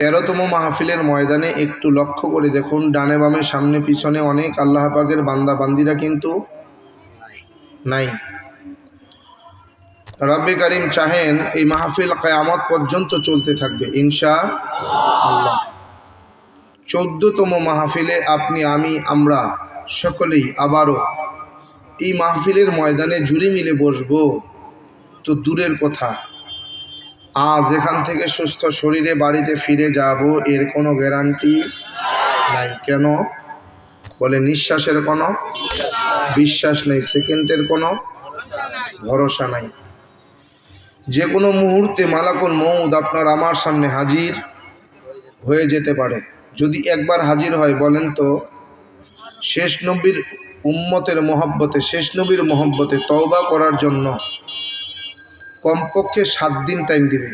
13তম মাহফিলের ময়দানে একটু লক্ষ্য করে দেখুন, ডানে বামে সামনে পিছনে অনেক আল্লাহ পাকের বান্দা বান্দিরা কিন্তু নাই। রব্বে করিম চাহেন এই মাহফিল কিয়ামত পর্যন্ত চলতে থাকবে ইনশাআল্লাহ। 14তম মাহফিলে আপনি আমরা সকলেই আবারও এই মাহফিলের ময়দানে জুড়ে মিলে বসবো তো দূরের কথা, আজ এখান থেকে সুস্থ শরীরে বাড়িতে ফিরে যাব এর কোনো গ্যারান্টি নাই। কেন? বলে নিঃশ্বাসের কোনো বিশ্বাস নেই, সেকেন্ডের কোনো ভরসা নাই। যে কোনো মুহূর্তে মালাকুল মউত আপনার আমার সামনে হাজির হয়ে যেতে পারে। যদি একবার হাজির হয়, বলেন তো শেষ নবীর উম্মতের মহব্বতে, শেষ নবীর মহব্বতে তওবা করার জন্য কমপক্ষে 7 দিন টাইম দিবে?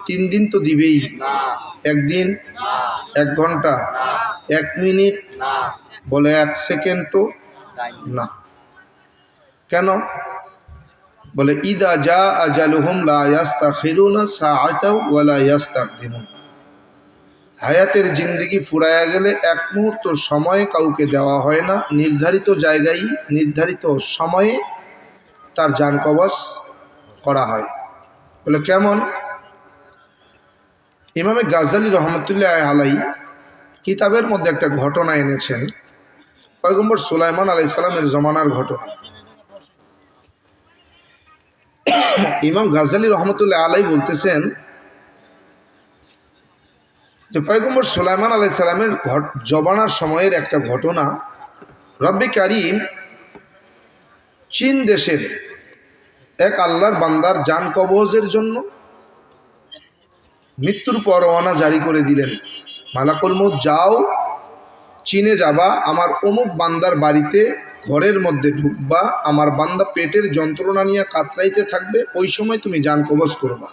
3 দিন তো দিবেই। 1 দিন, 1 ঘন্টা, 1 মিনিট, বলে 1 সেকেন্ড তো না। কেন? বলে ইদা জা আজালুহুম লা ইস্তাখিরুনা সাআতাও ওয়া লা ইস্তাকদিমুন। হায়াতের জিন্দেগি ফুরায়া গেলে 1 মুহূর্ত সময় কাউকে দেওয়া হয় না। নির্ধারিত জায়গায় নির্ধারিত সময়ে তার জান কবজ করা হয়। বলে কেমন? ইমামে গাজ্জালী রহমতুল্লাহ আলাইহি কিতাবের মধ্যে একটা ঘটনা এনেছেন, পয়গম্বর সুলাইমান আলাইহিস সালামের জমানার ঘটনা। ইমাম গাজ্জালী রহমতুল্লাহ আলাইহি বলতেছেন যে পয়গম্বর সুলাইমান আলাইহিস সালামের জমানার সময়ের একটা ঘটনা। রব্বে কারীম চীন দেশের এক আল্লাহর বান্দার জান কবজের জন্য মৃত্যুর পরোয়ানা জারি করে দিলেন। মালাকুল মউত, যাও চীনে যাবা, আমার অমুক বান্দার বাড়িতে ঘরের মধ্যে ঢুকবা, আমার বান্দা পেটের যন্ত্রণা নিয়ে কাতরাইতে থাকবে, ওই সময় তুমি জান কবজ করবা।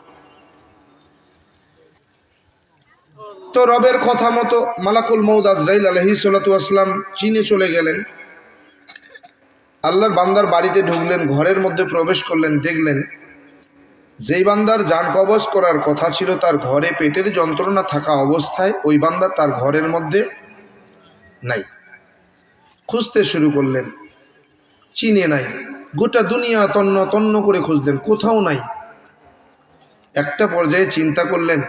তো রবের কথা মতো মালাকুল মউত আজরাইল আলাইহিস সালাতু ওয়াস সালাম চীনে চলে গেলেন। আল্লাহর বান্দার বাড়িতে ঢুকলেন, ঘরের মধ্যে প্রবেশ করলেন, দেখলেন যেই বান্দার জান কবজ করার কথা ছিল তার ঘরে পেটের যন্ত্রণা থাকা অবস্থায় ওই বান্দা তার ঘরের মধ্যে নাই। খুঁজতে শুরু করলেন, চীনে নাই। গোটা দুনিয়া তন্ন তন্ন করে খুঁজলেন, কোথাও নাই। একটা পর্যায়ে চিন্তা করলেন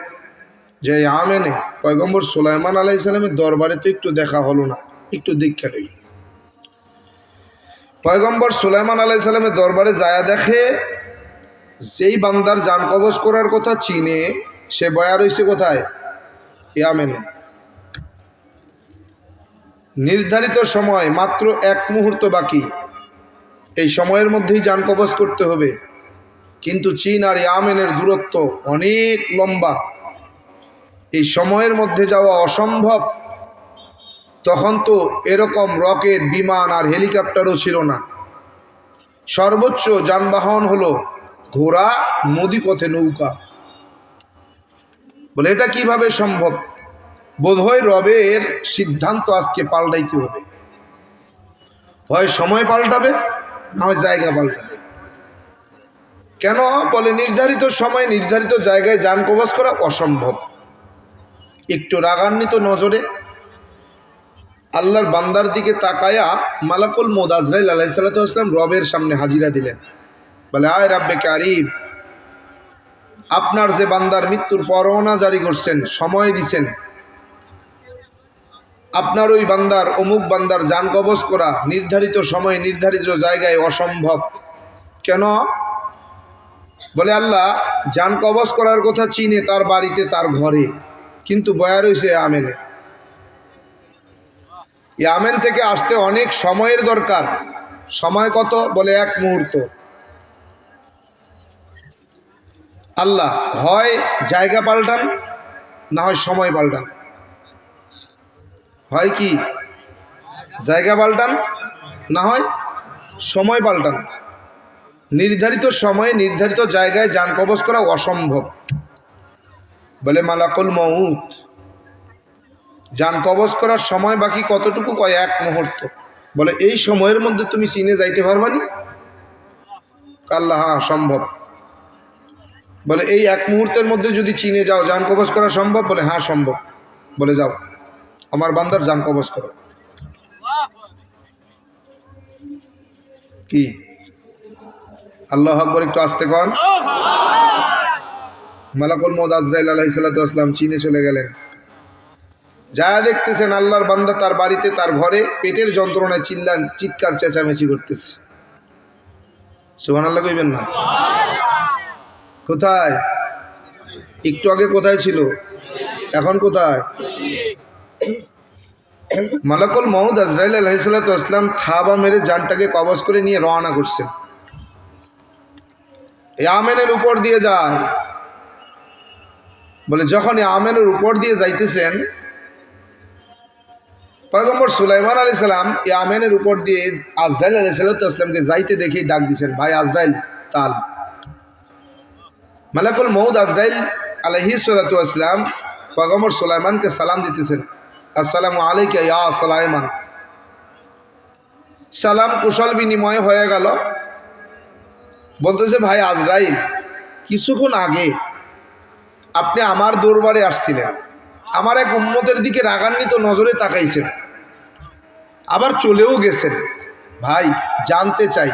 যে আমেনে পয়গম্বর সুলাইমান আলাইহিস সালামের দরবারে তো একটু দেখা হলো না, একটু দীক্ষা লই। পয়গম্বর সুলাইমান আলাইহিস সালামের দরবারে যায়, দেখে যেই বান্দার জান কবজ করার কথা চীনে, সে বয়া রয়েছে কোথায়? ইয়ামেনে। নির্ধারিত সময় মাত্র 1 মুহূর্ত বাকি, এই সময়ের মধ্যেই জান কবজ করতে হবে। কিন্তু চীন আর ইয়ামেনের দূরত্ব অনেক লম্বা, এই সময়ের মধ্যে যাওয়া অসম্ভব। তখন তো এরকম রকেট, বিমান আর হেলিকপ্টারও ছিল না। সর্বোচ্চ যানবাহন হলো ঘোড়া, নদীপথে নৌকা। বলে এটা কিভাবে সম্ভব? বোধহয় রবের সিদ্ধান্ত আজকে পাল্টাইতে হবে, হয় সময় পাল্টাবে, না হয় জায়গা পাল্টাবে। কেন? বলে নির্ধারিত সময় নির্ধারিত জায়গায় জান কবজ করা অসম্ভব। একটু রাগান্বিত নজরে আল্লাহর বান্দার দিকে তাকায়া মালাকুল মউত আজরাইল আলাইহিস সালাতু ওয়াস সালাম রবের সামনে হাজিরা দিলেন। বলে আয় রব্বে কারীম, আপনার যে বান্দার মৃত্যুর পরোয়ানা জারি করছেন, সময় দিছেন, আপনার ওই বান্দার অমুক বান্দার জান কবজ করা নির্ধারিত সময়ে নির্ধারিত জায়গায় অসম্ভব। কেন? বলে আল্লাহ জান কবজ করার কথা চীনে, তার বাড়িতে, তার ঘরে, কিন্তু বয়া রয়েছে আমেনে। ইয়ামেন থেকে আসতে অনেক সময়ের দরকার। সময় কত? বলে 1 মুহূর্ত। আল্লাহ হয় জায়গা পাল্টান, না হয় সময় পাল্টান। হয় কি? জায়গা পাল্টান, না হয় সময় পাল্টান। নির্ধারিত সময়ে নির্ধারিত জায়গায় জান কবজ করা অসম্ভব। বলে মালাকুল মউত, জান কবজ করার সময় বাকি কতটুকু? কয় 1 মুহূর্ত। বলে এই সময়ের মধ্যে তুমি চীনে যাইতে পারবানি? আল্লাহ হ্যাঁ সম্ভব। বলে এই এক মুহূর্তের মধ্যে যদি চীনে যাও জান কবজ করা সম্ভব? বলে হ্যাঁ সম্ভব। বলে যাও আমার বান্দার জান কবজ করো। কি আল্লাহু আকবার, একটু আস্তে কন। মালাকুল মউত আজরাইল আলাইহিস সালাতু ওয়াস সালাম চীনে চলে গেলেন। যা দেখতেছেন আল্লাহর বান্দা তার বাড়িতে তার ঘরে পেটের যন্ত্রণায় চিৎকার চেঁচামেচি করতেছে। সুবহানাল্লাহ কইবেন না? কোথায়? একটু আগে কোথায় ছিল, এখন কোথায়? মালাকুল মউত আজরাইল আলাইহিস সালাতু ওয়াস সালাম থাবা মেরে জানটাকে কবজ করে নিয়ে রওনা করছেন। ইয়ামেনের উপর দিয়ে যায়। বলে যখন ইয়ামেনের উপর দিয়ে যাইতেছেন, পয়গম্বর সুলাইমান আলাইহিস সালাম ইয়ামেনের উপর দিয়ে আজরাইল আলাইহিস সালামকে যাইতে দেখেই ডাক দিয়েছেন, ভাই আজরাইল তাল। মালাকুল মউত আজরাইল আলাইহিস সালাম পয়গম্বর সুলাইমানকে সালাম দিতেছেন, আসসালামু আলাইকা ইয়া সুলাইমান। সালাম কুশল বিনিময় হয়ে গেল। বলতেছে, ভাই আজরাইল, কিছুক্ষণ আগে আপনি আমার দরবারে আসছিলেন, আমার এক উম্মতের দিকে রাগান্বিত নজরে তাকাইছেন, আবার চলেও গেছেন। ভাই জানতে চাই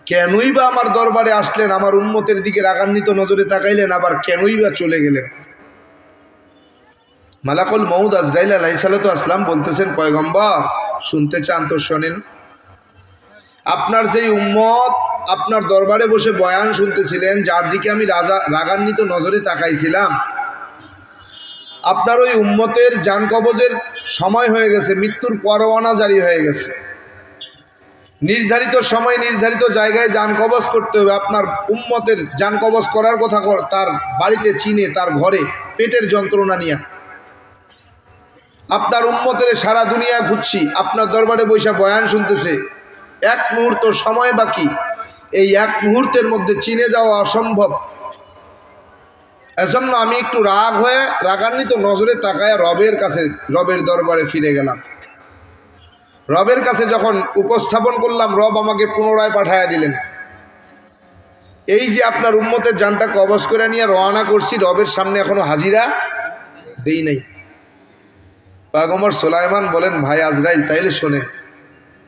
কেনই বা আমার দরবারে আসলেন, আমার উম্মতের দিকে রাগান্বিত নজরে তাকাইলেন, আবার কেনই বা চলে গেলেন? মালাকুল মউত আজরাইল আলাইহিস সালাতু ওয়াস সালাম বলতেছেন, পয়গম্বর শুনতে চান তো শোনেন। আপনার যেই উম্মত আপনার দরবারে বসে বয়ান শুনতেছিলেন, যার দিকে আমি রাগান্বিত নজরে তাকাইছিলাম, আপনার ওই উম্মতের জান কবজের সময় হয়ে গেছে, মৃত্যুর পরোয়ানা জারি হয়ে গেছে। নির্ধারিত সময় নির্ধারিত জায়গায় জান কবজ করতে হবে। আপনার উম্মতের জান কবজ করার কথা তার বাড়িতে চীনে তার ঘরে পেটের যন্ত্রণা নিয়ে। আপনার উম্মতের সারা দুনিয়া ঘুরছি, আপনার দরবারে বৈশা বয়ান শুনতেছে, এক মুহূর্ত সময় বাকি, এই এক মুহূর্তের মধ্যে চীনে যাওয়া অসম্ভব। এজন্য আমি একটু রাগ হয়ে রাগান্বিত নজরে তাকায় রবের দরবারে ফিরে গেলাম। রবের কাছে যখন উপস্থাপন করলাম, রব আমাকে পুনরায় পাঠায়া দিলেন। এই যে আপনার উম্মতের জানটা কবজ করে নিয়ে রওনা করছি, রবের সামনে এখনো হাজিরা দেই নাই। পয়গম্বর সুলাইমান বলেন, ভাই আজরাইল তাইলে শোনেন।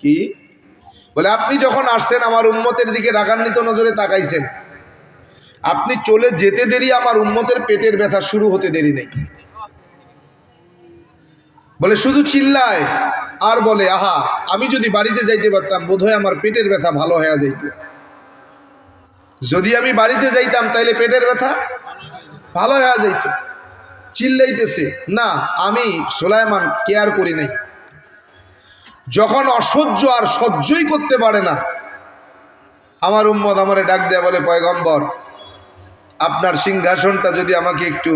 কি বলে? আপনি যখন আসছেন আমার উম্মতের দিকে রাগান্বিত নজরে তাকাইছেন, আপনি চলে যেতে দেরি আমার উম্মতের পেটের ব্যথা শুরু হতে দেরি নেই। বলে শুধু চিল্লায় আর বলে, আহা আমি যদি বাড়িতে যাইতে পারতাম বোধহয় আমার পেটের ব্যথা ভালো হয়ে যাইত। যদি আমি বাড়িতে যাইতাম তাইলে পেটের ব্যথা ভালো হয়ে যাইত। চিল্লাইতেছে, না আমি সুলাইমান কেয়ার করি নাই। যখন অসহ্য আর সহ্যই করতে পারে না, আমার উম্মত আমারে ডাক দেয়া বলে, পয়গম্বর আপনার সিংহাসনটা যদি আমাকে একটু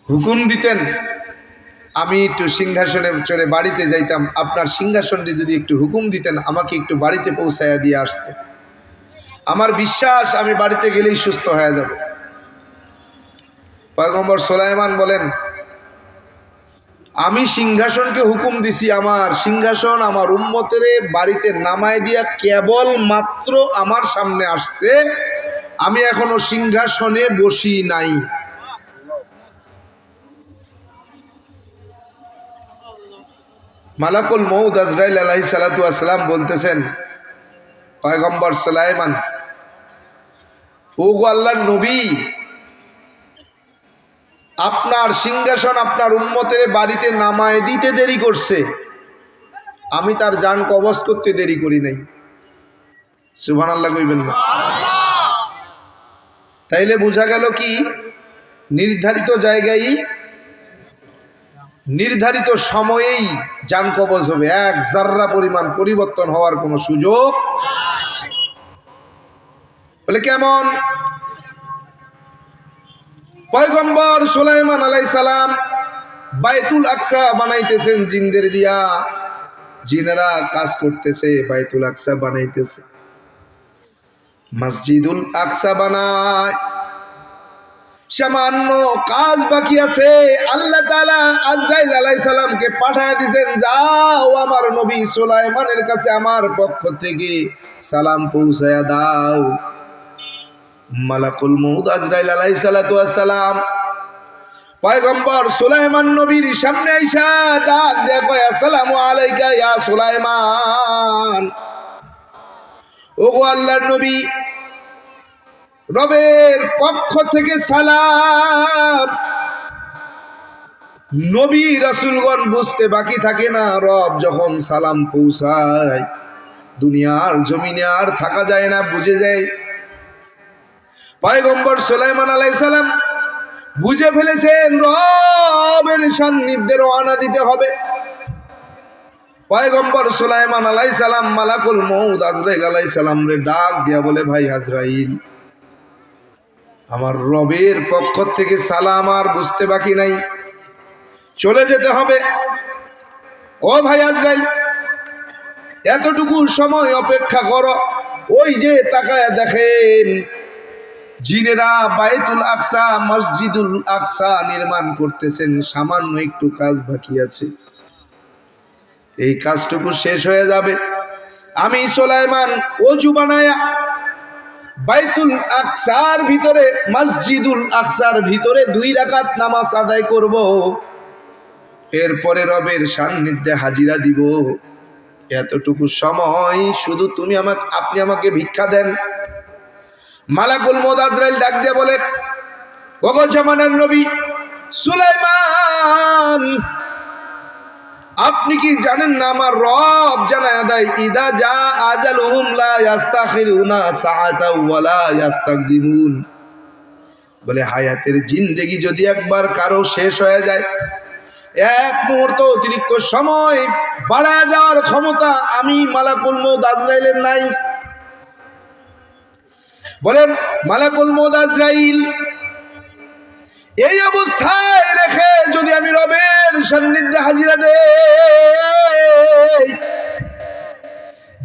হুকুম দিতেন, আমি একটু সিংহাসনে চড়ে বাড়িতে যাইতাম। আপনার সিংহাসনটি যদি একটু হুকুম দিতেন, আমাকে একটু বাড়িতে পৌঁছাইয়া দিয়ে আসতে। আমার বিশ্বাস আমি বাড়িতে গেলেই সুস্থ হয়ে যাব। পয়গম্বর সুলাইমান বলেন, আমি সিংহাসনকে হুকুম দিছি, আমার সিংহাসন আমার উম্মতের বাড়িতে নামায় দিয়া কেবল মাত্র আমার সামনে আসছে, আমি এখনো সিংহাসনে বসি নাই। মালাকুল মউত আজরাইল আলাইহিস সালাতু ওয়াস সালাম বলতেছেন, পয়গম্বর সুলাইমান, ও গো আল্লাহর নবী, আপনার সিংহাসন আপনার উম্মতের বাড়িতে নামায় দিতে দেরি করছে, আমি তার জান কবজ করতে দেরি করি নাই। সুবহানাল্লাহ কইবেন না? তাইলে বোঝা গেল কি, নির্ধারিত জায়গায় নির্ধারিত সময়েই জান কবজ হবে, এক জাররা পরিমাণ পরিবর্তন হওয়ার কোনো সুযোগ। বলে কেমন? পয়গম্বর সুলাইমান আলাইহিস সালাম বাইতুল আকসা বানাইতেছেন জিনদের দিয়া, জিনেরা কাজ করতেছে, বাইতুল আকসা বানাইতেছে। মসজিদুল আকসা বানায়, সামান্য কাজ বাকি আছে। আল্লাহ তাআলা আজরাইল আলাইহিস সালামকে পাঠায় দিয়েছেন, যাও আমার নবী সুলাইমানের কাছে আমার পক্ষ থেকে সালাম পৌঁছায়া দাও। মালাকুল মউত আজরাইল আলাইহিস সালাতু ওয়াস সালাম পয়গম্বর সুলাইমান নবীর সামনে আইসা ডাক দেয়া কয়, আসসালামু আলাইকা ইয়া সুলাইমান। ওগো আল্লাহর নবী, রবের পক্ষ থেকে সালাম। নবী রাসূলগণ বুঝতে বাকি থাকে না, রব যখন সালাম পৌঁছায় দুনিয়ার জমিনে আর থাকা যায় না, বুঝে যায়। পয়গম্বর সুলাইমান আলাইহিস সালাম বুঝে ফেলেছেন রবের সান্নিধ্যে রওনা দিতে হবে। পয়গম্বর সুলাইমান আলাইহিস সালাম মালাকুল মউত আজরাইল আলাইহিস সালাম রে ডাক দিয়া বলে, ভাই আজরাইল, আমার রবের পক্ষ থেকে সালাম, আর বুঝতে বাকি নাই, চলে যেতে হবে। ও ভাই আজরাইল, এতটুকু সময় অপেক্ষা করো। ওই যে তাকায় দেখেন জিনেরা বাইতুল আকসা, মসজিদুল আকসা নির্মাণ করতেছেন, সামান্য একটু কাজ বাকি আছে, এই কাজটুকু শেষ হয়ে যাবে। আমি সুলাইমান ওযু বানায়া বাইতুল আকসার ভিতরে, মসজিদুল আকসার ভিতরে 2 রাকাত নামাজ আদায় করব, এরপরে রবের সান্নিধ্যে হাজিরা দিব। এতটুকু সময় শুধু আপনি আমাকে ভিক্ষা দেন। মালাকুল মউত আজরাইল ডাক দিয়ে বলে, ওগো জামানার নবী সুলাইমান, আপনি কি জানেন না আমার রব জানায়া দেয়, ইদা জা আজালুহুম লা ইস্তাখিরুনা সাআতাও ওয়ালা ইস্তাকদিমুন। বলে হায়াতের জিন্দেগি যদি একবার কারো শেষ হয়ে যায়, এক মুহূর্ত অতিরিক্ত সময় বাড়ায় দেওয়ার ক্ষমতা আমি মালাকুল মউত আজরাইলের নাই। বলেন মালাকুল মউত আজরাইল এই অবস্থায় রেখে যদি আমি রবের সান্নিধ্যে হাজিরা দেই,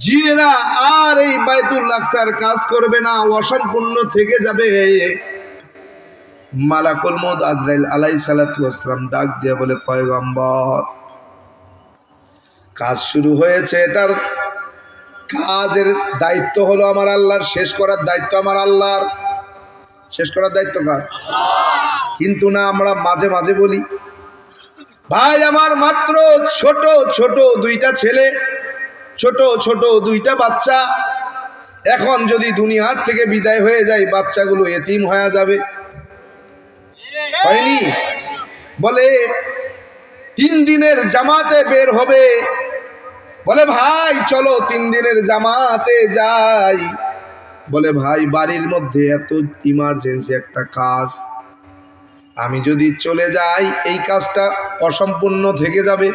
জিনেরা আর এই বাইতুল আকসার কাজ করবে না, অসম্পূর্ণ থেকে যাবে। মালাকুল মউত আজরাইল আলাইহিস সালাতু ওয়াস সালাম ডাক দিয়ে বলে, পয়গম্বর, কাজ শুরু হয়েছে, এটার কাজের দায়িত্ব হলো আমার আল্লাহর, শেষ করার দায়িত্ব আমার আল্লাহর। শেষ করার দায়িত্ব কার? কিন্তু না, আমরা মাঝে মাঝে বলি, ভাই আমার মাত্র ছোট ছোট 2টা ছেলে, ছোট ছোট 2টা বাচ্চা, এখন যদি দুনিয়ার থেকে বিদায় হয়ে যায় বাচ্চাগুলো এতিম হয়ে যাবে। হয়নি? বলে 3 দিনের জামাতে বের হবে, বলে ভাই চলো 3 দিনের জামাতে যাই। বলে ভাই বাড়ির মধ্যে এত ইমার্জেন্সি একটা কাজ, আমি যদি চলে যাই এই কাজটা অসম্পূর্ণ থেকে যাবে।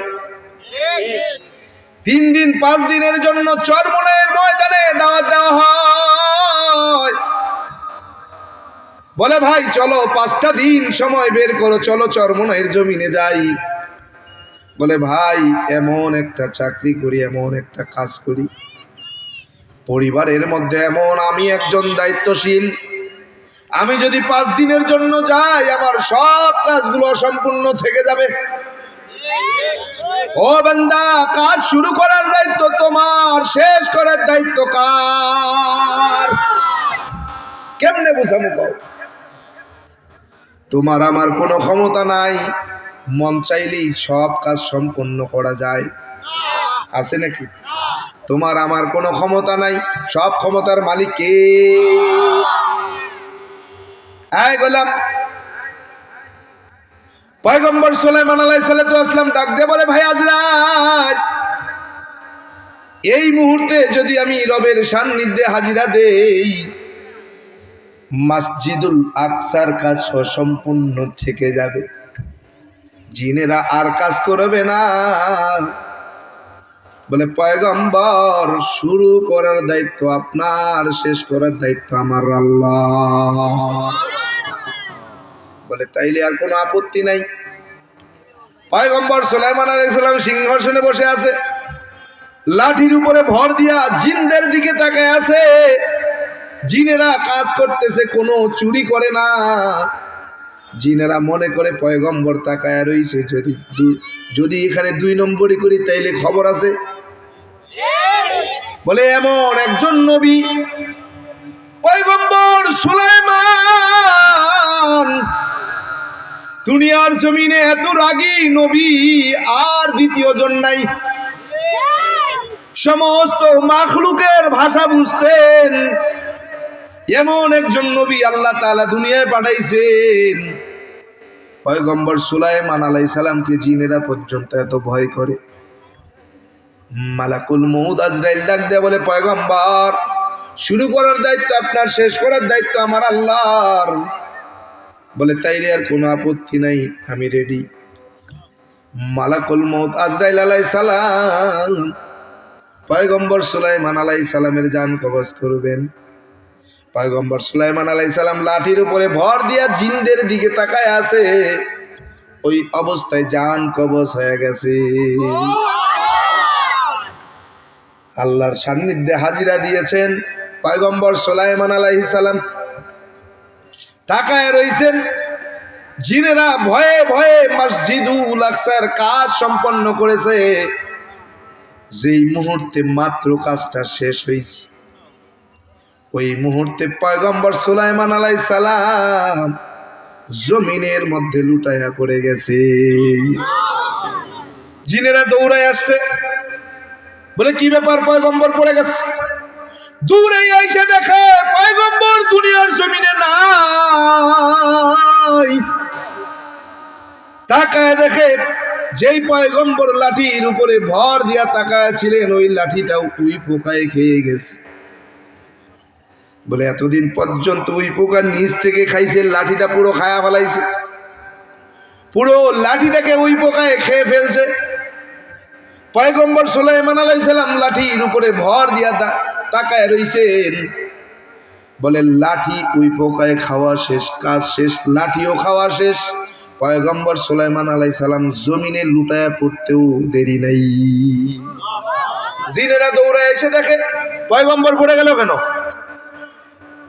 3 দিন 5 দিনের জন্য চরমনের ময়দানে দাওয়াত দেওয়া হয়। বলে ভাই চলো 5টা দিন সময় বের করো, চলো চরমনের জমিনে যাই। বলে ভাই এমন একটা চাকরি করি, এমন একটা কাজ করি, পরিবারের মধ্যে এমন আমি একজন দায়িত্বশীল, আমি যদি 5 দিনের জন্য যাই আমার সব কাজগুলো অসম্পূর্ণ থেকে যাবে। ও বান্দা, কাজ শুরু করার দায়িত্ব তোমার, শেষ করার দায়িত্ব কার? কেমনে বুঝামু কও? তোমার আমার কোনো ক্ষমতা নাই, মন চাইলেই সব কাজ সম্পন্ন করা যায়, আছে নাকি? তোমার আমার কোনো ক্ষমতা নাই, সব ক্ষমতার মালিক কে? এই গোলাম, পয়গম্বর সুলাইমান আলাইহিস সালাতু ওয়াস সালাম ডাক দিয়ে বলে, ভাই আজরাইল, এই মুহূর্তে যদি আমি রবের সান্নিধ্যে হাজিরা দেই, মসজিদুল আকসার কাজ অসম্পূর্ণ থেকে যাবে, জিনেরা আর কাজ করবে না। বলে পয়গম্বর, শুরু করার দায়িত্ব আপনার, শেষ করার দায়িত্ব আমার আল্লাহ। বলে তাইলে আর কোনো আপত্তি নাই। পয়গম্বর সুলাইমান আলাইহিস সালাম সিংহাসনে বসে আছে, লাঠির উপরে ভর দিয়া জিনদের দিকে তাকায় আছে। জিনেরা কাজ করতেছে, কোনো চুরি করে না। জিনেরা মনে করে পয়গম্বর তাকায় রইছে, যদি এখানে 2 নম্বরই করি তাইলে খবর আছে। বলে এমন একজন নবী পয়গম্বর সুলাইমান দুনিয়ার জমিনে এত রাগী নবী আর দ্বিতীয় জন নাই। সমস্ত মাখলুকের ভাষা বুঝতেন এমন একজন নবী আল্লাহ তাআলা দুনিয়ায় পাঠাইছেন। পয়গম্বর সুলাইমান আলাইহিস সালামকে জিনেরা পর্যন্ত এত ভয় করে। মালাকুল মউত আজরাইল ডাক দেয়া বলে, পয়গম্বর শুরু করার দায়িত্ব আপনার, শেষ করার দায়িত্ব আমার আল্লাহর। বলে তাইলে আর কোনো আপত্তি নাই, আমি রেডি। মালাকুল মউত আজরাইল আলাইহিস সালাম পয়গম্বর সুলাইমান আলাইহিস সালামের জান কবজ করবেন। পয়গম্বর সুলাইমান আলাইহিস সালাম লাঠির উপরে ভর দিয়া জিনদের দিকে তাকায় আছে, ওই অবস্থায় জান কবজ হয়ে গেছে। আল্লাহর সান্নিধ্যে হাজিরা দিয়েছেন পয়গম্বর সুলাইমান আলাইহিস সালাম। তাকায় রইছেন, জিনেরা ভয়ে ভয়ে মসজিদুল আকসার কাজ সম্পন্ন করেছে। যেই মুহূর্তে মাত্র কাজটা শেষ হয়েছে, ওই মুহূর্তে পয়গম্বর সুলাইমান আলাইহিস সালাম জমিনের মধ্যে লুটাইয়া পড়ে গেছে। জিনেরা দৌড়ায় আসছে, বলে কি ব্যাপার, পয়গম্বর পড়ে গেছে। দূরে এসে দেখে পয়গম্বর দুনিয়ার জমিনে নাই। তাকায় দেখে যেই পয়গম্বর লাঠির উপরে ভর দিয়া তাকায় ছিলেন, ওই লাঠিটাও উই পোকায় খেয়ে গেছে। বলে এতদিন পর্যন্ত উই পোকার নিচ থেকে খাইছে, লাঠিটা পুরো খায়া ফেলাইছে, পুরো লাঠিটাকে উই পোকায় খেয়ে ফেলছে। পয়গম্বর সুলাইমান আলাইহিস সালাম লাঠির উপরে ভর দিয়া তাকায় রইছেন। বলে লাঠি উই পোকায় খাওয়া শেষ, কাজ শেষ, লাঠিও খাওয়া শেষ। পয়গম্বর সুলাইমান আলাইহিস সালাম জমিনে লুটায়া পড়তেও দেরি নাই। জিনেরা দৌড়ায় এসে দেখে পয়গম্বর পড়ে গেল কেন।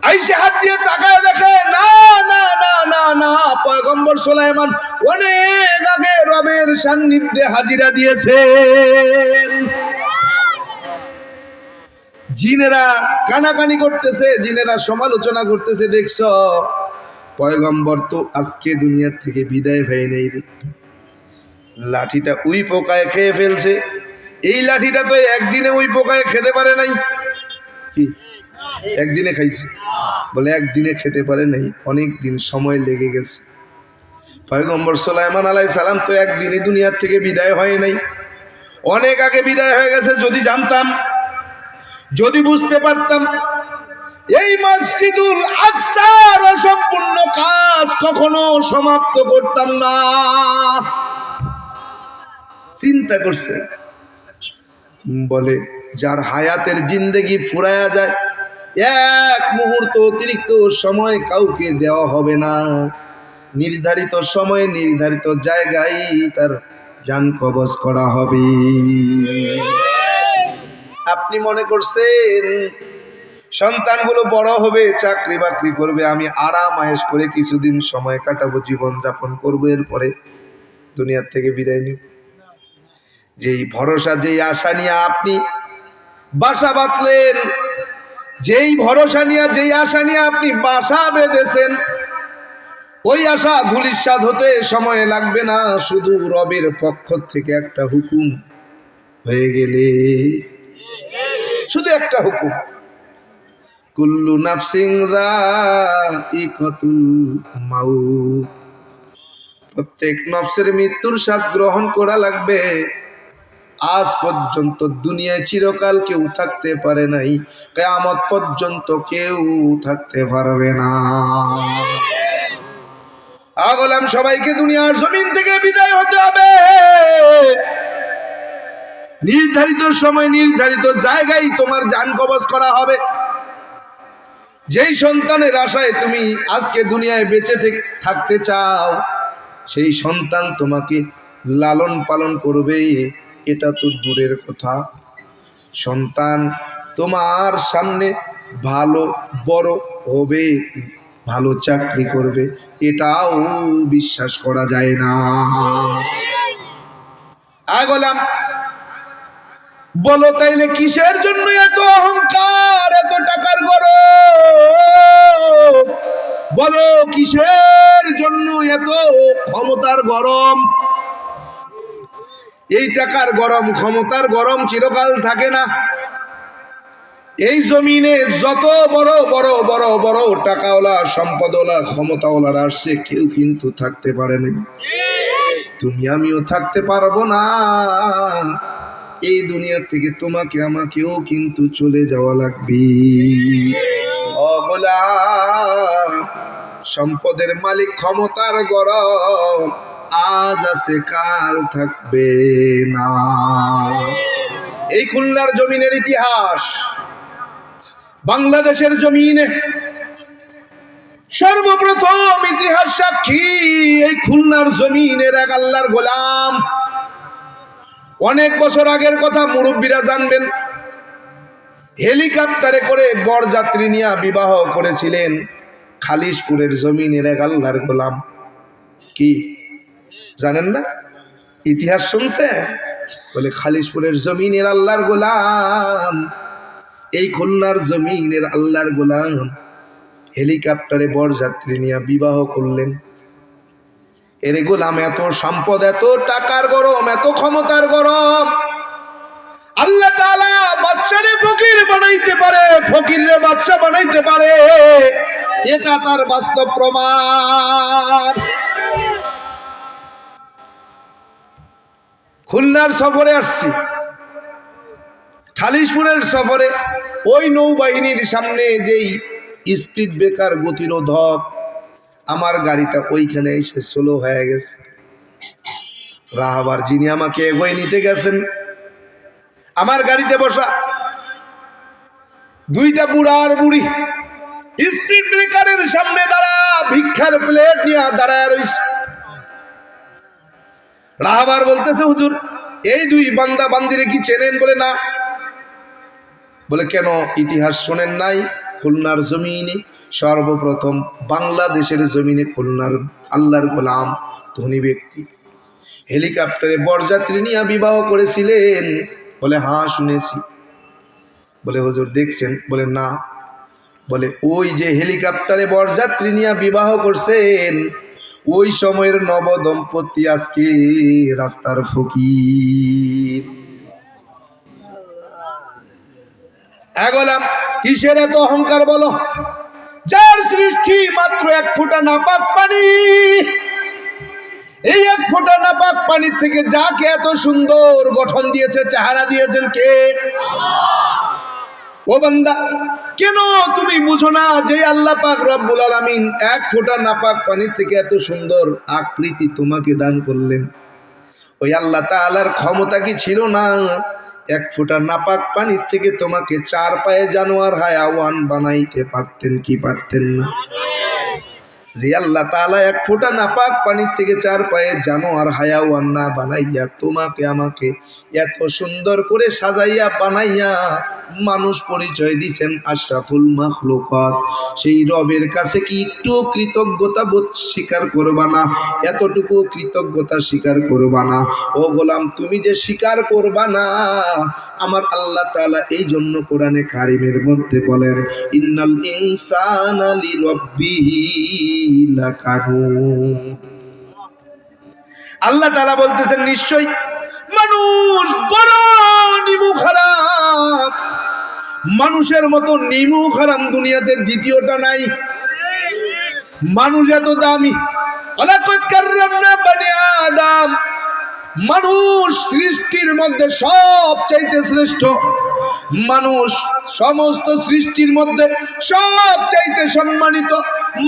আইসে হাত দিয়ে তাকায় দেখে না না না না না, পয়গম্বর সুলাইমান অনেক আগে রবের সান্নিধ্যে হাজিরা দিয়েছেন। জিনেরা কানাকানি করতেছে, জিনেরা সমালোচনা করতেছে, দেখছ পয়গম্বর তো আজকে দুনিয়ার থেকে বিদায় হয়ে নেই রে, লাঠিটা উই পোকায় খেয়ে ফেলছে। এই লাঠিটা তো একদিনে উই পোকায় খেতে পারে নাই। কি একদিনে খাইছে? বলে একদিনে খেতে পারে নাই, অনেক দিন সময় লেগে গেছে। পয়গম্বর সুলাইমান আলাইহিস সালাম তো একদিনে দুনিয়ার থেকে বিদায় হয় নাই, অনেক আগে বিদায় হয়ে গেছে। যদি জানতাম, যদি বুঝতে পারতাম, এই মসজিদুল আকসার অসম্পূর্ণ কাজ কখনো সমাপ্ত করতাম না। চিন্তা করছে, বলে যার হায়াতের জিন্দেগি ফুরায়া যায়, এক মুহূর্ত অতিরিক্ত সময় কাউকে দেওয়া হবে না। নির্ধারিত সময়ে নির্ধারিত জায়গায় তার জান কবজ করা হবে। আপনি মনে করছেন সন্তানগুলো বড় হবে, চাকরি বাকরি করবে, আমি আরাম আয়েশ করে কিছুদিন সময় কাটাবো, জীবন যাপন করবো, এরপরে দুনিয়ার থেকে বিদায় নিব? যেই ভরসা, যেই আশা নিয়ে আপনি বাসা বাঁধলেন, যেই ভরসা নিয়ে, যেই আশা নিয়ে আপনি বাসা বেঁধেছেন, ওই আশা ধূলিসাৎ হতে সময় লাগবে না। শুধু রবের পক্ষ থেকে একটা হুকুম হয়ে গেলে, শুধু একটা হুকুম, কুল্লু নাফসিন যায়িকাতুল মাউত, প্রত্যেক নফসের মৃত্যুর স্বাদ গ্রহণ করা লাগবে। আজ পর্যন্ত দুনিয়ায় চিরকাল কেউ থাকতে পারে নাই, কিয়ামত পর্যন্ত কেউ থাকতে পারবে না। আগলাম সবাইকে দুনিয়ার জমিন থেকে বিদায় হতে হবে। নির্ধারিত সময় নির্ধারিত জায়গায় তোমার জান কবজ করা হবে। যেই সন্তানের আশায় তুমি আজকে দুনিয়ায় বেঁচে থাকতে চাও, সেই সন্তান তোমাকে লালন পালন করবে, এটা তো দূরের কথা। সন্তান তোমার সামনে ভালো বড় হবে, ভালো চাকরি করবে, এটাও বিশ্বাস করা যায় না। আগলাম বলো তাইলে কিসের জন্য এত অহংকার, এত টাকার গরম? বলো কিসের জন্য এত ক্ষমতার গরম? এই টাকার গরম, ক্ষমতার গরম চিরকাল থাকে না। এই জমিনে যত বড় বড় বড় বড় টাকাওয়ালা, সম্পদওয়ালা, ক্ষমতাওয়ালারা আসছে, কেউ কিন্তু থাকতে পারে না। তুমি আমিও থাকতে পারবো না। এই দুনিয়া থেকে তোমাকে আমাকেও কিন্তু চলে যাওয়া লাগবে। সম্পদের মালিক, ক্ষমতার গরম আজ আছে কাল থাকবে না। এই খুলনার জমিনের ইতিহাস, বাংলাদেশের জমিনে সর্বপ্রথম ইতিহাস সাক্ষী এই খুলনার জমিনের এক আল্লাহর গোলাম। অনেক বছর আগের কথা, মুরব্বীরা জানবেন। হেলিকপ্টারে করে বরযাত্রী নিয়ে বিবাহ করেছিলেন খালিশপুরের জমিনের এক আল্লাহর গোলাম। কি জানেন না? ইতিহাস শুনছে? বলে খালিশপুরের জমিনের আল্লাহর গোলাম, এই খুলনার জমিনের আল্লাহর গোলাম হেলিকপ্টারে বরযাত্রী নিয়ে বিবাহ করলেন। এর গোলাম এত সম্পদ, এত টাকার গরম, এত ক্ষমতার গরম, আল্লাহ তাআলা বাদশারে ফকির বানাইতে পারে, ফকিরে বাদশা বানাইতে পারে, এটা তার বাস্তব প্রমাণ। খুলনার সফরে আসছি, খালিশপুরের সফরে। ওই নৌবাহিনীর সামনে যেই স্পিড ব্রেকার, গতিরোধক, আমার গাড়িটা ওইখানে এসে স্লো হয়ে গেছে। রাহাবার যিনি আমাকে এগোয় নিতে গেছেন, আমার গাড়িতে বসা দুইটা বুড়া আর বুড়ি স্পিড ব্রেকারের সামনে দাঁড়া, ভিক্ষার প্লেট নিয়ে দাঁড়ায় রইছে। রাহাবার বলতেছে, হুজুর এই দুই বান্দা বান্দিরে কি চেনেন? বলে না। বলে কেন, ইতিহাস শোনেন নাই? খুলনার জমিনে সর্বপ্রথম বাংলাদেশের জমিনে খুলনার আল্লাহর গোলাম, ধনী ব্যক্তি, হেলিকপ্টারে বরযাত্রী নিয়ে বিবাহ করেছিলেন। বলে হ্যাঁ শুনেছি। বলে হুজুর দেখছেন? বলে না। বলে ওই যে হেলিকপ্টারে বরযাত্রী নিয়ে বিবাহ করছেন, ওই সময়ের নবদম্পতি আজকে রাস্তার ফকির। গোলাম কিসের এত অহংকার বলো? যার সৃষ্টি মাত্র এক ফোঁটা নাপাক পানি, এই এক ফোঁটা নাপাক পানির থেকে যাকে এত সুন্দর গঠন দিয়েছে, চেহারা দিয়েছেন কে? ও বান্দা, কেন তুমি বুঝো না যে আল্লাহ পাক রব্বুল আলামিন এক ফোঁটা নাপাক পানির থেকে এত সুন্দর আকৃতি তোমাকে দান করলেন? ওই আল্লাহ তাআলার ক্ষমতা কি ছিল না এক ফোঁটা নাপাক পানির থেকে তোমাকে চার পায়ে জানোয়ার হায়াওয়ান বানাইতে পারতেন কি পারতেন না? যে আল্লাহ তাআলা এক ফোঁটা নাপাক পানির থেকে চার পায়ে জানোয়ার হায়াওয়ান না বানাইয়া তোমাকে আমাকে এত সুন্দর করে সাজাইয়া বানাইয়া মানুষ পরিচয় দিয়েছেন আশরাফুল মাখলুকাত, সেই রবের কাছে কি একটু কৃতজ্ঞতা বোধ স্বীকার করবা না? এতটুকু কৃতজ্ঞতা স্বীকার করবা না? ও গোলাম, তুমি যে স্বীকার করবা না, আমার আল্লাহ তাআলা এই জন্য কোরআনে কারিমের মধ্যে বলেন, ইন্নাল ইনসানা লিরাব্বিহি লাকানুদ। আল্লাহ তাআলা বলতেছেন নিশ্চয়ই মানুষ বড় নিমুখ হারাম, মানুষের মতো নিমুখ হারাম দুনিয়াতে দ্বিতীয়টা নাই। মানুষ এত দামি, ওয়ালাকাদ কাররামনা বানি আদম, মানুষ সৃষ্টির মধ্যে সবচাইতে শ্রেষ্ঠ, মানুষ সমস্ত সৃষ্টির মধ্যে সবচাইতে সম্মানিত,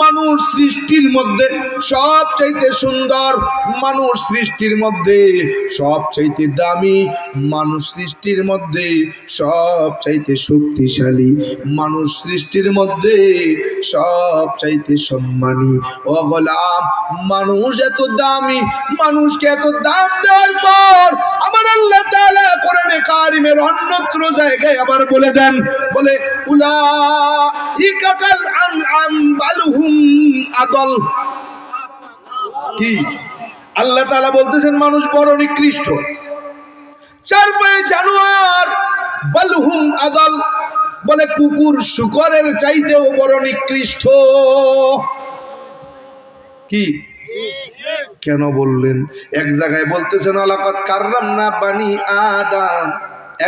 মানুষ সৃষ্টির মধ্যে সবচাইতে সুন্দর, মানুষ সৃষ্টির মধ্যে সবচাইতে দামি, মানুষ সৃষ্টির মধ্যে সবচাইতে শক্তিশালী, মানুষ সৃষ্টির মধ্যে সবচাইতে সম্মানী। ও গোলাম, মানুষ এত দামি, মানুষকে এত দাম দেওয়ার পর আমার আল্লাহ তাআলা কোরআনে কারিমের অন্যত্র জায়গায় আবার বলে দেন, বলে উলাইকা কাল আনআম বাল হুম আদল। কি আল্লাহ তাআলা বলতেছেন? মানুষ বড় নিকৃষ্ট, চার পায়ে জানোয়ার, বালহুম আদল, বলে কুকুর শুকরের চাইতেও বড় নিকৃষ্ট। কি কেন বললেন? এক জায়গায় বলতেছেন আলাকাত কাররামনা বানি আদম,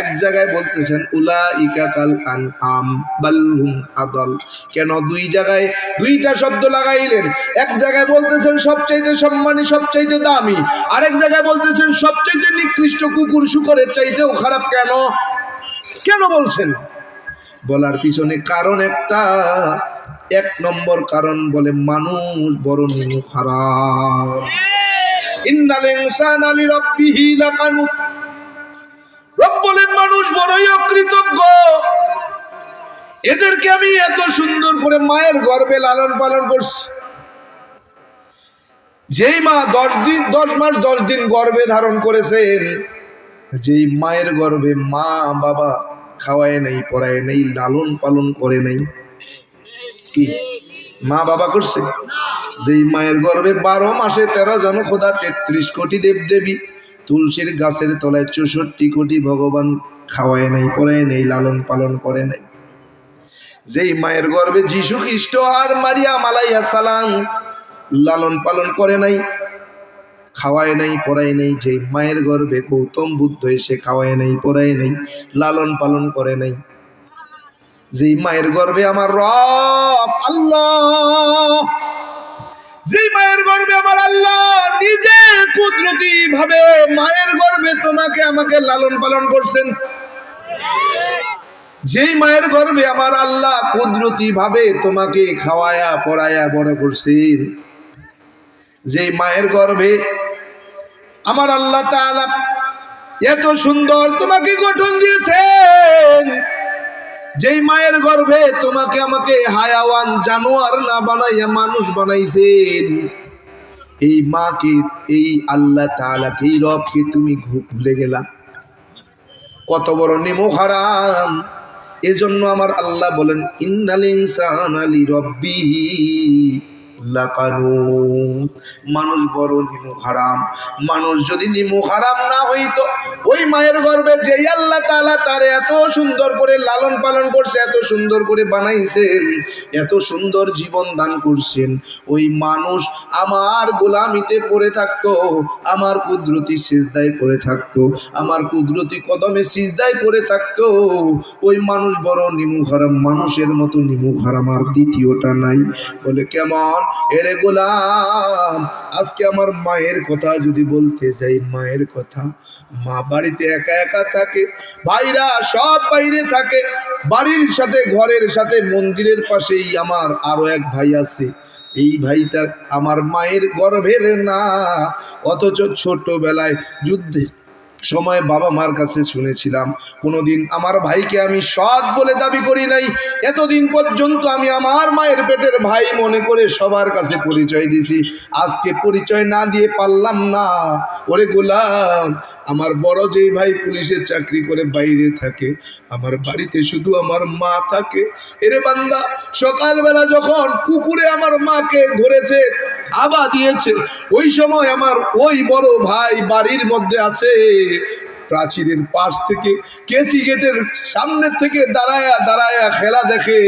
এক জায়গায় বলতেছেন উলাইকা কাল আনআম বালহুম আদল। কেন দুই জায়গায় দুইটা শব্দ লাগাইলেন? এক জায়গায় বলতেছেন সবচাইতে সম্মানী, সবচাইতে দামি, আরেক জায়গায় বলতেছেন সবচাইতে নিকৃষ্ট, কুকুর শুকরের চাইতেও খারাপ। কেন কেন বলছেন? বলার পিছনে কারণ একটা, এক নম্বর কারণ বলে মানুষ বড় নিমু খারাপ। ইন্নাল ইনসানা লিরাব্বিহি লাকানুত, রব বলেন মানুষ বড়ই অকৃতজ্ঞ। এদেরকে আমি এত সুন্দর করে মায়ের গর্ভে লালন পালন করছি। যেই মা 10 মাস 10 দিন গর্ভে ধারণ করেছেন, যেই মায়ের গর্ভে মা বাবা খাওয়ায় নাই, পড়ায় নাই, লালন পালন করে নাই, কি মা বাবা করছে? যেই মায়ের গর্ভে 12 মাসে 13 জন খোদা, 33 কোটি দেবদেবী, তুলসীর গাছের তলায় 64 কোটি ভগবান খাওয়ায় নাই, পড়ায় নাই, লালন পালন করে নাই। যেই মায়ের গর্ভে যীশু খ্রিস্ট আর মারিয়াম আলাইহিস সালাম লালন পালন করে নাই, খাওয়ায় নাই, পড়ায় নাই। যেই মায়ের গর্ভে গৌতম বুদ্ধ এসে খাওয়ায় নাই, পড়ায় নাই, লালন পালন করে নাই। যেই মায়ের গর্ভে আমার রব আল্লাহ, যেই মায়ের গর্ভে আমার আল্লাহ নিজে কুদরতি ভাবে মায়ের গর্ভে তোমাকে আমাকে লালন পালন করছেন, যেই মায়ের গর্ভে আমার আল্লাহ কুদরতি ভাবে তোমাকে খাওয়ায়া পড়ায়া বড় করছেন, যেই মায়ের গর্ভে আমার আল্লাহ তাআলা এত সুন্দর তোমাকে গঠন দিয়েছেন, যেই মায়ের গর্ভে তোমাকে আমাকে হায়াওয়ান জানোয়ার না বানাইয়া মানুষ বানাইছেন, এই মাকে, এই আল্লাহ তাআলাকে, এই রবকে তুমি ভুলে গেলা। কত বড় নিমো হারাম। এজন্য আমার আল্লাহ বলেন ইন্নাল ইনসানা লিরাব্বিহি লাকানুত, মানুষ বড় নিমু হারাম। মানুষ যদি নিমু হারাম না হইতো, ওই মায়ের গর্ভে যেই আল্লাহ তাআলা তারে এত সুন্দর করে লালন পালন করছে, এত সুন্দর করে বানাইছেন, এত সুন্দর জীবন দান করছেন, ওই মানুষ আমার গোলামিতে পড়ে থাকতো, আমার কুদরতি সিজদায় পড়ে থাকতো, আমার কুদরতি কদমে সিজদায় পড়ে থাকতো, ওই মানুষ বড় নিমু হারাম। মানুষের মতো নিমু হারাম আর দ্বিতীয়টা নাই। বলে কেমন? এরে গোলাম, আজকে আমার মায়ের কথা যদি বলতে যাই, মায়ের কথা, মা বাড়িতে একা একা থাকে, ভাইরা সব বাইরে থাকে, বাড়ির সাথে ঘরের সাথে মন্দিরের পাশেই আমার আরো এক ভাই আছে, এই ভাইটা আমার মায়ের গর্ভের না, অথচ ছোটবেলায় যুদ্ধে সময় বাবা মার কাছে শুনেছিলাম, কোনোদিন আমার ভাইকে আমি সৎ বলে দাবি করি নাই। এতদিন পর্যন্ত আমি আমার মায়ের পেটের ভাই মনে করে সবার কাছে পরিচয় দিছি, আজকে পরিচয় না দিয়ে পারলাম না। ওরে গোলাম, আমার বড় যেই ভাই পুলিশের চাকরি করে বাইরে থাকে, আমার বাড়িতে শুধু আমার মা থাকে। এরে বান্দা, সকালবেলা যখন কুকুরে আমার মাকে ধরেছে, থাবা দিয়েছে, ওই সময় আমার ওই বড় ভাই বাড়ির মধ্যে আছে, প্রাচীরের পাশ থেকে কেসি গেটের সামনে থেকে দাঁড়ায়া দাঁড়ায়া খেলা দেখে।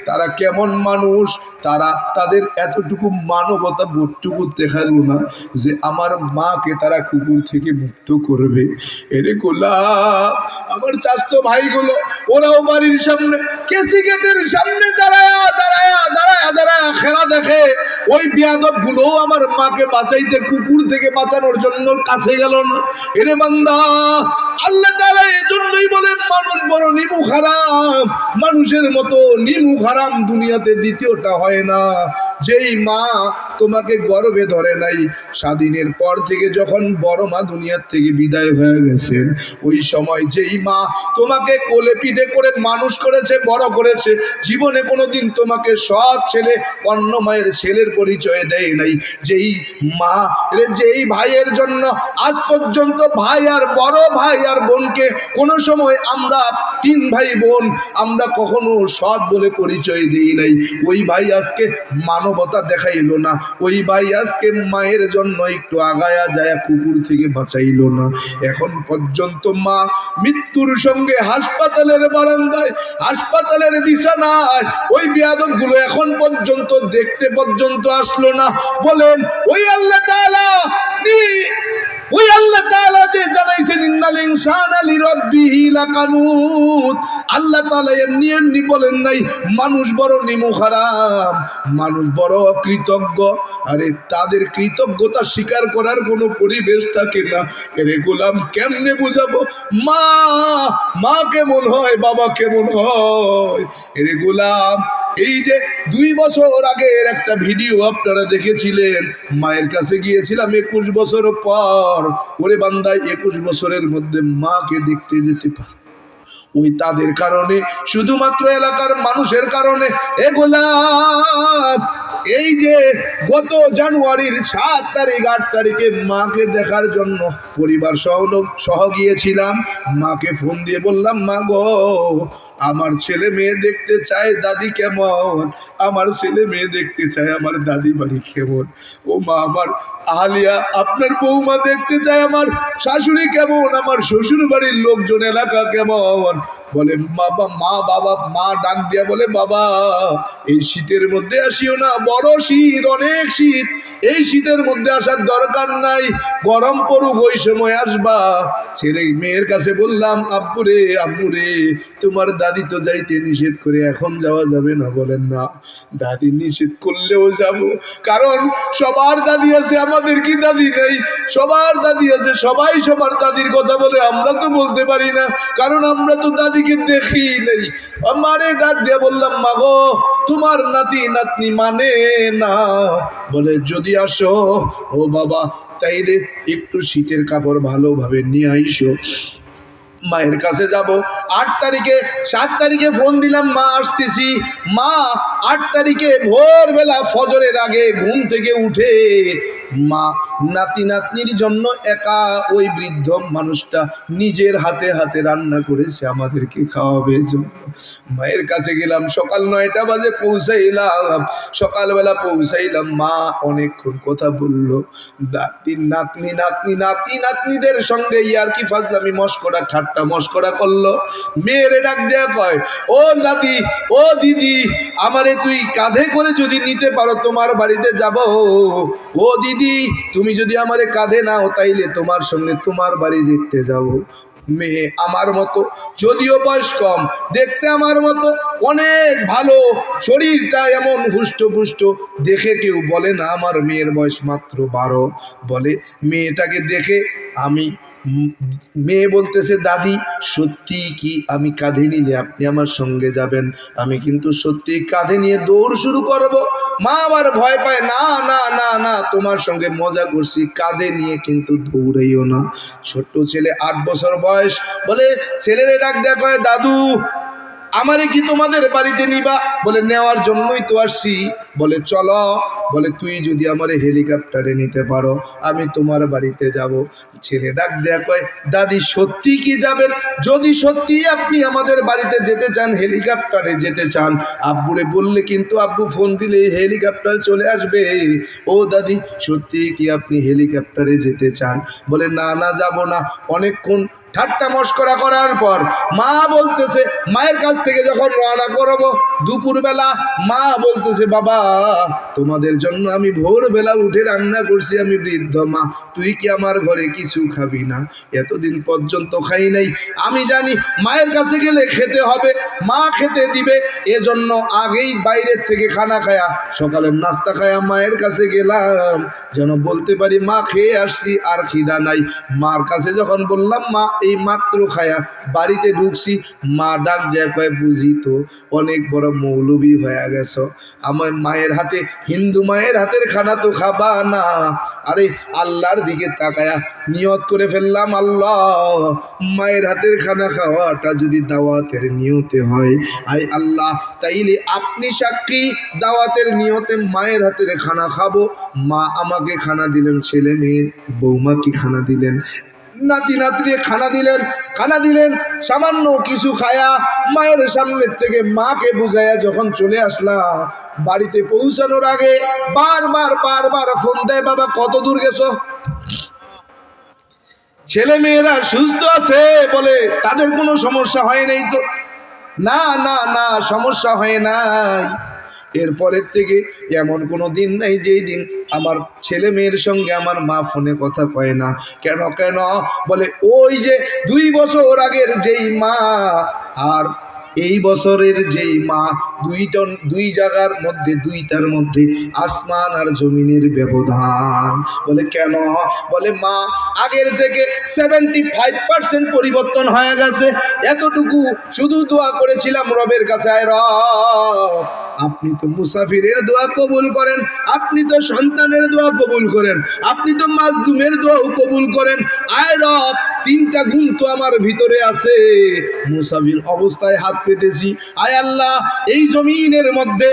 তারা কেমন মানুষ, তারা তাদের এতটুকু মানবতা বোধটুকু দেখালো না যে আমার মাকে তারা কুকুর থেকে মুক্ত করবে। এরে গোলাম, আমার চাচতো ভাইগুলো ওরাও বাড়ির সামনে কেসি গেটের সামনে দাঁড়ায়া দাঁড়ায়া দাঁড়ায়া দাঁড়ায়া খেলা দেখে। ওই বিয়াদব গুলোও আমার মাকে বাঁচাইতে, কুকুর থেকে বাঁচানোর জন্য কাছে গেল না। এরে বান্দা, আল্লাহ তাআলা এজন্যই বলেন মানুষ বড় নিমুখ হারাম। মানুষের মতো নিমুখ হারাম দুনিয়াতে দ্বিতীয়টা হয় না। যেই মা তোমাকে গর্ভে ধরে নাই, স্বাধীনের পর থেকে যখন বড় মা দুনিয়ার থেকে বিদায় হয়ে গেছেন, ওই সময় যেই মা তোমাকে কোলে পিঠে করে মানুষ করেছে, বড় করেছে, জীবনে কোনোদিন তোমাকে সৎ ছেলে অন্য মায়ের ছেলের পরিচয় দেয় নাই, যেই মা, যেই ভাইয়ের জন্য আজ পর্যন্ত ভাই আর বড় ভাই আর বোনকে কোনো সময় আমরা তিন ভাই বোন, আমরা কখনো সৎ বলে পরিচয় দিই নাই। ওই ভাই আজকে মানবতা দেখাইলো না, ওই ভাই আজকে মায়ের জন্য একটু আগায়া যায় কুকুর থেকে বাঁচাইলো না। এখন পর্যন্ত মা মৃত্যুর সঙ্গে হাসপাতালের বারান্দায়, হাসপাতালের বিছানায়, ওই বিয়াদব গুলো এখন পর্যন্ত দেখতে পর্যন্ত আসলো না। বলেন ওই আল্লাহ তাআলা, ওই আল্লাহ তাআলা যে জানাইছেন ইন্নাল ইনসানা লিরাব্বিহি লাকানুত, আল্লাহ তাআলা এমনি এমনি বলেন নাই মানুষ বড় নিমুখারাম, মানুষ বড় অকৃতজ্ঞ। আরে তাদের কৃতজ্ঞতা স্বীকার করার কোনো পরিবেশ থাকে না। এরে গোলাম কেমনে বুঝাবো মা কেমন হয়, বাবা কেমন হয়? এরে গোলাম, এই যে 2 বছর আগের একটা ভিডিও আপনারা দেখেছিলেন, মায়ের কাছে গিয়েছিলাম 21 বছর পর। ওরে বান্দা, 21 বছরের মধ্যে মাকে দেখতে যেতে পারে ওই তাদের কারণে, শুধুমাত্র এলাকার মানুষের কারণে। এ গোলাম, এই যে গত জানুয়ারির 7 তারিখ 8 তারিখে মাকে দেখার জন্য পরিবার সহ গিয়েছিলাম। মাকে ফোন দিয়ে বললাম, মা গো, আমার ছেলে মেয়ে দেখতে চায় দাদি কেমন, আমার ছেলে মেয়ে দেখতে চায় আমার দাদি বাড়ি কেমন। ও মা, আমার আলিয়া আপনার বৌমা দেখতে চায় আমার শাশুড়ি কেমন, আমার শ্বশুর বাড়ির লোকজন এলাকা কেমন। বলে মা ডাক দিয়া বলে, বাবা এই শীতের মধ্যে আসিও না, বড় শীত, অনেক শীত, এই শীতের মধ্যে আসার দরকার নাই, গরম পড়ুক ওই সময় আসবা। ছেলে মেয়ের কাছে বললাম, আব্বুরে আম্মুরে, তোমার দাদি তো যাইতে নিষেধ করে, এখন যাওয়া যাবে না। বলেন না, দাদি নিষেধ করলেও যাব, কারণ সবার দাদি আছে, আমাদের কি দাদি নেই? সবার দাদি আছে, সবাই সবার দাদির কথা বলে, আমরা তো বলতে পারি না, কারণ আমরা তো দাদিকে দেখি নেই। আমারে ডাক দিয়ে বললাম, মা গো, তোমার নাতি নাতনি মানে না। বলে যদি আসো, ও বাবা তাইলে একটু শীতের কাপড় ভালোভাবে নিয়ে আইসো, মায়ের কাছে যাব। 8 তারিখে 7 তারিখে ফোন দিলাম, মা আসতেছি। মা 8 তারিখে ভোরবেলা ফজরের আগে ঘুম থেকে উঠে মা নাতি নাতনির জন্য একা ওই বৃদ্ধ মানুষটা নিজের হাতে হাতে রান্না করেছে আমাদেরকে খাওয়াবে জন্য। মায়ের কাছে গেলাম, সকাল 9টা বাজে পৌঁছাইলাম, সকালবেলা পৌঁছাইলাম। মা অনেকক্ষণ কথা বললো, নাতনিদের সঙ্গে ইয়ার্কি ফাজলামি মস্করা ঠাট্টা মস্করা করলো। মেয়েরে ডাক দেয়া কয়, ও দাদি, ও দিদি, আমারে তুই কাঁধে করে যদি নিতে পারো তোমার বাড়িতে যাব। ও দিদি, তুমি যদি আমারে কাঁধে নাও তাইলে তোমার সঙ্গে তোমার বাড়ি দেখতে যাব। মেয়ে আমার মতো, যদিও বয়স কম, দেখতে আমার মতো, অনেক ভালো, শরীরটা এমন হুষ্টপুষ্ট, দেখে কেউ বলে না আমার মেয়ের বয়স মাত্র 12। বলে মেয়েটাকে দেখে আমি, মেয়ে বলতেছে, দাদি সত্যি কি আমি কাঁধে নিলে আপনি আমার সঙ্গে যাবেন? আমি কিন্তু সত্যি কাঁধে নিয়ে দৌড় শুরু করব। মা আবার ভয় পায়, না না না না, তোমার সঙ্গে মজা করছি, কাঁধে নিয়ে কিন্তু দৌড়াইও না। ছোট্ট ছেলে 8 বছর বয়স। বলে ছেলেরে ডাক দেয়া কয়, দাদু আমারে কি তোমাদের বাড়িতে নিবা? বলে নেওয়ার জন্যই তো আসছি। বলে চলো। বলে তুই যদি আমারে হেলিকপ্টারে নিতে পারো আমি তোমার বাড়িতে যাব। ছেলে ডাক দেয়া কয়, দাদি সত্যি কি যাবেন? যদি সত্যি আপনি আমাদের বাড়িতে যেতে চান, হেলিকপ্টারে যেতে চান, আব্বুরে বললে কিন্তু আব্বু ফোন দিলে হেলিকপ্টার চলে আসবে। ও দাদি সত্যি কি আপনি হেলিকপ্টারে যেতে চান? বলে না না, যাব না। অনেকক্ষণ ঠাট্টা মস্করা করার পর মা বলতেছে, মায়ের কাছ থেকে যখন রওনা করব দুপুরবেলা, মা বলতেছে, বাবা তোমাদের জন্য আমি ভোরবেলা উঠে রান্না করছি, আমি বৃদ্ধ মা, তুই কি আমার ঘরে কিছু খাবি না? এতদিন পর্যন্ত খাই নাই, আমি জানি মায়ের কাছে গেলে খেতে হবে, মা খেতে দিবে, এজন্য আগেই বাইরের থেকে খানা খায়া, সকালের নাস্তা খায়া মায়ের কাছে গেলাম, যেন বলতে পারি মা খেয়ে আসছি, আর খিদা নাই। মার কাছে যখন বললাম, মা এই মাত্র খায়া বাড়িতে ঢুকছি, মা ডাক দেয়া কয়, বুঝি তো অনেক বড় মৌলবী হয়ে গেছ, আমার মায়ের হাতে, হিন্দু মায়ের হাতের খানা তো খাবা না। আরে আল্লাহর দিকে তাকায়া নিয়ত করে ফেললাম, আল্লাহ মায়ের হাতের খানা খাওয়াটা যদি দাওয়াতের নিয়তে হয়, আই আল্লাহ তাইলে আপনি সাক্ষী, দাওয়াতের নিয়তে মায়ের হাতের খানা খাবো। মা আমাকে খানা দিলেন, ছেলে মেয়ে বৌমা কি খানা দিলেন, নাতি নাতনি খানা দিলেন সামান্য কিছু খায়া মায়ের সামনের থেকে মাকে বুঝাইয়া যখন চলে আসলাম, বাড়িতে পৌঁছানোর আগে বারবার ফোন দেয়, বাবা কত দূর গেছো? ছেলে মেয়েরা সুস্থ আছে বলে তাদের কোনো সমস্যা হয় নাই তো? না না না, সমস্যা হয় নাই। এরপরের থেকে এমন কোনো দিন নাই যেই দিন আমার ছেলে মেয়ের সঙ্গে আমার মা ফোনে কথা কয় না। কেন বলে ওই যে 2 বছর আগের যেই মা আর এই বছরের যেই মা, দুই জায়গার মধ্যে, দুইটার মধ্যে আসমান আর জমিনের ব্যবধান। বলে কেন? বলে মা আগের থেকে 75% পরিবর্তন হয়ে গেছে। এতটুকু শুধু দোয়া করেছিলাম রবের কাছে, আয় রব আপনি তো মুসাফিরের দোয়া কবুল করেন, আপনি তো সন্তানের দোয়া কবুল করেন, আপনি তো মাজলুমের দোয়াও কবুল করেন। আয় রব 3টা গুণ তো আমার ভিতরে আছে। মুসাফির অবস্থায় হাত পেতেছি। আয় আল্লাহ এই জমিনের মধ্যে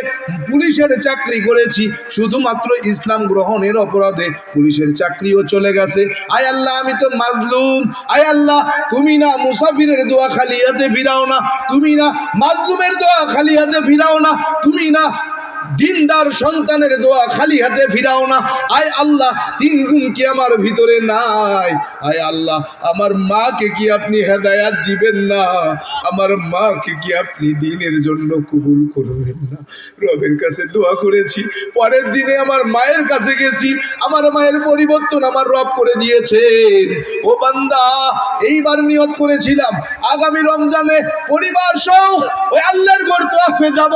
পুলিশের চাকরি করেছি, শুধুমাত্র ইসলাম গ্রহণের অপরাধে পুলিশের চাকরিও চলে গেছে। আয় আল্লাহ আমি তো মাজলুম। আয় আল্লাহ তুমি না মুসাফিরের দোয়া খালি হাতে ফিরাও না, তুমি না মাজলুমের দোয়া খালি হাতে ফিরাও না, তুমি না দিনদার সন্তানের দোয়া খালি হাতে ফিরাও না। আয় আল্লাহ 3 গুণ কি আমার ভিতরে নাই? আয় আল্লাহ আমার মাকে কি আপনি হেদায়াত দিবেন না? আমার মাকে কি আপনি দ্বীনের জন্য কবুল করবেন না? রবের কাছে দোয়া করেছি, পরের দিনে আমার মায়ের কাছে গেছি, আমার মায়ের পরিবর্তন আমার রব করে দিয়েছেন। ও বান্দা এইবার নিয়ত করেছিলাম আগামী রমজানে পরিবার সহ ওই আল্লাহর ঘর তওয়াফে যাব।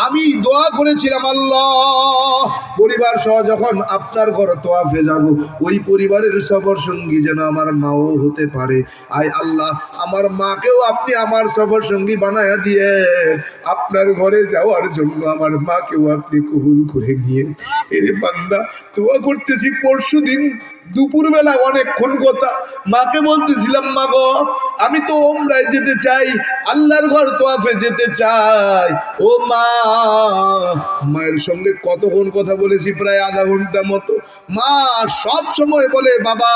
আমি দোয়া করেছিলাম আল্লাহ পরিবার সহ যখন আপনার ঘর তওয়াফে যাব, ওই পরিবারের সফর সঙ্গী যেন আমার মাও হতে পারে। আয় আল্লাহ আমার মাকেও আপনি আমার সফর সঙ্গী বানায়া দিয়েন, আপনার ঘরে যাওয়ার জন্য আমার মাকেও আপনি কবুল করে নিয়ে। এরে বান্দা দোয়া করতেছি, পরশুদিন দুপুরবেলা অনেকক্ষণ কথা মাকে বলতেছিলাম, মা গো আমি তো ওমরায় যেতে চাই, আল্লাহর ঘর তওয়াফে যেতে চাই। ও মা, মায়ের সঙ্গে কতক্ষণ কথা বলেছি, প্রায় আধা ঘন্টা মতো। মা সব সময় বলে, বাবা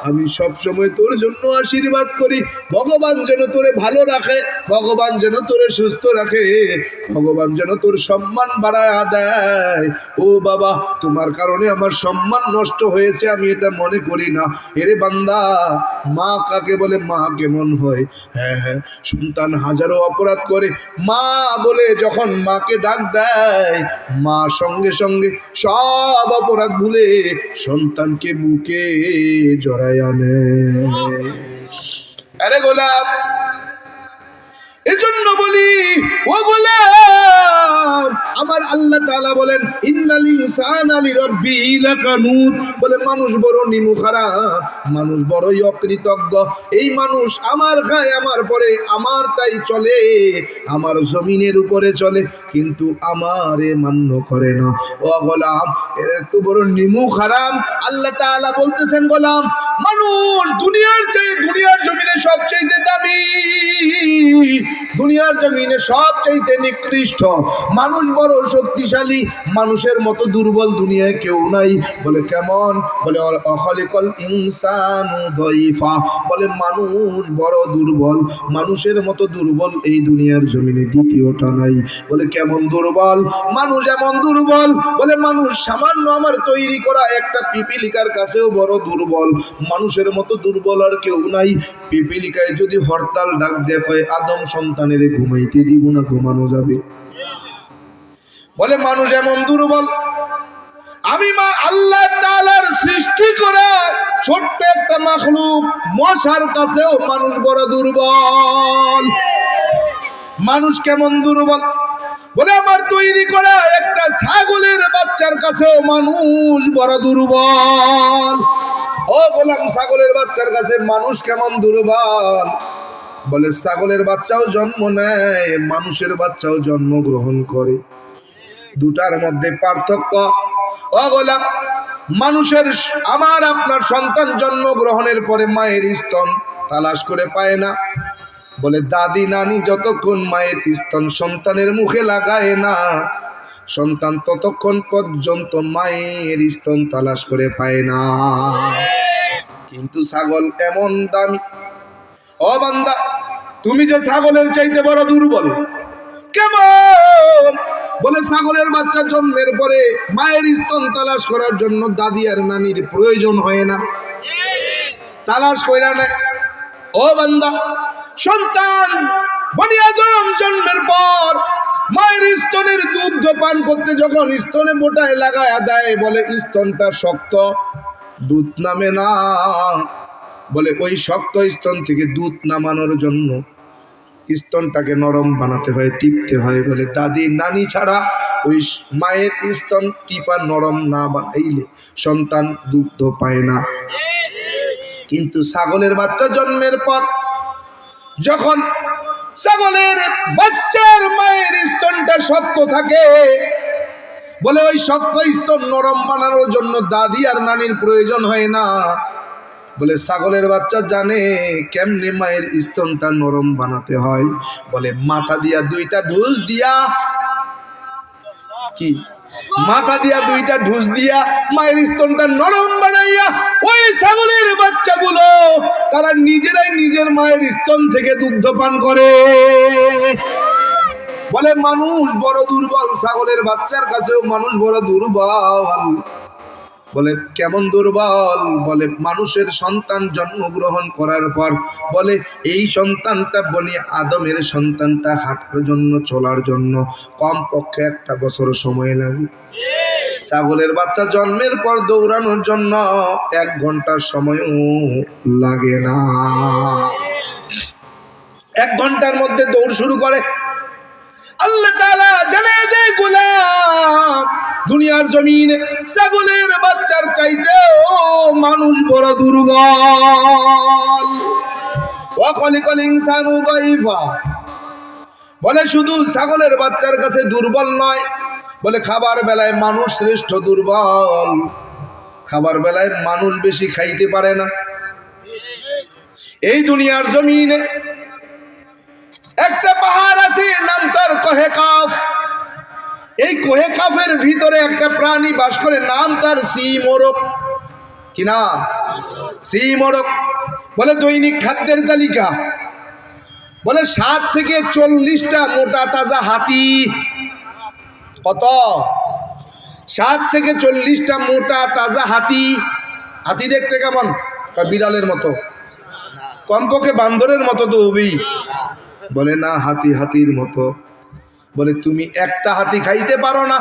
আমি সব সময় তোর জন্য আশীর্বাদ করি, ভগবান যেন তোরে ভালো রাখে, ভগবান যেন তোরে সুস্থ রাখে, ভগবান যেন তোর সম্মান বাড়ায় দেয়। ও বাবা তোমার কারণে আমার সম্মান নষ্ট হয়েছে আমি এটা মনে করি না। এরে বান্দা মা কাকে বলে? মা কেমন হয়? হ্যাঁ সন্তান হাজারো অপরাধ করে, মা বলে যখন মাকে ডাক দেয়, মা সঙ্গে সঙ্গে সব অপরাধ ভুলে সন্তানকে বুকে জড়ায় আনে। আরে গোলাপ, এজন্য বলি ও গোলাম, আমার আল্লাহ তাআলা বলেন ইন্নাল ইনসানা লিরাব্বিহি লাকানুত। বলে মানুষ বড় নিমুখারাম, মানুষ বড়ই অকৃতজ্ঞ। এই মানুষ আমার খায়, আমার পরে আমারটাই চলে, আমার জমিনের উপরে চলে, কিন্তু আমারে মান্য করে না। ও গোলাম এত বড় নিমুখারাম। আল্লাহ তাআলা বলতেছেন গোলাম মানুষ দুনিয়ার জমিনে সবচেয়ে দামি, দুনিয়ার জমিনে সবচাইতে নিকৃষ্ট। মানুষ বড় শক্তিশালী, মানুষের মতো দুর্বল দুনিয়ায় কেউ নাই। বলে কেমন? বলে অখলিকল ইনসানু দাইফা। বলে মানুষ বড় দুর্বল, মানুষের মতো দুর্বল এই দুনিয়ার জমিনে দ্বিতীয়টা নাই। বলে কেমন দুর্বল? মানুষ এমন দুর্বল, বলে মানুষ সামান্য আমার তৈরি করা একটা পিপিলিকার কাছেও বড় দুর্বল। মানুষের মতো দুর্বল আর কেউ নাই। পিপিলিকায় যদি হরতাল ডাক দেয় আদম সন্তানের ঘুমাইতে দিব না, ঘুমানো যাবে? বলে মানুষ এমন দুর্বল। আমি মা আল্লাহ তাআলার সৃষ্টি করা ছোট্ট একটা মাখলুক মশার কাছেও মানুষ বড় দুর্বল। মানুষ কেমন দুর্বল? বলে আমার তৈরি করা একটা ছাগলের বাচ্চার কাছেও মানুষ বড় দুর্বল। ও গোলাম, ছাগলের বাচ্চার কাছে মানুষ কেমন দুর্বল? বলে ছাগলের বাচ্চাও জন্ম নেয়, মানুষের বাচ্চাও জন্মগ্রহণ করে, দুটার মধ্যে পার্থক্য। ও গোলাম, মানুষের আমার আপনার সন্তান জন্মগ্রহণের পরে মায়ের স্তন তালাশ করে পায় না। বলে দাদি নানি যতক্ষণ মায়ের স্তন সন্তানের মুখে লাগায় না, সন্তান ততক্ষণ পর্যন্ত মায়ের স্তন তালাশ করে পায় না। কিন্তু ছাগল এমন দামি। ও বান্দা, তুমি যে ছাগলের চাইতে বড় দুর্বল। কেমন? বলে ছাগলের বাচ্চা জন্মের পরে মায়ের স্তন তালাশ করার জন্য দাদি আর নানির প্রয়োজন হয় না, তালাশ কইরা না। ও বান্দা, সন্তান বনি আদম জন্মের পর মায়ের স্তনের দুগ্ধ পান করতে যখন স্তনে বোটায় লাগায়া দেয়, বলে স্তনটা শক্ত, দুধ নামে না। বলে ওই শক্ত স্তন থেকে দুধ নামানোর জন্য স্তনটাকে নরম বানাতে হয়, টিপতে হয়। বলে দাদি নানি ছাড়া ওই মায়ের স্তন টিপা নরম না বানাইলে সন্তান দুগ্ধ পায় না। কিন্তু ছাগলের বাচ্চা জন্মের পর যখন ছাগলের বাচ্চার মায়ের স্তনটা শক্ত থাকে, বলে ওই শক্ত স্তন নরম বানানোর জন্য দাদি আর নানির প্রয়োজন হয় না। বলে ছাগলের বাচ্চা জানে কেমনে মায়ের স্তনটা নরম বানাতে হয়। বলে মাথা দিয়া দুইটা ঢুস দিয়া, কি মাথা দিয়া দুইটা ঢুস দিয়া মায়ের স্তনটা নরম বানাইয়া ওই ছাগলের বাচ্চাগুলো তারা নিজেরাই নিজের মায়ের স্তন থেকে দুগ্ধ পান করে। বলে মানুষ বড় দুর্বল, ছাগলের বাচ্চার কাছেও মানুষ বড় দুর্বল। বলে কেমন দুর্বল? বলে মানুষের সন্তান জন্মগ্রহণ করার পর বলে এই সন্তানটা বনি আদমের সন্তানটা হাঁটার জন্য, চলার জন্য কমপক্ষে 1 বছর সময় লাগে। ছাগলের বাচ্চা জন্মের পর দৌড়ানোর জন্য 1 ঘন্টার সময়ও লাগে না। 1 ঘন্টার মধ্যে দৌড় শুরু করে। আল্লাহ তাআলা জানিয়ে দেয়, গোলাম দুনিয়ার জমিনে ছাগলের বাচ্চার চাইতেও মানুষ বড় দুর্বল। ওয়া খালিকাল ইনসানু দাইফা। বলে শুধু ছাগলের বাচ্চার কাছে দুর্বল নয়, বলে খাবার বেলায় মানুষ শ্রেষ্ঠ দুর্বল। খাবার বেলায় মানুষ বেশি খাইতে পারে না। এই দুনিয়ার জমিনে একটা পাহাড় আছে, নাম তার কোহে কাফ। এই কোহে কাফের ভিতরে একটা প্রাণী বাস করে, নাম তার সিমোরগ। কি না? সিমোরগ। বলে দৈনিক খাদ্যের তালিকা, বলে 7 থেকে 40টা মোটা তাজা হাতি। কত? 7 থেকে 40টা মোটা তাজা হাতি। হাতি দেখতে কেমন? বিড়ালের মতো, কমপক্ষে বান্দরের মতো তো হবেই। বলে না, হাতি হাতির মতো। বলে তুমি একটা হাতি খাইতে পারো না?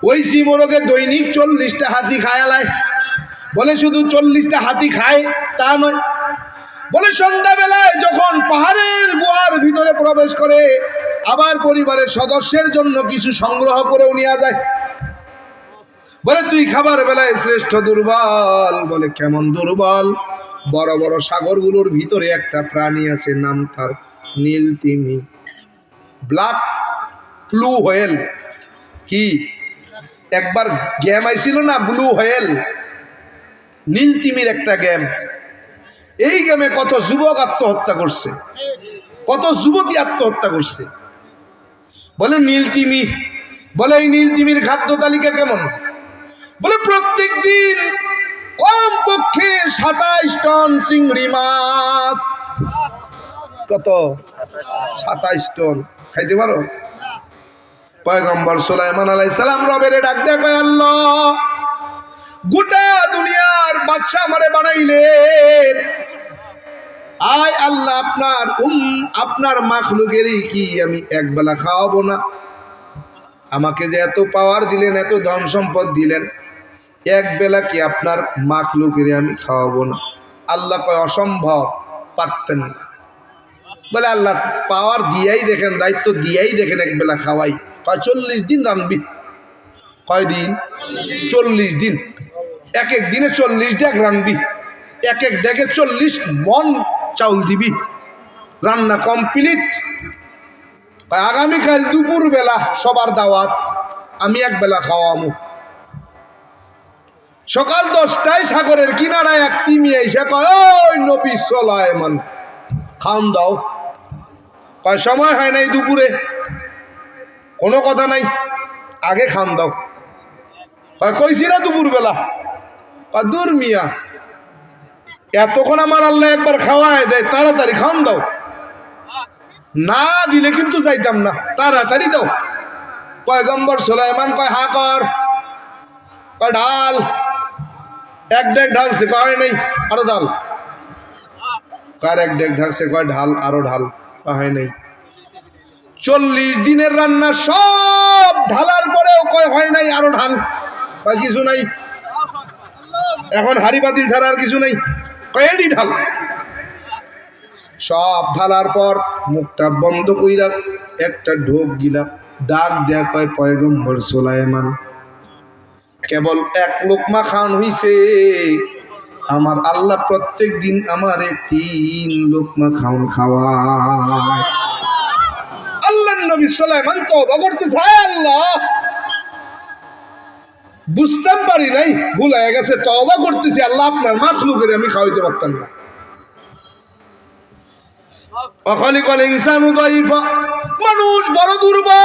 ওই সিমোরগে দৈনিক 40টা হাতি খায়ালায়। বলে শুধু 40টা হাতি খায় তা নয়, বলে সন্ধ্যাবেলায় যখন পাহাড়ের গুহার ভিতরে প্রবেশ করে আবার পরিবারের সদস্যের জন্য কিছু সংগ্রহ করেও নিয়ে যায়। বলে তুই খাবার বেলায় শ্রেষ্ঠ দুর্বল। বলে কেমন দুর্বল? বড় বড় সাগরগুলোর ভিতরে একটা প্রাণী আছে, নাম তার নীল তিমি, ব্ল্যাক ব্লু হোয়েল। কি একবার গেম আইছিল না, ব্লু হোয়েল, নীল তিমির একটা গেম। এই গেমে কত যুবক আত্মহত্যা করছে, কত যুবতী আত্মহত্যা করছে। বলে নীল তিমি। বলে এই নীল তিমির খাদ্য তালিকা কেমন? বলে প্রত্যেক দিন কমপক্ষে 27 টন চিংড়ি মাছ। কত? 27 টন খাইতে পারো? পয়গম্বর সুলাইমান আলাইহিস সালাম রবের ডাক দেয়া কয়, আল্লাহ গোটা দুনিয়ার বাদশা আমারে বানাইলেন, আয় আল্লাহ আপনার মাখলুকেরই কি আমি একবেলা খাওয়াবো না? আমাকে যে এত পাওয়ার দিলেন, এত ধন সম্পদ দিলেন, একবেলা কি আপনার মাখলুকেরই আমি খাওয়াবো না? আল্লাহ কয় অসম্ভব, পারতেন না। বলে আল্লাহ পাওয়ার দিয়াই দেখেন, দায়িত্ব দিয়াই দেখেন, একবেলা খাওয়াই। কয় 40 দিন রানবি। কয় দিন? 40 দিন। এক এক দিনে 40 ডেক রানবি, এক এক ডেকে 40 মন চাউল দিবি, রান্না কমপ্লিট। আগামীকাল দুপুর বেলা সবার দাওয়াত, আমি একবেলা খাওয়ামু। সকাল 10টায় সাগরের কিনারায় এক তিমি এসে কয়, ওই নবী সুলাইমান খাওন দাও। কয় সময় হয় নাই দুপুরে। কোনো কথা নাই, আগে খান দাও। কয় কইছি না দুপুর বেলা। দূর মিয়া, এতক্ষণ আমার আল্লাহ একবার খাওয়ায় দেয়, তাড়াতাড়ি খাওয়ান দাও, না দিলে কিন্তু যাইতাম না, তাড়াতাড়ি দাও। পয়গম্বর সুলাইমান কয় হা কর, কয় ঢাল, এক ডেক ঢালছে, কয় নেই আরো ঢাল, কার এক ডেক ঢালছে, কয় ঢাল আরো ঢাল, কয় নেই। 40 দিনের রান্না সব ঢালার পরেও কয় হয় নাই, আরো ঢাল, কয় কিছু নাই, এখন হাড়ি পাতিল ছাড়া আর কিছু নাই, কয় এডি ঢাল। সব ঢালার পর মুখটা বন্ধ কইরা একটা ঢোক গিলা ডাক দেয়া, কয় পয়গম্বর সুলাইমান কেবল এক লোকমা খাওয়ান হইছে, আমার আল্লাহ প্রত্যেক দিন আমারে 3 লোকমা খাওয়ান খাওয়ায়। আল্লাহর নবী সুলাইমান তওবা করতেছে, হায় আল্লাহ বুঝতাম পারি নাই, ভুল হয়ে গেছে, তওবা করতেছি আল্লাহ, আপনার মাখলুকের আমি খাওয়াইতে পারতাম না। অখলিকাল ইনসানু দাইফা, মানুষ বড় দুর্বল।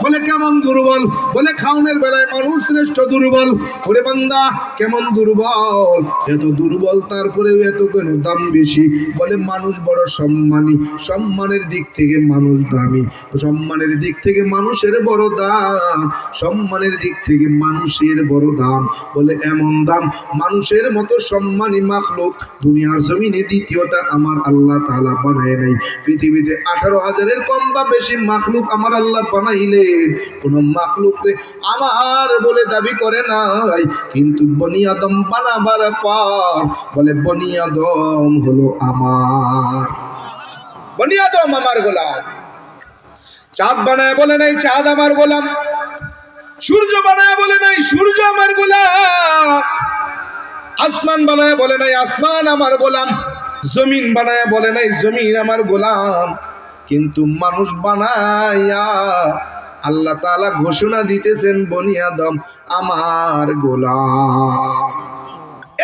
বলে কেমন দুর্বল? বলে খাওনের বেলায় মানুষ শ্রেষ্ঠ দুর্বল। ওরে বান্দা কেমন দুর্বল? এত দুর্বল তারপরেও এত কেন দাম বেশি? বলে মানুষ বড় সম্মানী, সম্মানের দিক থেকে মানুষ দামি, সম্মানের দিক থেকে মানুষের বড় দাম, সম্মানের দিক থেকে মানুষের বড় দাম। বলে এমন দাম, মানুষের মতো সম্মানী মাখলুক দুনিয়ার জমিনে দ্বিতীয়টা আমার আল্লাহ তাআলা বানায় নাই। পৃথিবীতে 18,000-এর কম বা বেশি মাখলুক আমার আল্লাহ বানাইলেন, কোন মাখলুকরে আমার বলে দাবি করে নাই। কিন্তু বনি আদম বানাবার পর বলে বনি আদম হলো আমার, বনি আদম আমার গোলাম। চাঁদ বানায় বলে নাই চাঁদ আমার গোলাম, সূর্য বানায় বলে নাই সূর্য আমার গোলাম, আসমান বানায় বলে নাই আসমান আমার গোলাম, জমিন বানায় বলে নাই জমিন আমার গোলাম। কিন্তু মানুষ বানায়া আল্লাহ তাআলা ঘোষণা দিতেছেন বনি আদম আমার গোলাম।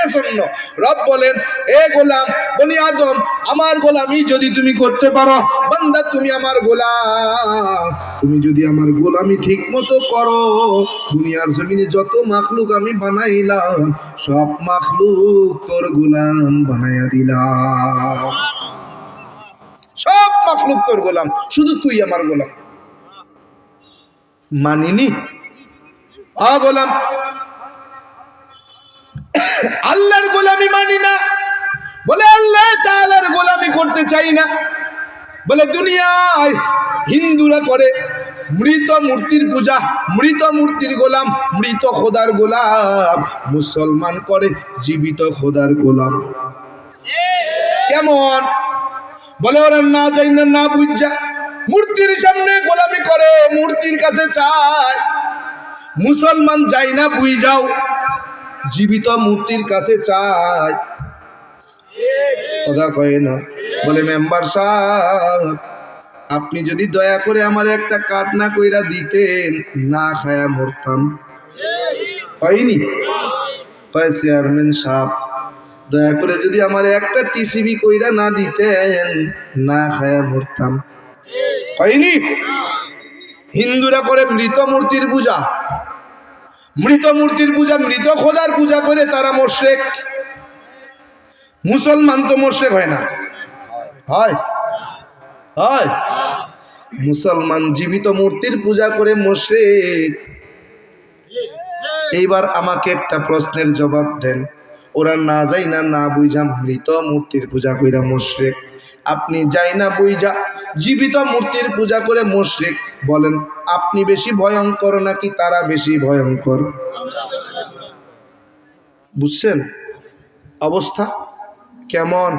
এজন্য রব বলেন, এ গোলাম বনি আদম আমার গোলামি যদি তুমি করতে পারো, বান্দা তুমি আমার গোলাম, তুমি যদি আমার গোলামি ঠিক মতো করো, দুনিয়ার জমিনে যত মাখলুক আমি বানাইলাম সব মাখলুক তোর গোলাম বানাইয়া দিলাম, সব মাখলুক তোর গোলাম, শুধু তুই আমার গোলাম। মানিনি গোলাম, আল্লাহর গোলামি মানি না, বলে আল্লাহ তাআলার গোলামি করতে চাই না। বলে দুনিয়ায় হিন্দুরা করে মৃত মূর্তির পূজা, মৃত মূর্তির গোলাম, মৃত খোদার গোলাম। মুসলমান করে জীবিত খোদার গোলাম। কেমন? বলে ওরা না চাই না, না বুঝা মূর্তির সামনে গোলামি করে, মূর্তির কাছে চায়। মুসলমান যাই না বুঝ যাও, জীবিত মূর্তির কাছে চায়, কথা কয় না। বলে মেম্বার সাহেব আপনি যদি দয়া করে আমার একটা কাট না কইরা দিতেন, না খায়া মরতাম। হয়নি? কয় চেয়ারম্যান সাহেব দয়া করে যদি আমার একটা টিসিবি কইরা না দিতেন, না খায়া মরতাম। হয়নি? হিন্দুরা করে মৃত মূর্তির পূজা, মৃত মূর্তির পূজা, মৃত খোদার পূজা করে তারা মুশরিক। মুসলমান তো মুশরিক হয় না? হয়, হয়। মুসলমান জীবিত মূর্তির পূজা করে মুশরিক। এইবার আমাকে একটা প্রশ্নের জবাব দেন, ওরা না যাই না, না বুঝা মৃত মূর্তির পূজা কইরা মুশরিক, আপনি যাই না বুঝা জীবিত মূর্তির পূজা করে মুশরিক, বলেন আপনি বেশি ভয়ঙ্কর নাকি তারা বেশি ভয়ঙ্কর? বুঝছেন অবস্থা কেমন?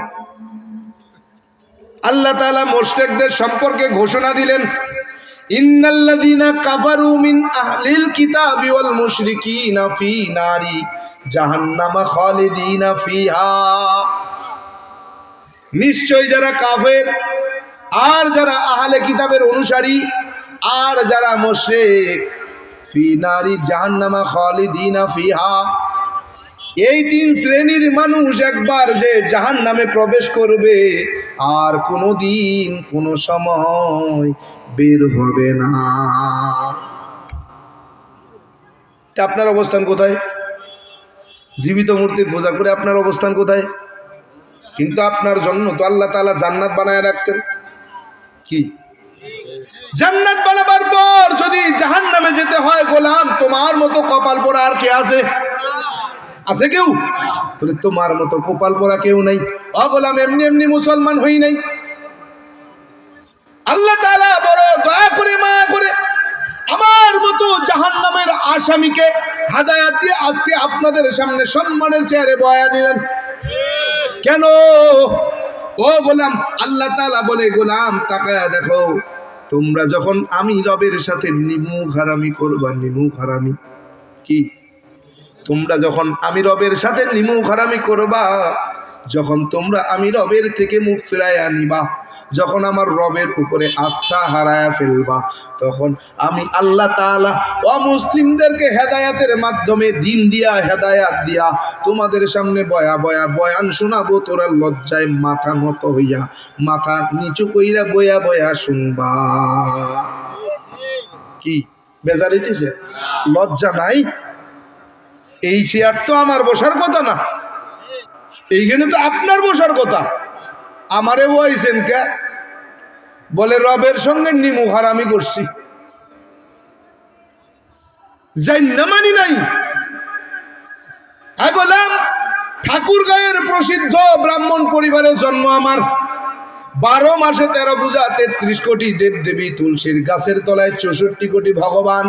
আল্লাহ তাআলা মুশরিকদের সম্পর্কে ঘোষণা দিলেন, ইন্নাল্লাযীনা কাফারু মিন আহলিল কিতাবি ওয়াল মুশরিকিনা ফি নারি জাহান্নামা খালিদিনা ফিহা। নিশ্চয় যারা কাফের আর যারা আহলে কিতাবের অনুসারী আর যারা মুশরিক, ফি নারি জাহান্নামা খালিদিনা ফিহা, এই 3 শ্রেণীর মানুষ একবার যে জাহান্নামে প্রবেশ করবে আর কোনোদিন কোনো সময় বের হবে না। তা আপনার অবস্থান কোথায়? জীবিত মূর্তির পূজা করে আপনার অবস্থান কোথায়? কিন্তু আপনার জন্য তো আল্লাহ তাআলা জান্নাত বানায় রাখছেন। কি জান্নাত বানাবার পর যদি জাহান্নামে যেতে হয়, গোলাম তোমার মতো কপাল পোড়া আর কে আছে? আছে কেউ? বলে তোমার মতো কপাল পোড়া কেউ নাই। ও গোলাম, এমনি এমনি মুসলমান হই নাই। আল্লাহ তাআলা বড় দয়া করে মায়া করে আমার মতো জাহান্নামের আসামিকে হেদায়েত দিয়ে আজকে আপনাদের সামনে সম্মানের চেয়ারে বয়া দিলেন। কেন? ও গোলাম, আল্লাহ তাআলা বলে, গোলাম তাকায়া দেখো, তোমরা যখন আমি রবের সাথে নিমুখ হারামি করবা, নিমুখ হারামি কি? তোমরা যখন আমি রবের সাথে নিমুখ হারামি করবা, যখন তোমরা আমি রবের থেকে মুখ ফিরাইয়া নিবা, যখন আমার রবের উপরে আস্থা হারায়া ফেলবা, তখন আমি আল্লাহ তাআলা অমুসলিমদেরকে হেদায়েতের মাধ্যমে দিন দিয়া হেদায়েত দিয়া তোমাদের সামনে বয়া বয়া বয়ান শোনাবো। তোরা লজ্জায় মাথা নত হইয়া মাথা নিচু কইরা বয়া বয়া শুনবা। কি বেজারিতেছে? লজ্জা নাই? এই চেয়ার তো আমার বসার কথা না, এইখানে তো আপনার বসার কথা। আমারে বইছেন কে? বলে রবের সঙ্গে নিমুখ হারামি করছি, যাই না মানি নাই। গোলাম, ঠাকুরগাঁয়ের প্রসিদ্ধ ব্রাহ্মণ পরিবারে জন্ম আমার। 12 মাসে 13 পূজা, 33 কোটি দেব দেবী, তুলসীর গাছের তলায় 64 কোটি ভগবান।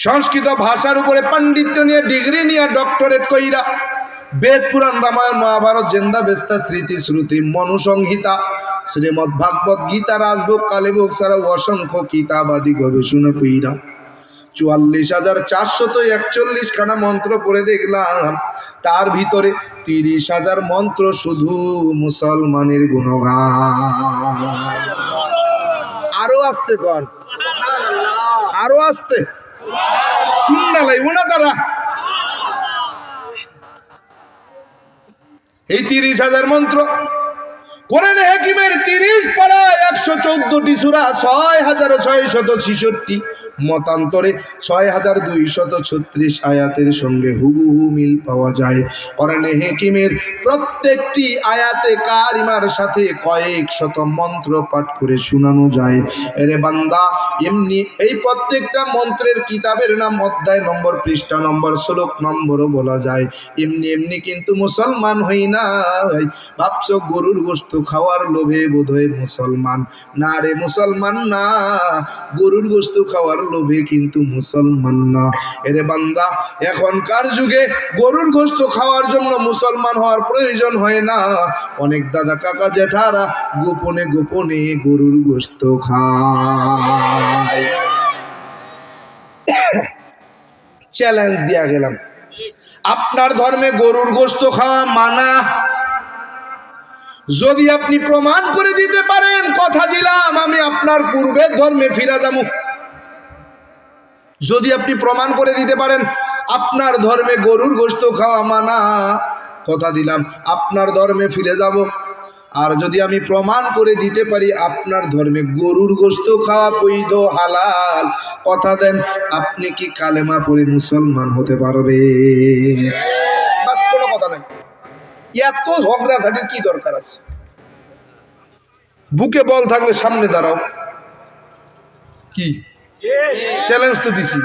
সংস্কৃত ভাষার উপরে পাণ্ডিত্য নিয়ে ডিগ্রি নিয়ে ডক্টরেট কইরা বেদ পুরাণ রামায়ণ মহাভারত জেন্দা বেস্তা স্মৃতি শ্রুতি মনুসংহিতা শ্রীমদ ভাগবত গীতা রাজভোগ কালীভোগ ছাড়াও অসংখ্য কিতাবাদি গবেষণা কইরা 44,441 খানা মন্ত্র পড়ে দেখলাম, তার ভিতরে 30,000 মন্ত্র শুধু মুসলমানের গুণগান। আরো আসতে কন, আরো আসতে শুননা লাগবো না তারা। এই 30,000 মন্ত্র কোরআনে হাকিমের 30 পারায় 114টি সূরা, 6,666 মতান্তরে 6,236 আয়াতের সঙ্গে হুবহু মিল পাওয়া যায়। কোরআনে হাকিমের প্রত্যেকটি আয়াতে কারিমার সাথে কয়েক শত মন্ত্র পাঠ করে শোনানো যায়। এরে বান্দা, এমনি এই প্রত্যেকটা মন্ত্রের কিতাবের নাম, অধ্যায় নম্বর, পৃষ্ঠা নম্বর, শ্লোক নম্বরও বলা যায়। এমনি এমনি কিন্তু মুসলমান হই না। ভাবছো গরুর গোশত খাওয়ার লোভে বোধহয় মুসলমান? না রে, মুসলমান না। গরুর গোশত খাওয়ার লোভে কিন্তু মুসলমান না। এরে বান্দা, এখনকার যুগে গরুর গোশত খাওয়ার জন্য মুসলমান হওয়ার প্রয়োজন হয় না। অনেক দাদা কাকা জেঠারা গোপনে গোপনে গরুর গোশত খায়। চ্যালেঞ্জ দিয়া গেলাম, আপনার ধর্মে গরুর গোশত খাওয়া মানা। যদি আপনি প্রমাণ করে দিতে পারেন, কথা দিলাম আমি আপনার পূর্বের ধর্মে ফিরে যাব। যদি আপনি প্রমাণ করে দিতে পারেন আপনার ধর্মে গরুর গোশত খাওয়া মানা, কথা দিলাম আপনার ধর্মে ফিরে যাব। আর যদি আমি প্রমাণ করে দিতে পারি আপনার ধর্মে গরুর গোশত খাওয়া বৈধ হালাল, কথা দেন আপনি কি কালেমা পড়ে মুসলমান হতে পারবে? বাস, কোনো কথা নাই। এত ঝগড়াঝাটির কি দরকার আছে? বুকে বল থাকলে সামনে দাঁড়াও। কি চ্যালেঞ্জ তো দিছি,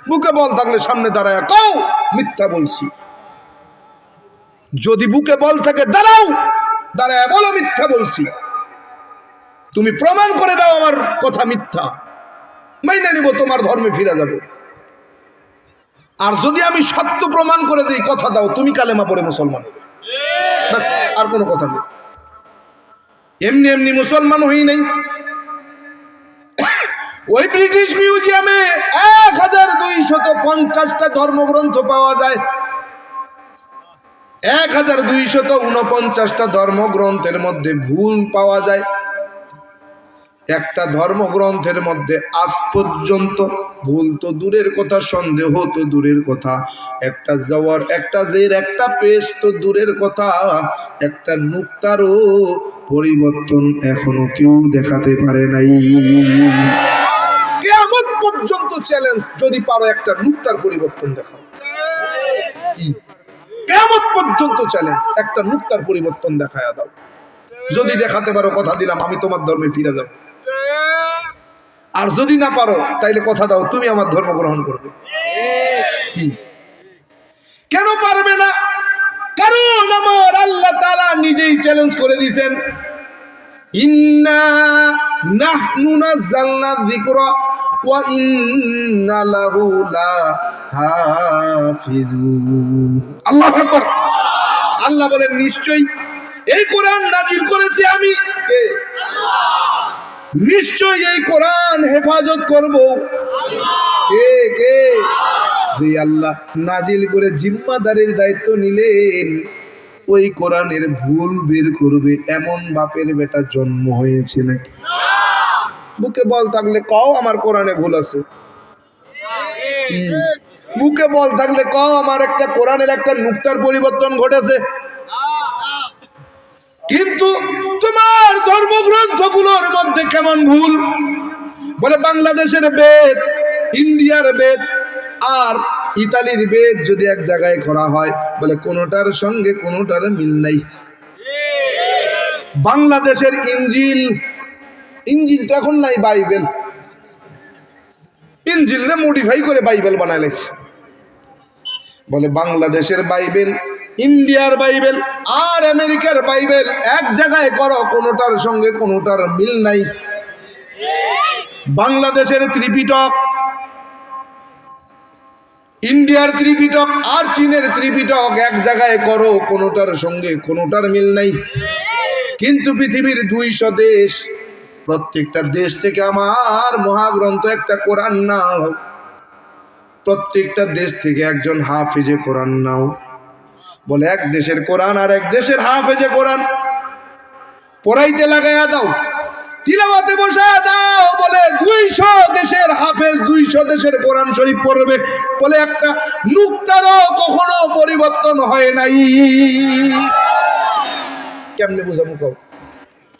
বুকে বল থাকলে সামনে দাঁড়ায় কও মিথ্যা বলছি। যদি বুকে বল থাকে দাঁড়াও, দাঁড়ায় বলো মিথ্যা বলছি। তুমি প্রমাণ করে দাও আমার কথা মিথ্যা, মাইনে নিব, তোমার ধর্মে ফিরে যাব। আর যদি আমি সত্য প্রমাণ করে দিই, কথা দাও তুমি কালেমা পড়ে মুসলমান হবে। ব্যাস, আর কোনো কথা নেই। এমনি এমনি মুসলমান হই নাই। ওই ব্রিটিশ মিউজিয়ামে 1250টা ধর্মগ্রন্থ পাওয়া যায়। 1249টা ধর্মগ্রন্থের মধ্যে ভুল পাওয়া যায়। একটা ধর্মগ্রন্থের মধ্যে আজ পর্যন্ত ভুল তো দূরের কথা, সন্দেহ তো দূরের কথা, একটা জবর, একটা জের, একটা পেশ তো দূরের কথা, একটা নুক্তারও পরিবর্তন এখনো কেউ দেখাতে পারে নাই। কিয়ামত পর্যন্ত চ্যালেঞ্জ, যদি পারো একটা নুক্তার পরিবর্তন দেখাও। কি কিয়ামত পর্যন্ত চ্যালেঞ্জ, একটা নুক্তার পরিবর্তন দেখায়া দাও। যদি দেখাতে পারো কথা দিলাম আমি তোমার ধর্মে ফিরে যাব, আর যদি না পারো তাইলে কথা দাও তুমি আমার ধর্ম গ্রহণ করবে। কি কেন পারবে না? কারণ আমার আল্লাহ তাআলা নিজেই চ্যালেঞ্জ করে দিয়েছেন, ইন্না নাহনু নাযালনা যিকরা ওয়া ইন্না লাহু লাহাফিজুন। আল্লাহু আকবার। আল্লাহ বলেন নিশ্চয়ই এই কোরআন নাজিল করেছি আমি, কে? নিশ্চয়ই এই কোরআন হেফাজত করব, কে? কে? যে আল্লাহ নাজিল করে জিম্মাদারির দায়িত্ব নিলেন, ওই কোরআনের ভুল বের করবে এমন বাপের বেটা জন্ম হয়েছে নাকি? বুকে বল থাকলে কও আমার কোরআনে ভুল আছে। বুকে বল থাকলে কও আমার একটা কোরআনের একটা নুক্তার পরিবর্তন ঘটেছে। কিন্তু তোমার ধর্মগ্রন্থগুলোর মধ্যে কেমন ভুল? বলে বাংলাদেশের বেদ, ইন্ডিয়ার বেদ আর ইতালির বেদ যদি এক জায়গায় করা হয়, বলে কোনোটার সঙ্গে কোনোটার মিল নাই। বাংলাদেশের ইঞ্জিল, ইঞ্জিল তো এখন নাই, বাইবেল, ইঞ্জিল নে মডিফাই করে বাইবেল বানায় লেছে। বলে বাংলাদেশের বাইবেল, ইন্ডিয়ার বাইবেল আর আমেরিকার বাইবেল এক জায়গায় করো, কোনোটার সঙ্গে কোনোটার মিল নাই। বাংলাদেশের ত্রিপিটক, ইন্ডিয়ার ত্রিপিটক আর চীনের ত্রিপিটক এক জায়গায় করো, কোনোটার সঙ্গে কোনোটার মিল নাই। কিন্তু পৃথিবীর 200 দেশ, প্রত্যেকটা দেশ থেকে আমার মহাগ্রন্থ একটা কোরআন নাও, প্রত্যেকটা দেশ থেকে একজন হাফেজে কোরআন নাও। বলে এক দেশের কোরআন আর এক দেশের হাফেজে কোরআন পড়াইতে লাগাইয়া দাও, তিলাওয়াতে বসায়া দাও। বলে 200 দেশের হাফেজ 200 দেশের কোরআন শরীফ পড়বে, বলে একটা নুক্তারও কখনো পরিবর্তন হয় নাই। কেমনে বুঝাবো কও?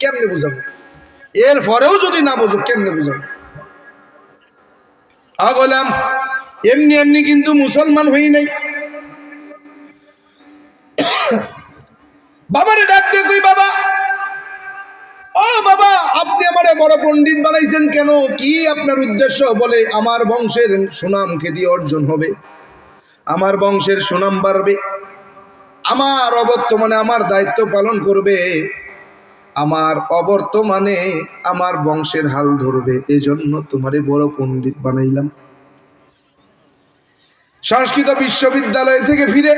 কেমনে বুঝাবো? এর পরেও যদি না বুঝো কেমনে বুঝাবো? বললাম এমনি এমনি কিন্তু মুসলমান হই নাই। বাবারে ডাক দিয়ে কই, বাবা ও বাবা, আপনি আমারে বড় পণ্ডিত বানাইছেন কেন? কি আপনার উদ্দেশ্য? বলে আমার বংশের সুনাম খ্যাতি অর্জন হবে, আমার বংশের সুনাম বাড়বে, আমার অবর্তমানে আমার দায়িত্ব পালন করবে, আমার অবর্তমানে আমার বংশের হাল ধরবে, এজন্য তোমারে বড় পণ্ডিত বানাইলাম। সংস্কৃত বিশ্ববিদ্যালয় থেকে ফিরে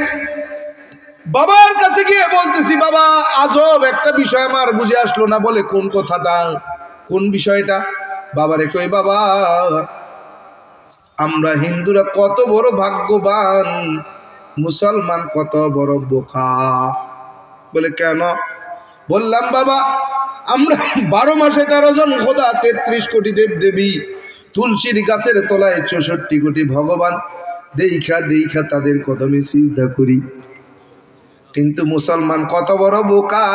বাবার কাছে গিয়ে বলতেছি, বাবা আজব একটা বিষয় আমার বুঝে আসলো না। বলে কোন কথাটা, কোন বিষয়টা? বাবারে কই, বাবা আমরা হিন্দুরা কত বড় ভাগ্যবান, মুসলমান কত বড় বোকা। বলে কেন? বললাম বাবা আমরা 12 মাসে 13 জন খোদা, 33 কোটি দেব দেবী, তুলসীর গাছের তলায় 64 কোটি ভগবান, দেখা দেখা তাদের কদমে সিজদা করি। কিন্তু মুসলমান কত বড় বোকা,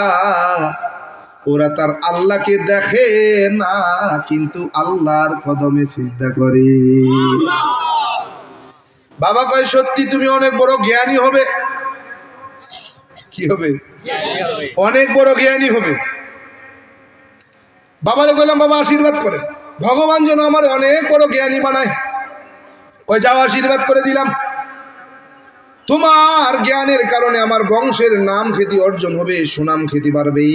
ওরা তার আল্লাহকে দেখে না কিন্তু আল্লাহর কদমে সিজদা করে। বাবা কয় সত্যি তুমি অনেক বড় জ্ঞানী হবে। কি হবে? অনেক বড় জ্ঞানী হবে। বাবারে বললাম বাবা আশীর্বাদ করে, ভগবান যেন আমার অনেক বড় জ্ঞানী বানায়। ওই যাও আশীর্বাদ করে দিলাম, তোমার জ্ঞানের কারণে আমার বংশের নাম খ্যাতি অর্জন হবে, সুনাম খ্যাতি বাড়বে,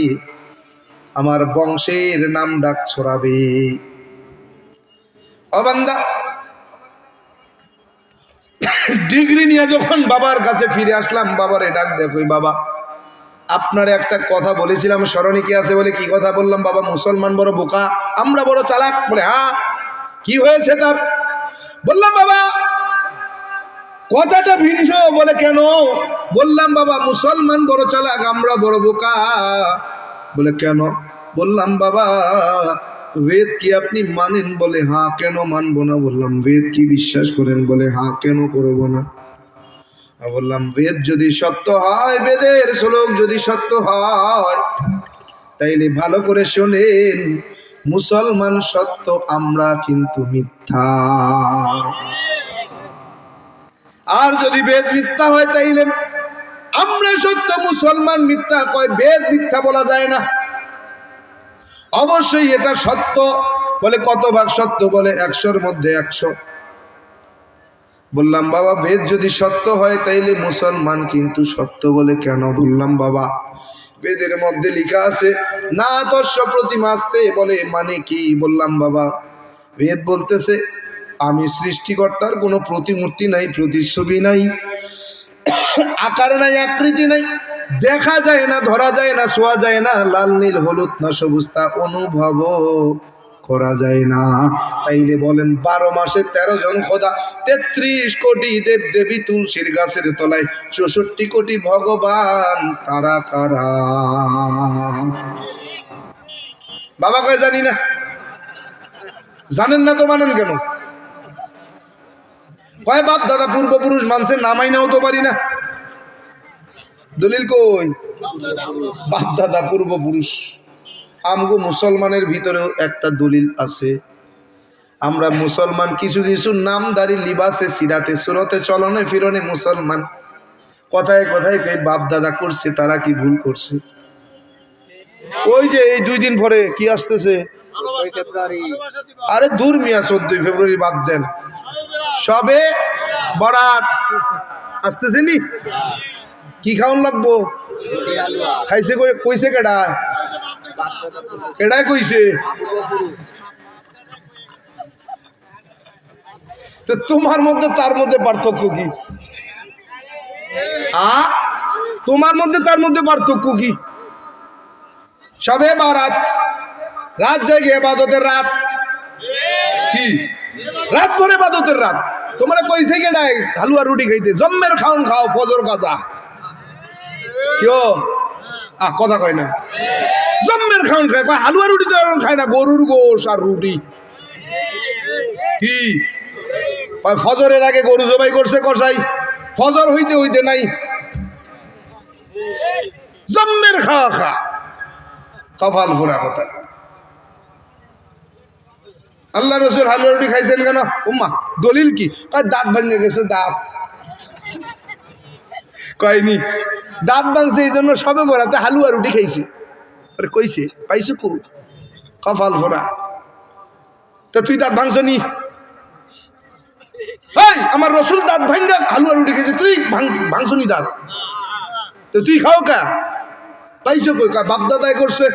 আমার বংশের নাম ডাক ছড়াবে। ও বান্দা, ডিগ্রি নিয়ে যখন বাবার কাছে ফিরে আসলাম, বাবারে ডাক দেখো, বাবা আপনার একটা কথা বলেছিলাম স্মরণে কি আছে? বলে কি কথা বললাম? বাবা মুসলমান বড় বোকা, আমরা বড় চালাক। বলে হ্যাঁ, কি হয়েছে তার? বললাম বাবা কথাটা ভিন্ন। বলে কেন? বললাম বাবা মুসলমান বড় চালাক, আমরা বড় বোকা। বলে কেন? বললাম বাবা বেদ কি আপনি মানেন? বলে হ্যাঁ। কেন মানবো না? বললাম বেদ কি বিশ্বাস করেন? বলে হ্যাঁ। কেন করবো না? বললাম বেদ যদি সত্য হয়, বেদের শ্লোক যদি সত্য হয়, তাইলে ভালো করে শোনেন, মুসলমান সত্য, আমরা কিন্তু মিথ্যা। আর যদি বেদ মিথ্যা হয় তাইলে আমরা সত্য, মুসলমান মিথ্যা কয়, বেদ মিথ্যা বলা যায় না। অবশ্যই এটা সত্য। বলে কত ভাগ সত্য? বলে 100-র মধ্যে 100। বললাম বাবা বেদ যদি সত্য হয় তাইলে মুসলমান কিন্তু সত্য বলে কেন? বললাম বাবা বেদের মধ্যে লেখা আছে না দর্শ প্রতিমাস্তে। বলে মানে কি? বললাম বাবা বেদ বলতেছে আমি সৃষ্টিকর্তার কোনো প্রতিমূর্তি নাই, প্রতিচ্ছবি নাই, আকার নাই, আকৃতি নাই, দেখা যায় না, ধরা যায় না, ছোঁয়া যায় না, লাল নীল হলুদ না সবুজ তা অনুভব করা যায় না। তাইলে বলেন 12 মাসে 13 জন খোদা, 33 কোটি দেব দেবী তুলসীর গাছের তলায়, 64 কোটি ভগবান, তারা কারা? বাবা কয় জানি না। জানেন না তো মানেন কেন? কয় বাপ দাদা পূর্বপুরুষ মানছে, নামাই নাও তো পারি না। দলিল কই? বাপ দাদা পূর্বপুরুষ। আমগো মুসলমানের ভিতরেও একটা দলিল আছে। আমরা মুসলমান কিছু কিছু নামদারি লিবাসে সিরাতে সুরতে চলনে ফিরনে মুসলমান, কথায় কথায় কই বাপ দাদা করছে, তারা কি ভুল করছে? ওই যে এই 2 দিন পরে কি আসতেছে? আরে দূর মিয়া, 14 ফেব্রুয়ারি বাদ দেন, সবে বরাত আসতেছে নি। কি খাওয়ান লাগবো? খাইছে কইছে কেডা? এটাই কইছে। তো তোমার মধ্যে তার মধ্যে পার্থক্য কি? তোমার মধ্যে তার মধ্যে পার্থক্য কি? সবে বারাত, রাত জাগে ইবাদতের রাত। কি রাত ভরে ইবাদতের রাত? তোমরা কইছে কেডাই হালুয়া রুটি খাইতে? জম্মের খাওন খাও, ফজর কাজা। কেউ কথা কয় না। জম্মের খাওন খায়, কয় হালুয়া রুটি তো খায় না, গরুর গোশ আর রুটি। কি কয় ফজরের আগে গরু জবাই করছে কসাই, ফজর হইতে হইতে নাই। জম্মের খাওয়া খা, কপাল ফোরা কথা। আল্লাহ রসুল হালুয়া রুটি খাইছেন কেন? উম্মা দলিল কি? কয় দাঁত ভেঙে গেছে, দাঁত। কয়নি দাঁত ভাঙছে এই জন্য সবে বরাতে হালুয়া রুটি খাইছে। আরে কইছে পাইছো কো? কপাল ফোরা। তো তুই দাঁত ভাঙছ নি? আমার রসুল দাঁত ভাঙ্গা হালুয়া রুটি খেয়েছে, তুই ভাঙছ নি দাঁত? তো তুই খাও কা? পাইছো কই? বাপ দাদাই করছে।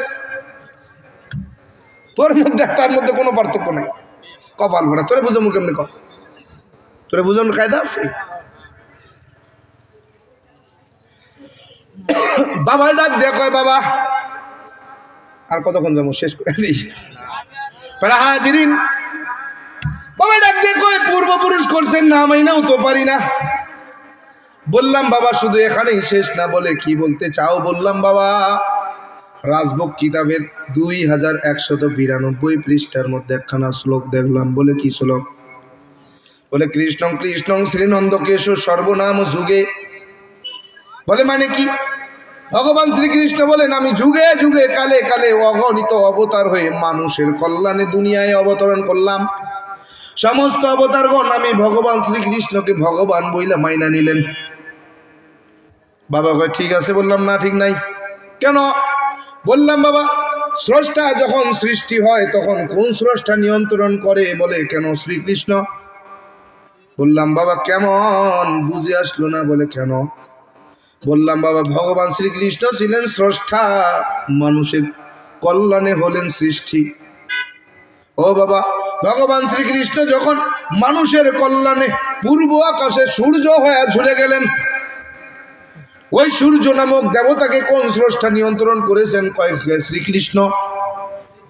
তোর মধ্যে তার মধ্যে কোনো পার্থক্য নাই। কপাল ভরা। তোরে বুঝামু কেমনি? ক তোরে বুঝানোর কায়দা আছে? বাবার ডাক দেয়া কয় বাবা, আর কতক্ষণ যাবো? শেষ করে দিই। হাজিরিন, বাবা ডাক দিয়ে কয় পূর্বপুরুষ করছেন না, মাইনাও তো পারি না। বললাম বাবা শুধু এখানেই শেষ না। বলে কি বলতে চাও? বললাম বাবা রাজভোগ কিতাবের 2192 পৃষ্ঠার মধ্যে একখানা শ্লোক দেখলাম। বলে কি শ্লোক? বলে কৃষ্ণ কৃষ্ণ শ্রীনন্দ কেশব সর্বনাম যুগে। বলে মানে কি? ভগবান শ্রীকৃষ্ণ বলেন আমি যুগে যুগে কালে কালে অগণিত অবতার হয়ে মানুষের কল্যাণে দুনিয়ায় অবতরণ করলাম। সমস্ত অবতারগণ আমি ভগবান শ্রীকৃষ্ণকে ভগবান বইলা মাইনা নিলেন। বাবা কয় ঠিক আছে। বললাম না ঠিক নাই। কেন? বললাম বাবা স্রষ্টা যখন সৃষ্টি হয় তখন কোন স্রষ্টা নিয়ন্ত্রণ করে? বলে কেন? শ্রীকৃষ্ণ। বললাম বাবা কেমন বুঝে আসলো না? বলে কেন? বললাম বাবা ভগবান শ্রীকৃষ্ণ ছিলেন স্রষ্টা, মানুষের কল্যাণে হলেন সৃষ্টি। ও বাবা ভগবান শ্রীকৃষ্ণ যখন মানুষের কল্যাণে পূর্ব আকাশে সূর্য হয়ে ঝুলে গেলেন, ওই সূর্য নামক দেবতাকে কোন স্রষ্টা নিয়ন্ত্রণ করেছেন? কয় শ্রীকৃষ্ণ।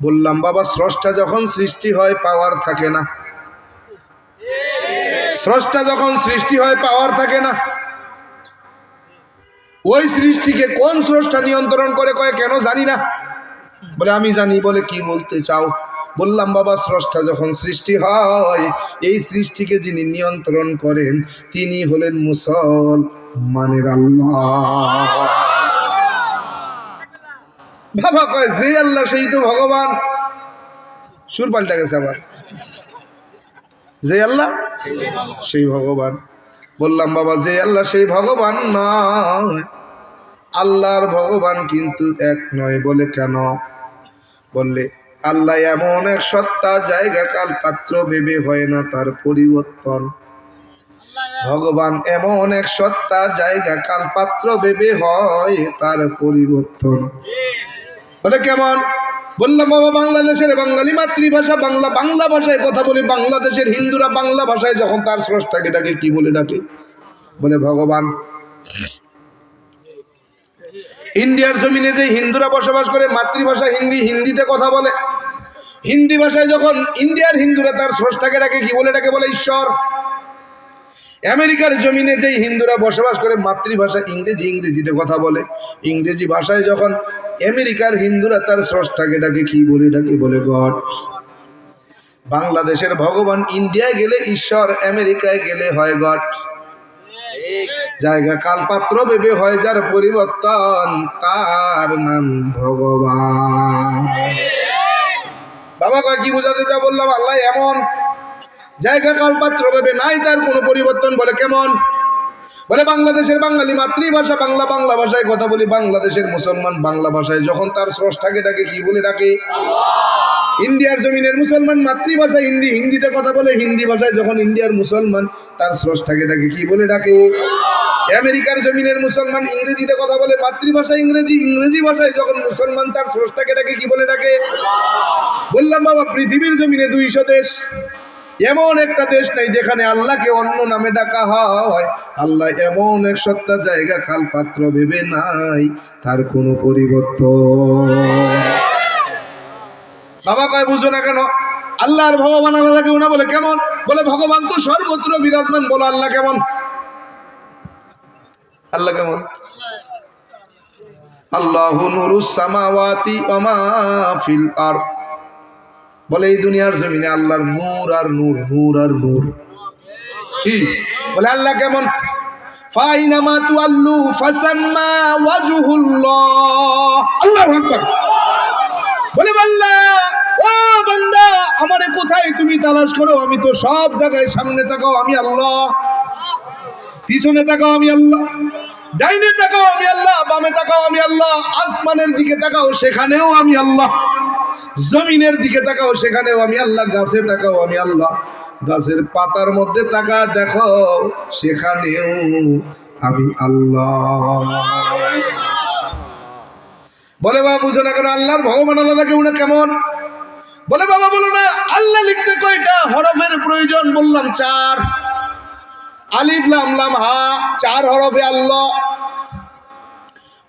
বললাম বাবা স্রষ্টা যখন সৃষ্টি হয় পাওয়ার থাকে না। স্রষ্টা যখন সৃষ্টি হয় পাওয়ার থাকে না। ওই সৃষ্টিকে কোন স্রষ্টা নিয়ন্ত্রণ করে? কয় কেন? জানি না। বলে আমি জানি। বলে কি বলতে চাও? বললাম বাবা স্রষ্টা যখন সৃষ্টি হয় এই সৃষ্টিকে যিনি নিয়ন্ত্রণ করেন তিনি হলেন মুসলমানের আল্লাহ। বাবা কয় যে আল্লাহ সেই তো ভগবান। সুর পাল্টা গেছে আবার। যে আল্লাহ সেই ভগবান। বললাম বাবা যে আল্লাহ সেই ভগবান নয়, আল্লাহর ভগবান কিন্তু এক নয়। বলে কেন? বললে আল্লাহ এমন এক সত্তা, জায়গা কাল পাত্র ভেবে হয় না তার পরিবর্তন। ভগবান এমন এক সত্তা, জায়গা কাল পাত্র ভেবে হয় তার পরিবর্তন। বলে কেমন? বললাম বাবা বাংলাদেশের বাঙালি মাতৃভাষা বাংলা, বাংলা ভাষায় কথা বলে বাংলাদেশের হিন্দুরা বাংলা ভাষায় যখন তার স্রষ্টাকে ডাকে কি বলে ডাকে? বলে ভগবান। ইন্ডিয়ার জমিনে যে হিন্দুরা বসবাস করে মাতৃভাষা হিন্দি, হিন্দিতে কথা বলে, হিন্দি ভাষায় যখন ইন্ডিয়ার হিন্দুরা তার স্রষ্টাকে ডাকে কি বলে ডাকে? বলে ঈশ্বর। আমেরিকার জমিনে যেই হিন্দুরা বসবাস করে মাতৃভাষা ইংরেজি, ইংরেজিতে কথা বলে, ইংরেজি ভাষায় যখন আমেরিকার হিন্দুরা তার স্রষ্টাকে ডাকে কি বলে ডাকে? বলে গড। বাংলাদেশের ভগবান ইন্ডিয়ায় গেলে ঈশ্বর, আমেরিকায় গেলে হয় গড। জায়গা কাল পাত্র ভেবে হয় যার পরিবর্তন, তার নাম ভগবান। বাবা কয় কি বোঝাতে যা? বললাম আল্লাহ এমন জায়গা কাল পাত্র ভেবে নাই তার কোনো পরিবর্তন। বলে কেমন? বলে বাংলাদেশের বাঙালি মাতৃভাষা বাংলা, বাংলা ভাষায় কথা বলি, বাংলাদেশের মুসলমান বাংলা ভাষায় যখন তার স্রষ্টাকে ডাকে কি বলে ডাকে? ইন্ডিয়ার জমিনের মুসলমান মাতৃভাষা হিন্দি, হিন্দিতে কথা বলে, হিন্দি ভাষায় যখন ইন্ডিয়ার মুসলমান তার স্রষ্টাকে ডাকে কি বলে ডাকে? আমেরিকার জমিনের মুসলমান ইংরেজিতে কথা বলে, মাতৃভাষা ইংরেজি, ইংরেজি ভাষায় যখন মুসলমান তার স্রষ্টাকে ডাকে কি বলে ডাকে? বললাম বাবা পৃথিবীর জমিনে 200 দেশ, এমন একটা দেশ নাই যেখানে আল্লাহকে অন্য নামে ডাকা হয়। আল্লাহ এমন এক সত্তা, জায়গা কাল পাত্র ভেবে নাই তার কোনো পরিবর্তন। বাবা কয় বুঝো না কেন? আল্লাহর ভগবান আলাদা কেউ না। বলে কেমন? বলে ভগবান তো সর্বত্র বিরাজমান। বলো আল্লাহ কেমন? আল্লাহ কেমন? আল্লাহু নূরুস সামাওয়াতি ওয়া মা ফিল আরদ। বলে এই দুনিয়ার জমিনে আল্লাহর নূর আর নূর, নূর আর নূর। কি বলে? আল্লাহ কেমন? ফাইনামা তুআল্লু ফাসাম্মা ওয়াজহুল্লাহ। আল্লাহু আকবার। বলে বান্দা, ও বান্দা আমারে কোথায় তুমি তালাশ করো? আমি তো সব জায়গায়। সামনে তাকাও আমি আল্লাহ, পিছনে তাকাও আমি আল্লাহ, ডাইনে তাকাও আমি আল্লাহ, বামে তাকাও আমি আল্লাহ, আসমানের দিকে তাকাও সেখানেও আমি আল্লাহ, জমিনের দিকে তাকাও সেখানেও আমি আল্লাহ, গাছে তাকাও আমি আল্লাহ, গাছের পাতার মধ্যে তাকা দেখো সেখানেও আমি আল্লাহ। বলে বাবা বুঝো না কেন? আল্লাহর ভগবান আলাদা কেউ না। কেমন? বলে বাবা বলো না আল্লাহ লিখতে কয়টা হরফের প্রয়োজন? বললাম 4। আলিফ লাম লাম হা, 4 হরফে আল্লাহ।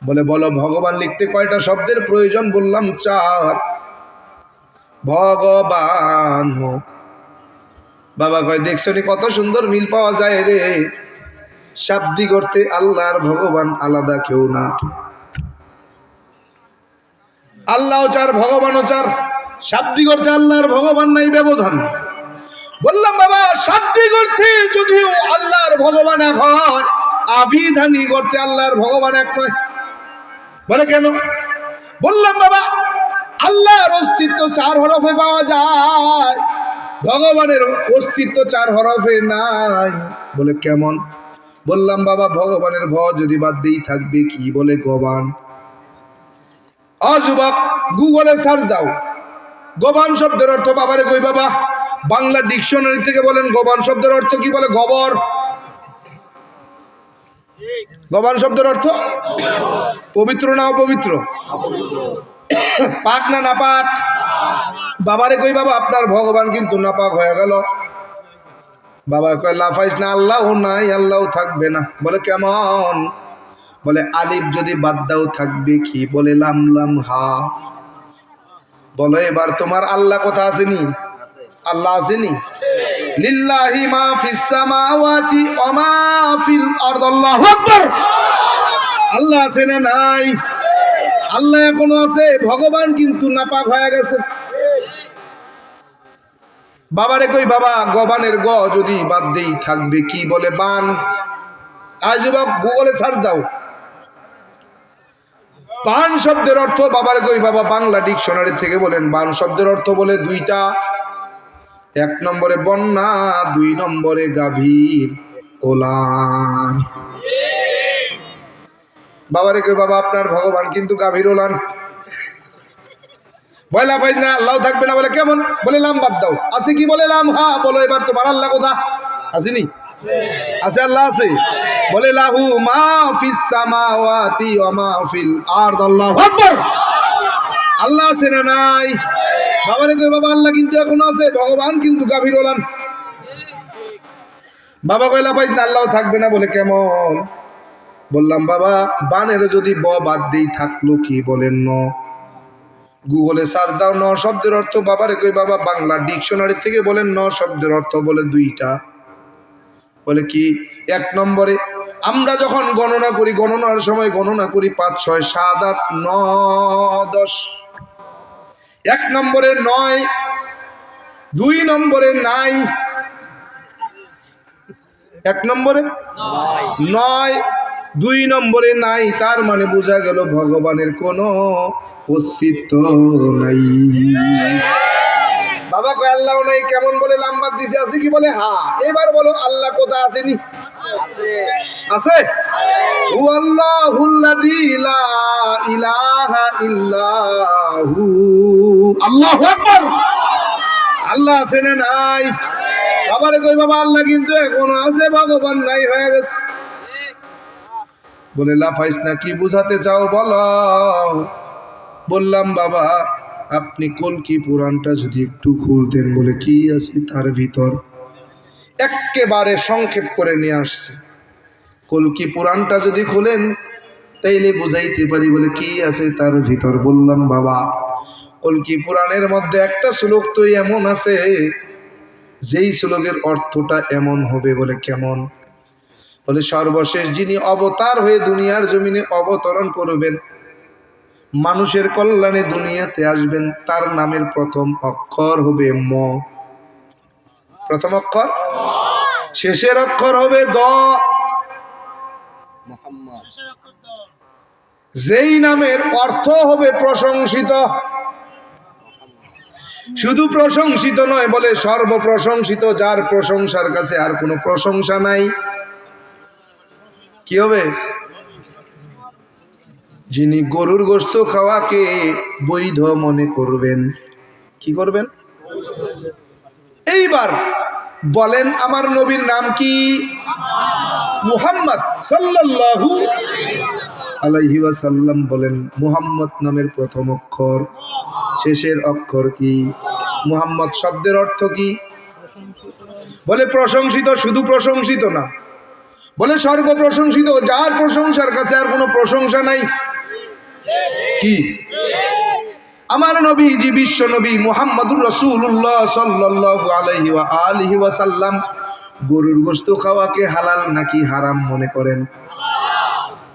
বলে বলো ভগবান লিখতে কয়টা শব্দের প্রয়োজন? বললাম 4। ভগবান। বাবা কয় দেখছো নি কত সুন্দর মিল পাওয়া যায় রে। শাব্দিক অর্থে আল্লাহর ভগবান আলাদা কেউ না। আল্লাহও 4, ভগবানও 4। শাব্দিক অর্থে আল্লাহর ভগবান নাই, ব্যবধান। বললাম বাবা শাব্দিক অর্থে যদিও আল্লাহর ভগবান এক হয়, আবিধানিক অর্থে আল্লাহর ভগবান এক নয়। বলে কেন? বললাম বাবা আল্লাহর অস্তিত্ব 4 হরফে পাওয়া যায়, ভগবানের অস্তিত্ব 4 হরফে নাই। বলে কেমন? বললাম বাবা ভগবানের ভ যদি বাদ দিই থাকবে কি? বলে গবান। যুবক গুগলে সার্চ দাও গবান শব্দের অর্থ। বাবারে কই বাবা বাংলা ডিকশনারি থেকে বলেন গবান শব্দের অর্থ কি? বলে গোবর। গবান শব্দের অর্থ পবিত্র না অপবিত্র? পাক না নাপাক? বাবারে কই বাবা আপনার ভগবান কিন্তু নাপাক হয়ে গেল। বাবা কয় লাফাইস না, আল্লাহ নাই, আল্লাহ থাকবে না। বলে কেমন? বলে আলিফ যদি বাদ দাও থাকবে কি? বলে লাম লাম হা। বলো এবার তোমার আল্লাহ কথা আসেনি? আল্লাহ আসেনি? লিল্লাহি মা ফিস সামাওয়াতি ওয়া মা ফিল আরদ। আল্লাহু আকবার। আল্লাহ আছে না নাই? আল্লাহ এখনো আছে, ভগবান কিন্তু নাপাক হয়ে গেছে। বাবারে কই বাবা গবানের গ যদি বাদ দেই থাকবে কি? বলে বান। আজ গুগলে সার্চ দাও বান শব্দের অর্থ। বাবারে কই বাবা বাংলা ডিকশনারি থেকে বলেন বান শব্দের অর্থ বলে 2টা। 1 নম্বরে বন্যা, 2 নম্বরে গাভীর। ওলান। বাবারে কই বাবা আপনার ভগবান কিন্তু গাভীর ওলান। বয়লা পাইস না আল্লাহ থাকবে না বলে কেমন? বলে লাম বাদ দাও। আছে কি? বলে লাম। হ্যাঁ বলো এবার তোমার আল্লাহ কোথা? আসেনি? আছে, আল্লাহ আছে। বলে লাহু মা ফিস সামাওয়াতি ওয়া মা ফিল আরদ। আল্লাহু আকবার। আল্লাহ আছে না নাই? বাবারে কই বাবা আল্লাহ কিন্তু এখনো আছে, ভগবান কিন্তু গাভীর ওলান। বাবা কইলা পাইস না আল্লাহ থাকবে না বলে কেমন? বললাম বাবা বানের যদি ব বাদ দেই থাকলো কি? বলেন ন। গুগলে সার্চ দাও ন শব্দের অর্থ। বাবারে কই বাবা বাংলা ডিকশনারি থেকে বলেন ন শব্দের অর্থ। বলে দুইটা। বলে কি? এক নম্বরে আমরা যখন গণনা করি, গণনার সময় গণনা করি 5 6 7 8 9 10। 1 নম্বরে 9, 2 নম্বরে নাই। 1 নম্বরে 9, 2 নম্বরে নাই। তার মানে বোঝা গেল ভগবানের কোনো অস্তিত্ব নাই। বাবা কয় আল্লাহ নাই কেমন? বলে লাম্বার দিছে। আছে কি? বলে হ্যাঁ। এবার বলো আল্লাহ কোথায়? আসেনি? আছে। হু আল্লাহুল্লাযী লা ইলাহা ইল্লাহু। আল্লাহু আকবার। আল্লাহ আছে না নাই? বাবারে কই বাবা আল্লাহ কিন্তু এখনো আছে, ভগবান নাই হয়ে গেছে। বলে লাফাইস না, কি বুঝাতে চাও বলো? বললাম বাবা আপনি কলকি পুরাণটা যদি একটু খুলতেন। বলে কি আছে তার ভিতর? একেবারে সংক্ষেপ করে নিয়ে আসছে। কলকি পুরাণটা যদি খুলেন তাইলে বুঝাইতে পারি। বলে কি আছে তার ভিতর? বললাম বাবা কলকি পুরাণের মধ্যে একটা শ্লোক তো এমন আছে যেই শ্লোকের অর্থটা এমন হবে। বলে কেমন? বলে সর্বশেষ যিনি অবতার হয়ে দুনিয়ার জমিনে অবতরণ করবেন, মানুষের কল্যাণে দুনিয়াতে আসবেন, তার নামের প্রথম অক্ষর হবে ম। প্রথম অক্ষর। শেষের অক্ষর হবে দ। যেই নামের অর্থ হবে প্রশংসিত। শুধু প্রশংসিত নয়, বলে সর্বপ্রশংসিত, যার প্রশংসার কাছে আর কোনো প্রশংসা নাই। কি হবে? যিনি গরুর গোশত খাওয়াকে বৈধ মনে করবেন। কি করবেন? এইবার বলেন আমার নবীর নাম কি? মুহাম্মদ সাল্লাল্লাহু আলাইহি ওয়াসাল্লাম। বলেন মুহাম্মদ নামের প্রথম অক্ষর, শেষের অক্ষর কি? মুহাম্মদ শব্দের অর্থ কি? বলে প্রশংসিত। শুধু প্রশংসিত না, বলে সর্বপ্রশংসিত, যার প্রশংসার কাছে আর কোনো প্রশংসা নাই। কি? আমার নবীজি বিশ্ব নবী মুহাম্মদুর রাসূলুল্লাহ সাল্লাল্লাহু আলাইহি ওয়া আলিহি ওয়াসাল্লাম গরুর গোশত খাওয়াকে হালাল নাকি হারাম মনে করেন?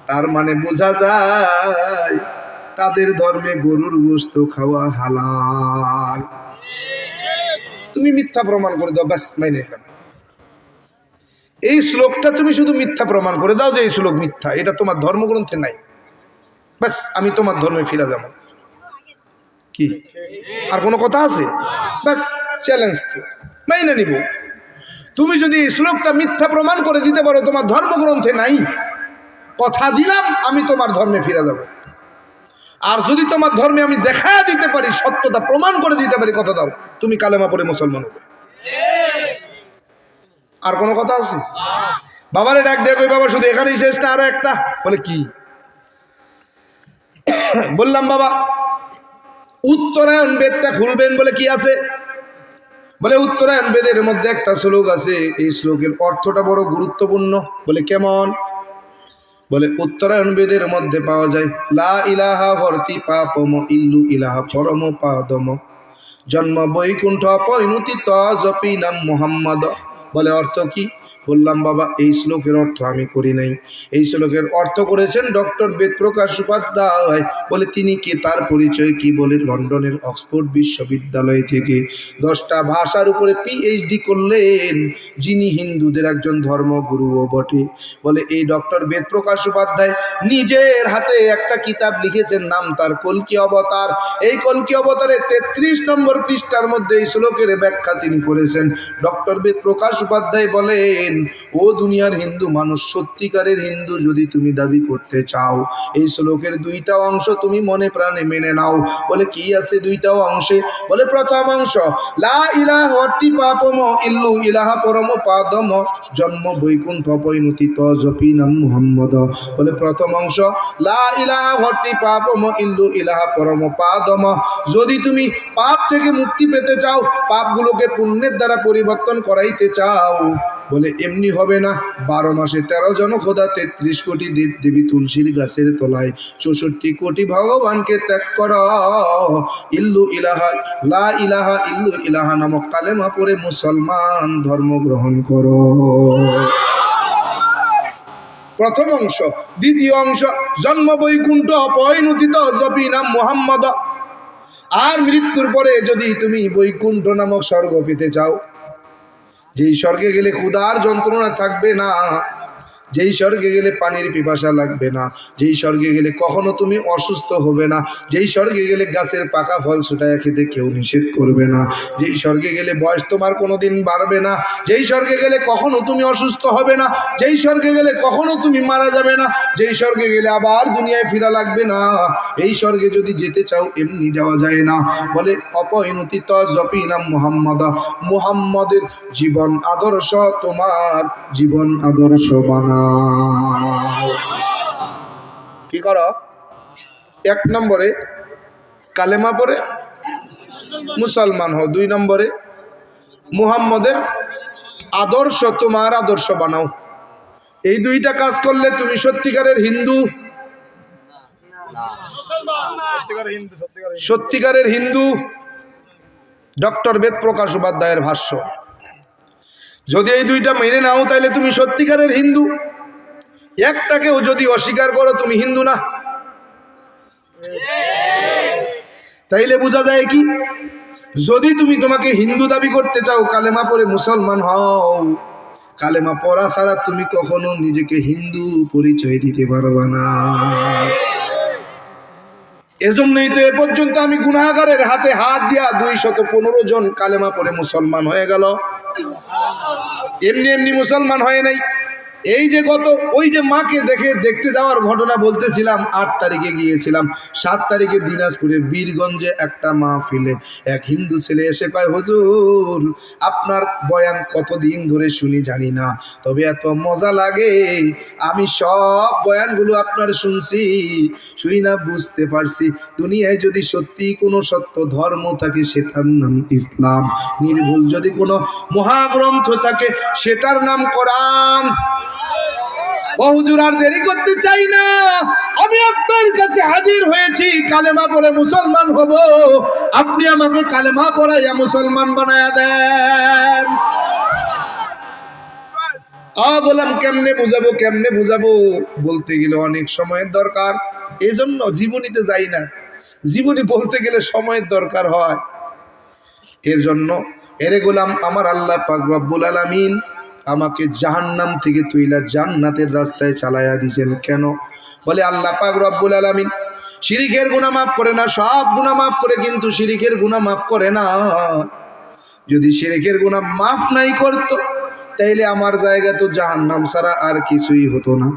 তার মানে বোঝা যায় তাদের ধর্মে গরুর গোশত খাওয়া হালাল। তুমি মিথ্যা প্রমাণ করে দাও, ব্যাস মাইনে নিলাম। এই শ্লোকটা তুমি শুধু মিথ্যা প্রমাণ করে দাও যে এই শ্লোক মিথ্যা, এটা তোমার ধর্মগ্রন্থে নাই, ব্যাস আমি তোমার ধর্মে ফিরে যাব। কি আর কোনো কথা আছে? ব্যাস চ্যালেঞ্জ তো মাইনে নিব। তুমি যদি এই শ্লোকটা মিথ্যা প্রমাণ করে দিতে পারো তোমার ধর্মগ্রন্থে নাই, কথা দিলাম আমি তোমার ধর্মে ফিরে যাব। আর যদি তোমার ধর্মে আমি দেখা দিতে পারি, সত্যতা প্রমাণ করে দিতে পারি, কথা দাও তুমি কালেমা পড়ে মুসলমান হবে। আর কোনো কথা আছে? বাবারে ডাক দেখ, ওই বাবা শুধু এখানেই শেষ না, আরো একটা। বলে কি? বললাম বাবা উত্তরায়ণ বেদটা খুলবেন। বলে কি আছে? বলে উত্তরায়ণ বেদের মধ্যে একটা শ্লোক আছে, এই শ্লোকের অর্থটা বড় গুরুত্বপূর্ণ। বলে কেমন? বলে উত্তরায়ণ বেদের মধ্যে পাওয়া যায় লা ইলাহা ভর্তি পাপম ইল্লু ইলাহা পরম পাদম জন্ম বৈকুণ্ঠ পৈনুতি তজপি নাম মুহাম্মদ। বলে অর্থ কি? বললাম বাবা এই শ্লোকের অর্থ আমি করি নাই, এই শ্লোকের অর্থ করেছেন ডক্টর বেদপ্রকাশ উপাধ্যায়। বলে তিনি কে, তার পরিচয় কি? বলে লন্ডনের অক্সফোর্ড বিশ্ববিদ্যালয় থেকে 10টা ভাষার উপরে পিএইচডি করলেন, যিনি হিন্দুদের একজন ধর্মগুরুও বটে। বলে এই ডক্টর বেদপ্রকাশ উপাধ্যায় নিজের হাতে একটা কিতাব লিখেছেন, নাম তার কলকি অবতার। এই কলকি অবতারে 33 নম্বর পৃষ্ঠার মধ্যে এই শ্লোকের ব্যাখ্যা তিনি করেছেন। ডক্টর বেদপ্রকাশ উপাধ্যায় বলেন ও দুনিয়ার হিন্দু মানুষ, সত্যিকারের হিন্দু যদি তুমি দাবি করতে চাও, এই শ্লোকের দুইটা অংশ তুমি মনে প্রাণে মেনে নাও। বলে কি আছে দুইটা অংশে? বলে প্রথম অংশ, লা ইলাহা অর্থি পাপম ইল্লু ইলাহা পরম পাদম জন্ম বৈকুণ্ঠ পৈনতি তজপি নাম মুহাম্মদ। বলে প্রথম অংশ, লা ইলাহা অর্থি পাপম ইল্লু ইলাহা পরম পাদম। যদি তুমি পাপ থেকে মুক্তি পেতে চাও, পাপগুলোকে পুণ্যের দ্বারা পরিবর্তন করাইতে চাও, বলে এমনি হবে না। 12 মাসে 13 জন খোদা, 33 কোটি দেব দেবী তুলসীর গাছের তলায় 64 কোটি ভগবানকে ত্যাগ কর। ইল্লু ইলাহা লা ইলাহা ইল্লু ইলাহা নামক কালেমা পড়ে মুসলমান ধর্ম গ্রহণ করো। প্রথম অংশ। দ্বিতীয় অংশ, জন্ম বৈকুণ্ঠ পয়নুতিত জপি নাম মুহাম্মদ। আর মৃত্যুর পরে যদি তুমি বৈকুণ্ঠ নামক স্বর্গ পেতে চাও, যেই স্বর্গে গেলে ক্ষুধার যন্ত্রণা থাকবে না, যেই স্বর্গে গেলে পানির পিপাসা লাগবে না, যেই স্বর্গে গেলে কখনো তুমি অসুস্থ হবে না, যেই স্বর্গে গেলে গাছের পাকা ফল ছুটায় খেতে কেউ নিষেধ করবে না, যেই স্বর্গে গেলে বয়স তোমার কোনোদিন বাড়বে না, যেই স্বর্গে গেলে কখনো তুমি অসুস্থ হবে না, যেই স্বর্গে গেলে কখনো তুমি মারা যাবে না, যেই স্বর্গে গেলে আবার দুনিয়ায় ফিরা লাগবে না, এই স্বর্গে যদি যেতে চাও এমনি যাওয়া যায় না। বলে অপরিণতি তজপি নাম মুহাম্মদ। মুহাম্মদের জীবন আদর্শ তোমার জীবন আদর্শ বানা। কি করো? 1 নম্বরে কালেমা পড়ে মুসলমান হও। 2 নম্বরে মুহাম্মদের আদর্শ তোমার আদর্শ বানাও। এই দুইটা কাজ করলে তুমি সত্যিকারের হিন্দু। সত্যিকারের হিন্দু। ডক্টর বেদ প্রকাশ উপাধ্যায়ের ভাষ্য। যদি এই দুইটা মেনে নাও তাহলে তুমি সত্যিকারের হিন্দু। একটাকেও যদি অস্বীকার করো তুমি হিন্দু না। তাইলে বোঝা যায় কি, যদি তুমি তোমাকে হিন্দু দাবি করতে চাও কালেমা পড়ে মুসলমান হও। কালেমা পড়া ছাড়া তুমি কখনো নিজেকে হিন্দু পরিচয় দিতে পারবা না। এজন্যই তো এ পর্যন্ত আমি গুনাহগারের হাতে হাত দিয়া 215 জন কালেমা পড়ে মুসলমান হয়ে গেল। এমনি এমনি মুসলমান হয় নাই। এই যে ওই যে মাকে দেখতে যাওয়ার ঘটনা বলতেছিলাম, 8 তারিখে গিয়েছিলাম। 7 তারিখে দিনাজপুরের বীরগঞ্জে একটা মাহফিলে এক হিন্দু ছেলে এসে কয়, হুজুর আপনার বয়ান কতদিন ধরে শুনি জানি না, তবে এত মজা লাগে, আমি সব বয়ানগুলো আপনার শুনছি, শুই না বুঝতে পারছি দুনিয়ায় যদি সত্যি কোনো সত্য ধর্ম থাকে সেটার নাম ইসলাম, নির্ভুল যদি কোনো মহাগ্রন্থ থাকে সেটার নাম কোরআন। ও হুজুর আর দেরি করতে চাই না, আমি আপনার কাছে হাজির হয়েছি, কালেমা পড়ে মুসলমান হব, আপনি আমাকে কালেমা পড়াইয়া মুসলমান বানায়া দেন। বললাম কেমনে বুঝাবো, বলতে গেলে অনেক সময়ের দরকার, এই জন্য জীবনীতে যাই না। জীবনী বলতে গেলে সময়ের দরকার হয়। এর জন্য এরে গোলাম আমার আল্লাহ পাক রব্বুল আলামিন আমাকে জাহান্নাম থেকে তুইলা জান্নাতের রাস্তায় চালাইয়া দিয়েছেন। কেন? বলে আল্লাহ পাক রব্বুল আলামিন শিরিকের গুনাহ মাফ করে না, সব গুনাহ মাফ করে, কিন্তু শিরিকের গুনাহ মাফ করে না। যদি শিরিকের গুনাহ মাফ নাই করত তাইলে আমার জায়গা তো জাহান্নাম ছাড়া আর কিছুই হতো না।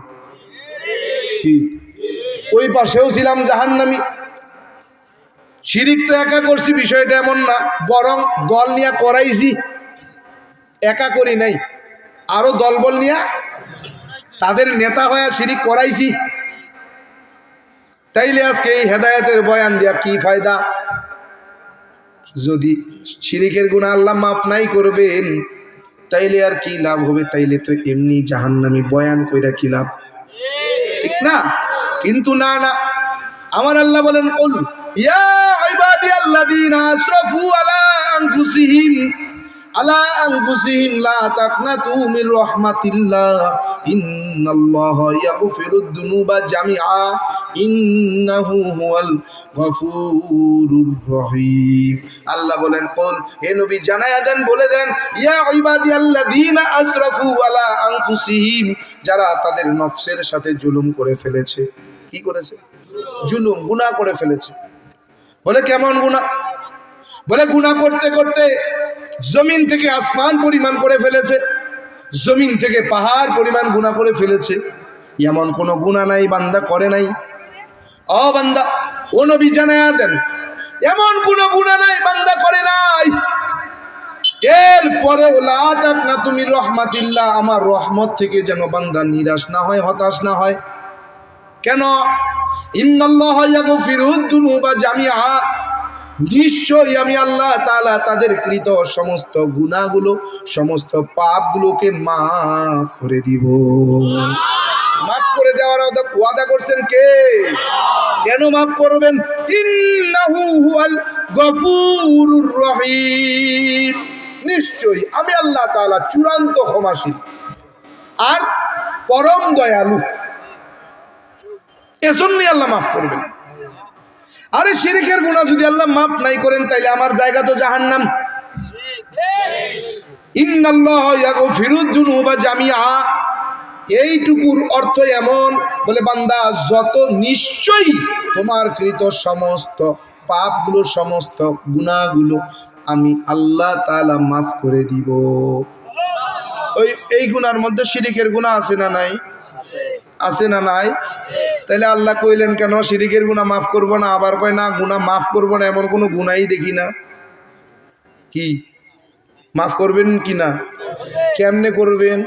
কি ওই পাশেও ছিলাম জাহান্নামী। শিরিক তো একা করছি বিষয়টা এমন না, বরং দল নিয়ে করাইছি, একা করি নাই, আরো দলবল নিয়ে তাদের নেতা হয়ে শিরিক করাইছি। তাইলে আজকে এই হেদায়েতের বয়ান দিয়া কি ফায়দা? যদি শিরিকের গুনাহ আল্লাহ মাফ নাই করবেন তাইলে আর কি লাভ হবে? তাইলে তো এমনি জাহান্নামী বয়ান কইরা কি লাভ? ঠিক না? কিন্তু না, আমার আল্লাহ বলেন, কুল ইয়া ইবাদিয়াল্লাযীনা আসরাফু আলা আনফুসিহিম লা তাকনাতু মির রাহমাতিল্লাহ ইন্নাল্লাহা ইয়াগফিরুদ যুনুবা জামিআ ইন্নাহু হুয়াল গফুরুর রহিম। আল্লাহ বলেন, কুল হে নবী জানায়া দেন, বলে দেন, ইয়া ইবাদিয়াল্লাযীনা আসরাফু আলা আনফুসিহিম, যারা তাদের নফসের সাথে জুলুম করে ফেলেছে। কি করেছে? জুলুম, গুনাহ করে ফেলেছে। বলে কেমন গুনাহ? বলে গুনাহ করতে করতে জমিন থেকে আসমান পরিমাণ করে ফেলেছে। জমিন থেকে পাহাড় পরিমাণ গুনাহ করে ফেলেছে, এমন কোনো গুনাহ নাই বান্দা করে নাই। ও বান্দা, ও নবী জানায়া দেন, এমন কোনো গুনাহ নাই বান্দা করে নাই। এরপরে লা তাকনাতু মির রাহমাতিল্লাহ, আমার রহমত থেকে যেন বান্দা নিরাশ না হয়, হতাশ না হয়। কেন? ইন্নাল্লাহা ইয়াগফিরুদ দুনুবা জামিআ, নিশ্চয়ই আমি আল্লাহ তাআলা তাদের কৃত সমস্ত গুনাহগুলো, সমস্ত পাপগুলোকে মাফ করে দিব। মাফ করে দেওয়ার ওয়াদা করছেন কে? কেন মাফ করবেন? ইন্নাহু হুয়াল গফুরুর রহিম, নিশ্চয়ই আমি আল্লাহ তাআলা চূড়ান্ত ক্ষমাশীল আর পরম দয়ালু, এজন্যই আল্লাহ মাফ করবেন। আরে শিরকের গুনাহ যদি আল্লাহ মাফ নাই করেন তাইলে আমার জায়গা তো জাহান্নাম। ইন্নাল্লাহা ইয়াগফিরুদ দুনুবা জামিআ, এইটুকুর অর্থ এমন, বলে বান্দা যত নিশ্চয়ই তোমার কৃত সমস্ত পাপগুলো, সমস্ত গুনাহগুলো আমি আল্লাহ তাআলা মাফ করে দিব। এই গুনার মধ্যে শিরকের গুনাহ আছে না নাই? আছে না নাই? তাইলে আল্লাহ কইলেন কেন শিরকের গুনাহ মাফ করব না? আবার কয় না গুনাহ মাফ করব না, এমন কোনো গুনাহই দেখি না। কি মাফ করবেন কি না? কেমনে করবেন?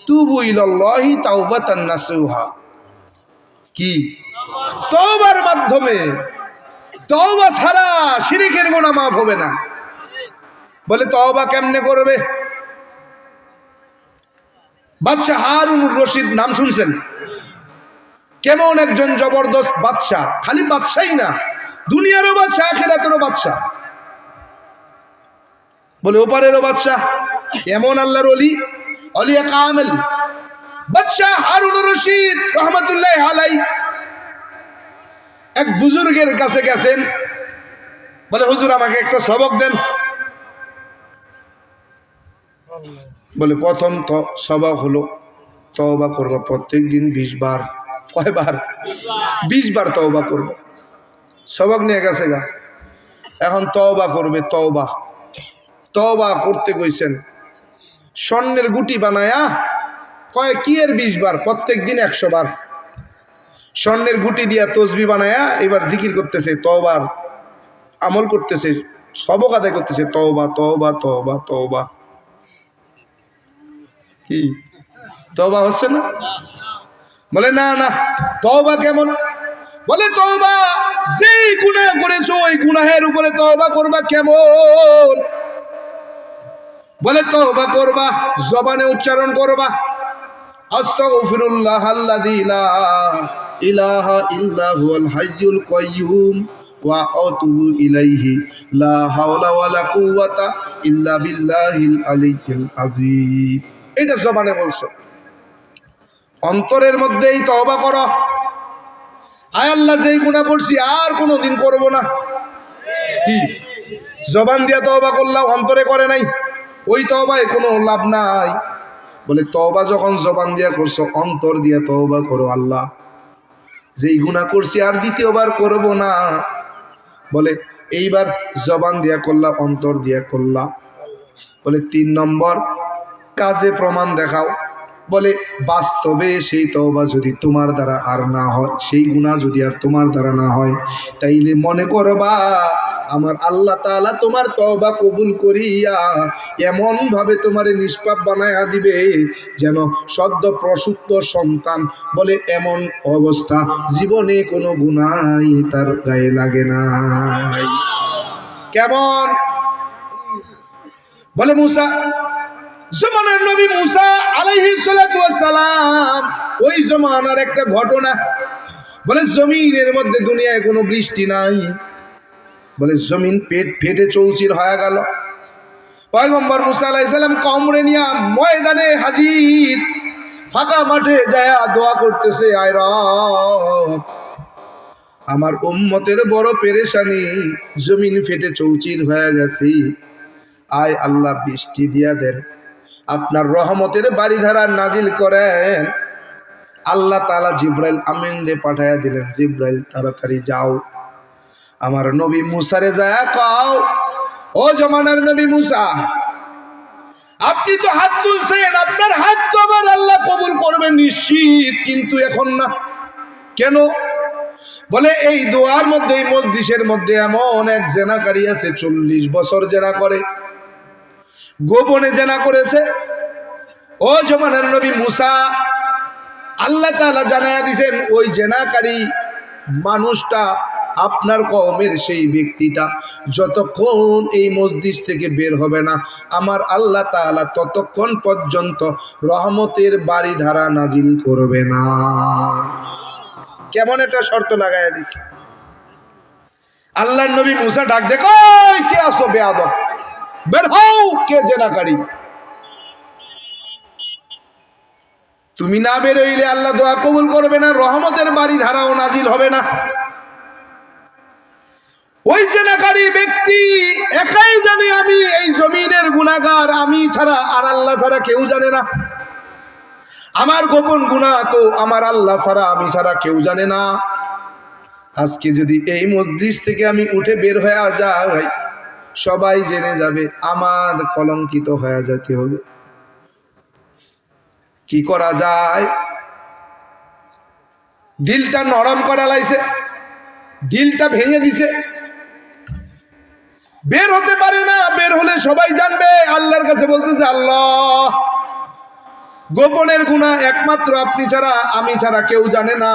তুবু ইলাল্লাহি তাওবাতান নাসুহা, কি তওবার মাধ্যমে। তওবা ছাড়া শিরকের গুনাহ মাফ হবে না। বলে তওবা কেমনে করবে? বাদশা হারুনুর রশিদ নাম শুনছেন? কেমন একজন জবরদস্ত বাদশা, খালি বাদশাই না, দুনিয়ারও বাদশা, আখিরাতেরও বাদশা, বলে ওপারেরও বাদশা। এমন আল্লাহর ওলি, অলিয়া কামেল বাদশা হারুনুর রশিদ রহমাতুল্লাহ আলাইহি এক বুজুর্গের কাছে গেছেন, বলে হুজুর আমাকে একটা সবক দেন। বলে প্রথম তো সবক হলো তওবা করবা প্রত্যেক দিন 20 বার। কয়বার? 20 বার তওবা করবা। সবক নিয়ে গেছে গা, এখন তওবা করবে। তওবা তওবা করতে কইছেন, স্বর্ণের গুটি বানায়া কয় কি এর 20 বার? প্রত্যেক দিন 100 বার। স্বর্ণের গুটি দিয়া তসবিহ বানায়া এবার জিকির করতেছে, তওবার আমল করতেছে, সবক আদায় করতেছে, তওবা তওবা তওবা তওবা। কি তওবা হচ্ছে না? বলে না না, তওবা কেমন? বলে তওবা যেই গুনাহ করেছো ওই গুনাহের উপরে তওবা করবা। কেমন? বলে তওবা করবা জবানে উচ্চারণ করবা, আস্তাগফিরুল্লাহ আল্লাযী লা ইলাহা ইল্লা হুয়াল হাইয়ুল কাইয়্যুম ওয়া আতুবু ইলাইহি লা হাওলা ওয়ালা কুওয়াতা ইল্লা বিল্লাহিল আলিয়্যিল আযীম। এটা জবানে বলছো, অন্তরের মধ্যেই তওবা করো, আয় আল্লাহ যেই গুনাহ করছি আর কোনোদিন করব না। কি জবান দিয়া তওবা করলাম, অন্তরে করে নাই, ওই তওবায় কোনো লাভ নাই। বলে তওবা যখন জবান দিয়া করছো, অন্তর দিয়া তওবা করো, আল্লাহ যেই গুনাহ করছি আর দ্বিতীয়বার করব না। বলে এইবার জবান দিয়া করলা, অন্তর দিয়া করলা। বলে 3 নম্বর কাজে প্রমাণ দেখাও। বলে বাস্তবে সেই তওবা যদি তোমার দ্বারা আর না হয়, সেই গুনাহ যদি আর তোমার দ্বারা না হয়, তাইলে মনে করবা আমার আল্লাহ তাআলা তোমার তওবা কবুল করিয়া এমন ভাবে তোমারে নিষ্পাপ বানায়া দিবে যেন সদ্য প্রসূত সন্তান। বলে এমন অবস্থা জীবনে কোনো গুনাহ তার গায়ে লাগে নাই। কেমন? বলে মুসা, জমানার নবী মুসা আলাইহিস সালাতু ওয়াস সালাম, ওই জমানার একটা ঘটনা। বলে জমিনের মধ্যে দুনিয়ায় কোনো বৃষ্টি নাই, বলে জমিন পেট ফেটে চৌচির হয়ে গেল। পয়গম্বর মুসা আলাইহিস সালাম কওমরে নিয়া ময়দানে হাজির, ফাঁকা মাঠে যায় দোয়া করতেছে, আয় রব আমার উম্মতের বড় পেরেশানি, জমিন ফেটে চৌচির হয়ে গেছে, আয় আল্লাহ বৃষ্টি দিয়া দেন, আপনার রহমতের বাড়িধারা নাজিল করেন। আল্লাহ তাআলা জিব্রাইল আমিন রে পাঠায়া দিলেন, জিব্রাইল তাড়াতাড়ি যাও আমার নবী মুসারে যায় কও, ও জমানার নবী মুসা, আপনি তো হাত তুলছেন, আপনার হাত তো আবার আল্লাহ কবুল করবেন নিশ্চিত, কিন্তু এখন না। কেন? বলে এই দোয়ার মধ্যে, এই মজলিসের মধ্যে এমন এক জেনাকারী আছে 40 বছর জেনা করে, গোপনে জেনা করেছে। ও জমানার নবী মুসা, আল্লাহ তাআলা জানায়া দিয়েছেন ওই জেনাকারী মানুষটা, আপনার কওমের সেই ব্যক্তিটা যতক্ষণ এই মসজিদ থেকে বের হবে না, আমার আল্লাহ তাআলা ততক্ষণ পর্যন্ত রহমতের বারিধারা নাজিল করবে না। কেমন একটা শর্ত লাগাইয়া দিছে। আল্লাহর নবী মুসা ডাক দেখো, কে আসো বেয়াদব, বের হও, কে জেনাকারী। তুমি না বের হইলে আল্লাহ দোয়া কবুল করবে না, রহমতের বারিধারাও নাজিল হবে না। ওই জেনাকারী ব্যক্তি একাই জানে আমি এই জমিনের গুনাহগার, আমি ছাড়া আর আল্লাহ ছাড়া কেউ জানে না। আমার গোপন গুনাহ তো আমার আল্লাহ ছাড়া, আমি ছাড়া কেউ জানে না। আজকে যদি এই মজলিস থেকে আমি উঠে বের হয়ে যাই, সবাই জেনে যাবে, আমার কলঙ্কিত হয়ে যেতে হবে। কি করা যায়? দিলটা নরম করা লাইছে, দিলটা ভেঙে দিছে, বের হতে পারে না। বের হলে সবাই জানবে। আল্লাহর কাছে বলতেছে, আল্লাহ গোপনের গুনাহ একমাত্র আপনি ছাড়া, আমি ছাড়া কেউ জানে না।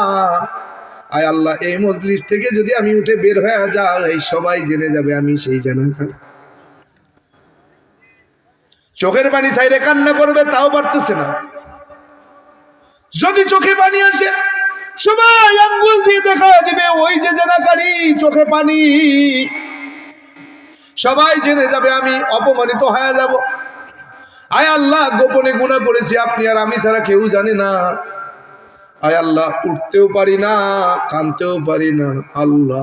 আয় আল্লাহ, এই মজলিস থেকে যদি আমি উঠে বের হয়ে যাই, সবাই জেনে যাবে আমি সেই জেনাকারী। চোখের পানি ছাইরে কান্না করবে, তাও পারতেছে না। যদি চোখে পানি আসে, সবাই আঙ্গুল দিয়ে দেখা দিবে ওই যে জেনাকারী, চোখে পানি। সবাই জেনে যাবে, আমি অপমানিত হয়ে যাব। আয় আল্লাহ, গোপনে গুনাহ করেছি, আপনি আর আমি ছাড়া কেউ জানে না। আয় আল্লাহ, উঠতেও পারি না, কানতেও পারি না। আল্লাহ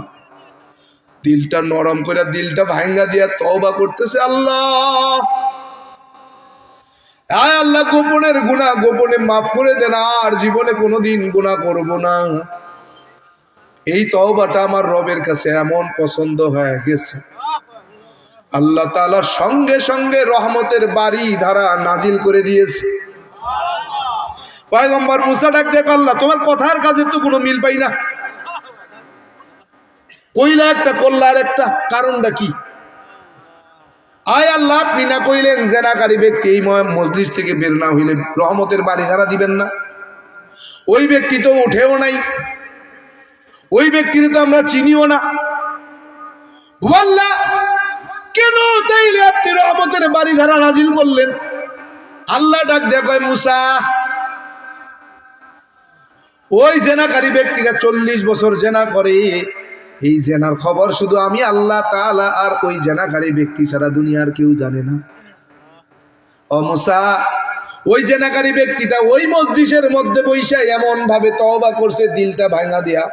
দিলটা নরম করে, দিলটা ভাঙ্গা দিয়া তওবা করতেছে, আল্লাহ আয় আল্লাহ, গোপনের গুনাহ গোপনে মাফ করে দেন, আর জীবনে কোনোদিন গুনাহ করব না। এই তওবাটা আমার রবের কাছে এমন পছন্দ হয়ে গেছে, আল্লাহ তাআলা সঙ্গে সঙ্গে রহমতের বাড়ি ধারা নাজিল করে দিয়েছে। পয়গম্বর মুসা ডাক দেখো, আল্লাহ তোমার কথার কাজের তো কোনো মিল পাই না। কইলা একটা, করলা আর একটা, কারণটা কি? আয় আল্লাহ, আপনি না কইলেন জেনাকারী ব্যক্তি এই মজলিস থেকে বের না হইলে রহমতের বাড়ি ধারা দিবেন না। ওই ব্যক্তি তো উঠেও নাই, ওই ব্যক্তিকে তো আমরা চিনিও না। আল্লাহ কেন তাইলে আপনি রহমতের বাড়ি ধারা নাজিল করলেন? আল্লাহ ডাক দেখো, মুসা ওই জেনাকারী ব্যক্তিরা 40 বছর জেনা করে, এই জেনার খবর শুধু আমি আল্লাহ তাআলা আর ওই জেনাকারী ব্যক্তি ছাড়া দুনিয়ার কেউ জানে না। ও মুসা, ওই জেনাকারী ব্যক্তিটা ওই মজলিসের মধ্যে বসে এমন ভাবে তওবা করছে, দিলটা ভাঙা দিয়া,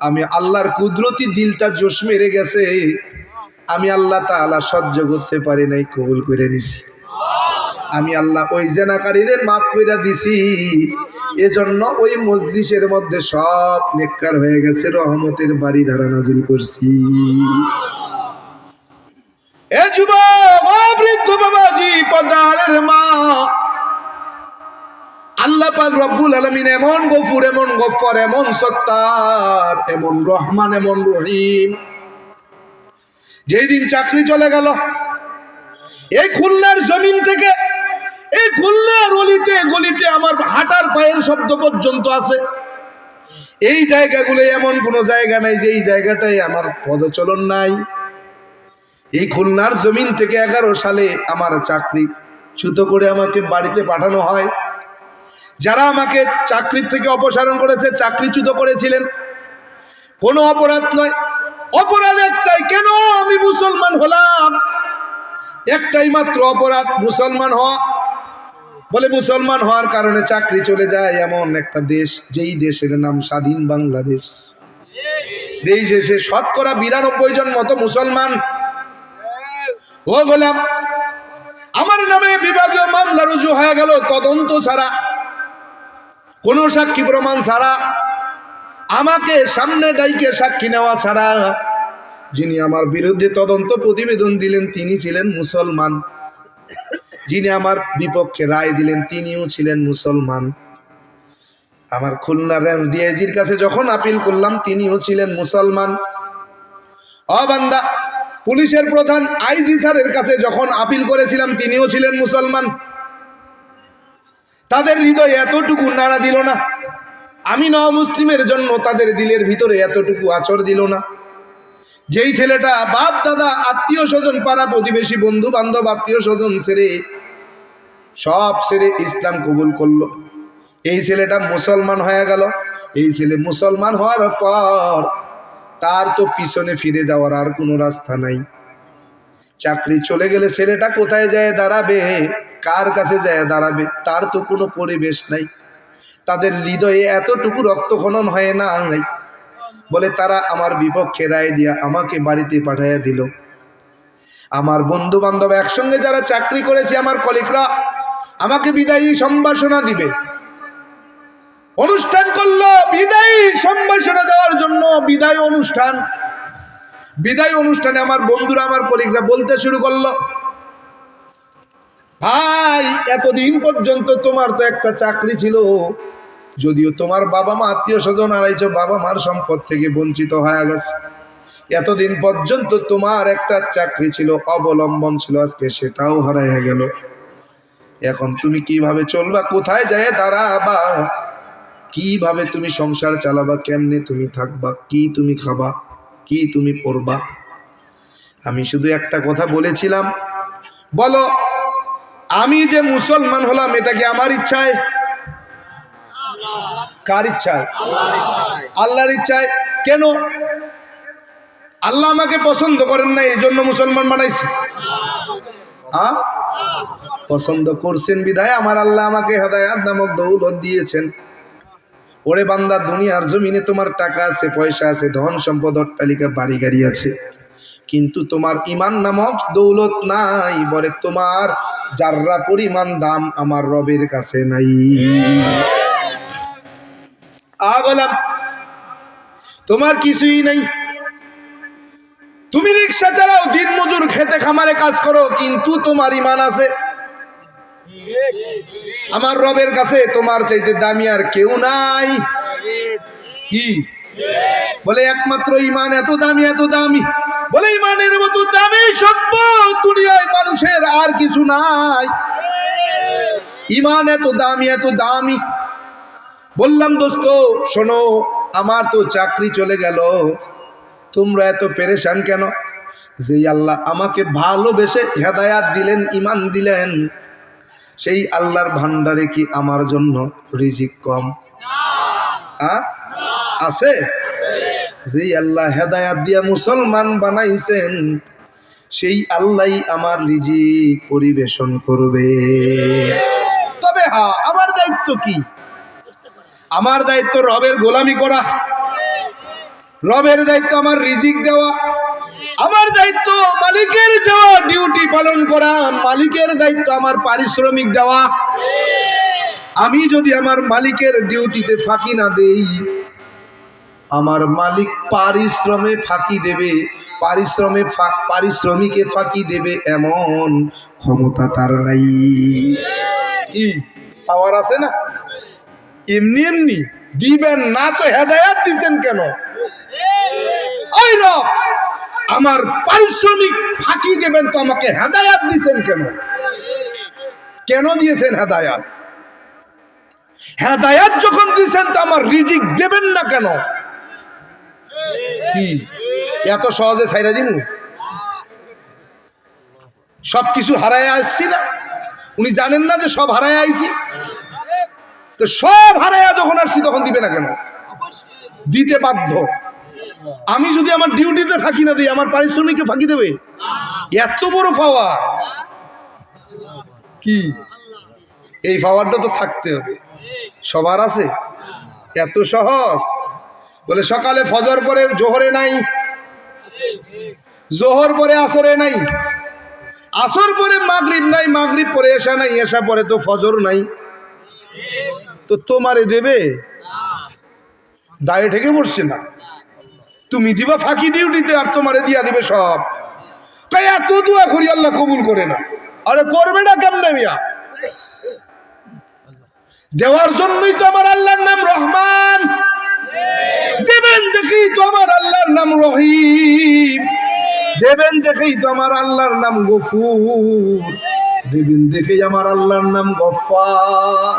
আমি আল্লাহর কুদরতি দিলটা জোশ মেরে গেছে, আমি আল্লাহ তাআলা সহ্য করতে পারি নাই, কবুল করে নিছি। আমি আল্লাহ ওই জেনাকারীরে মাফ করে দিছি, এজন্য ওই মজলিসের মধ্যে সব নেককার হয়ে গেছে, রহমতের বাড়ি ধারা নাজিল করছি। এ যুবক, ও বৃদ্ধ বাবাজি, পদ্মালের মা, আল্লাহ পাক রব্বুল আলামিন এমন গফুর, এমন গফফার, এমন সত্তার, এমন রহমান, এমন রহিম। যেই দিন চাকরি চলে গেল, এই খুলনার জমিন থেকে, এই খুলনার অলিতে গলিতে আমার হাঁটার পায়ের শব্দ পর্যন্ত আছে। এই জায়গাগুলো এমন কোনো জায়গা নাই যে এই জায়গাটায় আমার পদচলন নাই। এই খুলনার জমিন থেকে 11 সালে আমার চাকরি চ্যুত করে আমাকে বাড়িতে পাঠানো হয়। যারা আমাকে চাকরির থেকে অপসারণ করেছে, চাকরিচ্যুত করেছিলেন, কোনো অপরাধ নয়, অপরাধ একটাই, কেন আমি মুসলমান হলাম, একটাই মাত্র অপরাধ, মুসলমান হওয়া। বলে মুসলমান হওয়ার কারণে চাকরি চলে যায় এমন একটা দেশ, যেই দেশের নাম স্বাধীন বাংলাদেশ। এই দেশে 92% জন মতো মুসলমান। ও গোলাম, আমার নামে বিভাগীয় মামলা রুজু হয়ে গেল, তদন্ত ছাড়া, কোনো সাক্ষী প্রমাণ ছাড়া, আমাকে সামনে ডাইকে সাক্ষী নেওয়া ছাড়া। যিনি আমার বিরুদ্ধে তদন্ত প্রতিবেদন দিলেন তিনি ছিলেন মুসলমান। যিনি আমার বিপক্ষে রায় দিলেন তিনিও ছিলেন মুসলমান। আমার খুলনা রেঞ্জ ডিআইজির কাছে যখন আপিল করলাম তিনিও ছিলেন মুসলমান। বান্দা, পুলিশের প্রধান আইজি স্যারের কাছে যখন আপিল করেছিলাম তিনিও ছিলেন মুসলমান। তাদের হৃদয় এতটুকু নাড়া দিল না, আমি মুসলিমের জন্য তাদের দিলের ভিতরে এতটুকু আচর দিল না। যেই ছেলেটা বাপ দাদা আত্মীয় স্বজন পাড়া প্রতিবেশী বন্ধু বান্ধব আত্মীয় স্বজন ছেড়ে সব ছেড়ে ইসলাম কবুল করলো, এই ছেলেটা মুসলমান হয়ে গেল। এই ছেলে মুসলমান হওয়ার পর তার তো পিছনে ফিরে যাওয়ার আর কোনো রাস্তা নাই। চাকরি চলে গেলে ছেলেটা কোথায় যায় দাঁড়াবে, কার কাছে যায় দাঁড়াবে, তার তো কোনো পরিবেশ নাই। তাদের হৃদয়ে এতটুকু রক্তক্ষরণ হয় না বলে তারা আমার বিপক্ষে রায় দিয়া আমাকে বাড়িতে পাঠাইয়া দিল। আমার বন্ধু বান্ধব একসঙ্গে যারা চাকরি করেছে আমার কলিগরা আমাকে বিদায়ী সম্ভাষণা দিবে, অনুষ্ঠান করলো বিদায়ী সম্ভাষণা দেওয়ার জন্য। বিদায় অনুষ্ঠানে আমার বন্ধুরা আমার কলিগরা বলতে শুরু করলো, ভাই এতদিন পর্যন্ত তোমার তো একটা চাকরি ছিল, যদিও তোমার বাবা মা আত্মীয় স্বজন হারাইছো, বাবা মার সম্পদ থেকে বঞ্চিত হয়ে গেছে। এতদিন পর্যন্ত তোমার একটা চাকরি ছিল, অবলম্বন ছিল, আজকে সেটাও হারাইয়া গেল। এখন তুমি কিভাবে চলবা, কোথায় যায় দাঁড়াবা, কিভাবে তুমি সংসার চালাবা, কেমনে তুমি থাকবা, কি তুমি খাবা, কি তুমি পরবা। আমি শুধু একটা কথা বলেছিলাম, বলো আমি যে মুসলমান হলাম এটা কি আমার ইচ্ছায়? কার ইচ্ছায়? আল্লাহর ইচ্ছায়। কেন? আল্লাহ আমাকে পছন্দ করেন না এই জন্য মুসলমান বানাইছে? পছন্দ করছেন বিধায় আমার আল্লাহ আমাকে হেদায়েত নামক দৌলত দিয়েছেন। ওরে বান্দা, দুনিয়ার জমিনে তোমার টাকা আছে, পয়সা আছে, ধন সম্পদ, অট্টালিকা, বাড়ি গাড়ি আছে, কিন্তু তোমার ইমান নামক দৌলত নাই। বলে তোমার জাররা পরিমাণ দাম আমার রবের কাছে নাই। গোলাম, তোমার কিছুই নাই। তুমি রিক্সা চালাও, দিন মজুর, খেতে খামারে কাজ করো, কিন্তু তোমার ইমান আছে। আমার রবের কাছে তোমার চাইতে দামি আর কেউ নাই। কি বলে? একমাত্র ইমান এত দামি, এত দামি। বলে ইমানের মতো দামি সম্পদ দুনিয়ায় মানুষের আর কিছু নাই। ইমান এত দামি, এত দামি। বললাম দোস্ত শোনো, আমার তো চাকরি চলে গেল, তোমরা এত পেরেশান কেন? যে আল্লাহ আমাকে ভালোবেসে হেদায়াত দিলেন, ইমান দিলেন, সেই আল্লাহর ভান্ডারে কি আমার জন্য রিজিক কম আছে? যে আল্লাহ হেদায়াত দিয়া মুসলমান বানাইছেন সেই আল্লাহই আমার রিজিক পরিবেশন করবে। তবে আমার দায়িত্ব কি? আমার দায়িত্ব রবের গোলামি করা, রবের দায়িত্ব আমার রিজিক দেওয়া, আমার দায়িত্ব মালিকের দেওয়া ডিউটি পালন করা, মালিকের দায়িত্ব আমার পারিশ্রমিক দেওয়া। আমি যদি আমার মালিকের ডিউটিতে ফাঁকি না দেই, আমার মালিক পারিশ্রমে ফাঁকি দেবে, পারিশ্রমিকে ফাঁকি দেবে এমন ক্ষমতা তার নাই। কি পাওয়ার আছে না? এমনি এমনি দিবেন না তো হেদায়াত দিচ্ছেন কেন? ওই রব আমার পারিশ্রমিক ফাঁকি দেবেন তো আমাকে হেদায়াত দিচ্ছেন কেন? কেন দিয়েছেন হেদায়াত? হেদায়াত যখন দিয়েছেন তো আমার রিজিক দেবেন না কেন? কি এত সহজে ছাইরা দিমু? সবকিছু হারায় আসছি না? উনি জানেন না যে সব হারায় আইছি? তো সব হারায়া যখন আসছি তখন দিবে না কেন? দিতে বাধ্য। আমি যদি আমার ডিউটিতে ফাঁকি না দিই, আমার পারিশ্রমিককে ফাঁকি দেবে? এত বড় পাওয়ার! কি এই পাওয়ারটা তো থাকতে হবে, সবার আছে? এত সহজ? বলে সকালে ফজর পরে জোহরে নাই, জোহর পরে আসরে নাই, আসর পরে মাগরিব নাই, মাগরিব পরে এশা নাই, এশা পরে তো ফজর নাই। তো তোমারে দেবে? দায়ে ঠেকে পড়ছে না? তুমি দিবা ফাঁকি ডিউটিতে আর তোমারে দিয়া দিবে সব। তাই এত দোয়া করি আল্লাহ কবুল করে না। আরে করবে না কেমনে মিয়া? দেওয়ার জন্যই তো আমার আল্লাহর নাম রহমান, দেবেন দেখেই তো আমার আল্লাহর নাম রহিম, দেবেন দেখেই তো আমার আল্লাহর নাম গফুর, দেবেন দেখেই আমার আল্লাহর নাম গফফার,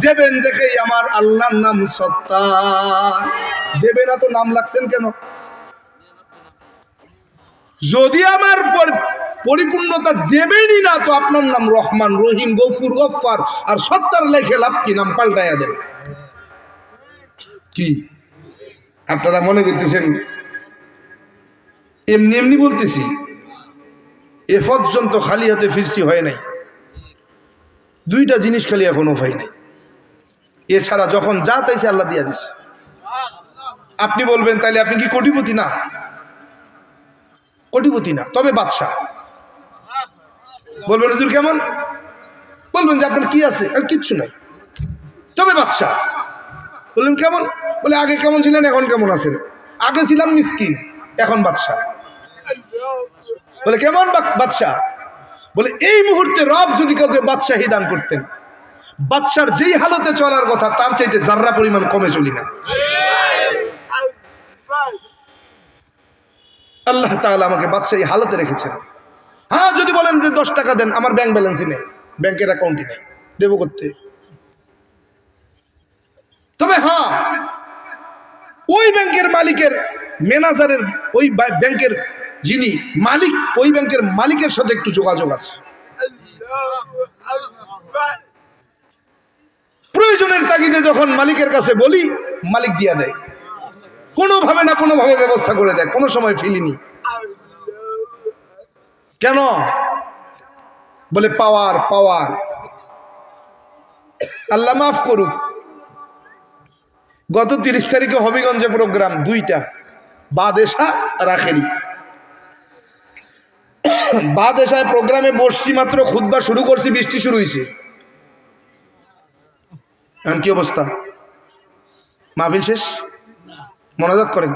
দেবেন দেখেই আমার আল্লাহর নাম সত্তার। দেবে না তো নাম লাগছেন কেন? যদি আমার পরিপূর্ণতা দেবেনই না তো আপনার নাম রহমান, রহিম, গফুর, গফফার আর সত্তার লেখে লাভ কি? নাম পাল্টাইয়া দেন কি? আপনারা মনে করতেছেন এমনি এমনি বলতেছি? এ পর্যন্ত খালি হাতে ফিরছি হয় নাই। দুইটা জিনিস খালি এখনো পাই নাই, এছাড়া যখন যা চাইছে আল্লাহ দিয়া দিছে। আপনি বলবেন তাইলে আপনি কি কোটিপতি? না, কোটিপতি না, তবে বাদশাহ। বলবেন হুজুর কেমন? বলবেন যে আপনার কি আছে? আর কিচ্ছু নাই, তবে বাদশাহ। বললেন কেমন? বলে আগে কেমন ছিলেন এখন কেমন আছেন? আগে ছিলাম মিসকিন, এখন বাদশাহ। বলে কেমন বাদশাহ? বলে এই মুহূর্তে রব যদি কাউকে বাদশাহী দান করতেন, বাদশার যেই হালতে চলার কথা তার চাইতে জাররা পরিমাণ কমে চলি না। আল্লাহ তাআলা আমাকে বাদশাহী হালতে রেখেছেন। হ্যাঁ, যদি বলেন যে 10 টাকা দেন, আমার ব্যাংক ব্যালেন্সই নেই, ব্যাংকের অ্যাকাউন্টই নেই, দেবো করতে। তবে হ্যাঁ, ওই ব্যাংকের মালিকের, ম্যানেজারের, ওই ব্যাংকের যিনি মালিক, ওই ব্যাংকের মালিকের সাথে একটু যোগাযোগ আছে। প্রয়োজনের তাগিদে যখন মালিকের কাছে বলি, মালিক দিয়া দেয়, কোনোভাবে না কোনোভাবে ব্যবস্থা করে দেয়, কোনো সময় ফেলিনি। কেন? বলে পাওয়ার, পাওয়ার। আল্লাহ মাফ করুক, গত 30 তারিখে হবিগঞ্জে প্রোগ্রাম, 2টা, বাদেশা আর আখেরি। বাদেশায় প্রোগ্রামে বসছি মাত্র, খুতবা শুরু করছি, বৃষ্টি শুরু হয়েছে। এখন কি অবস্থা? মাহফিল শেষ, মোনাজাত করেন,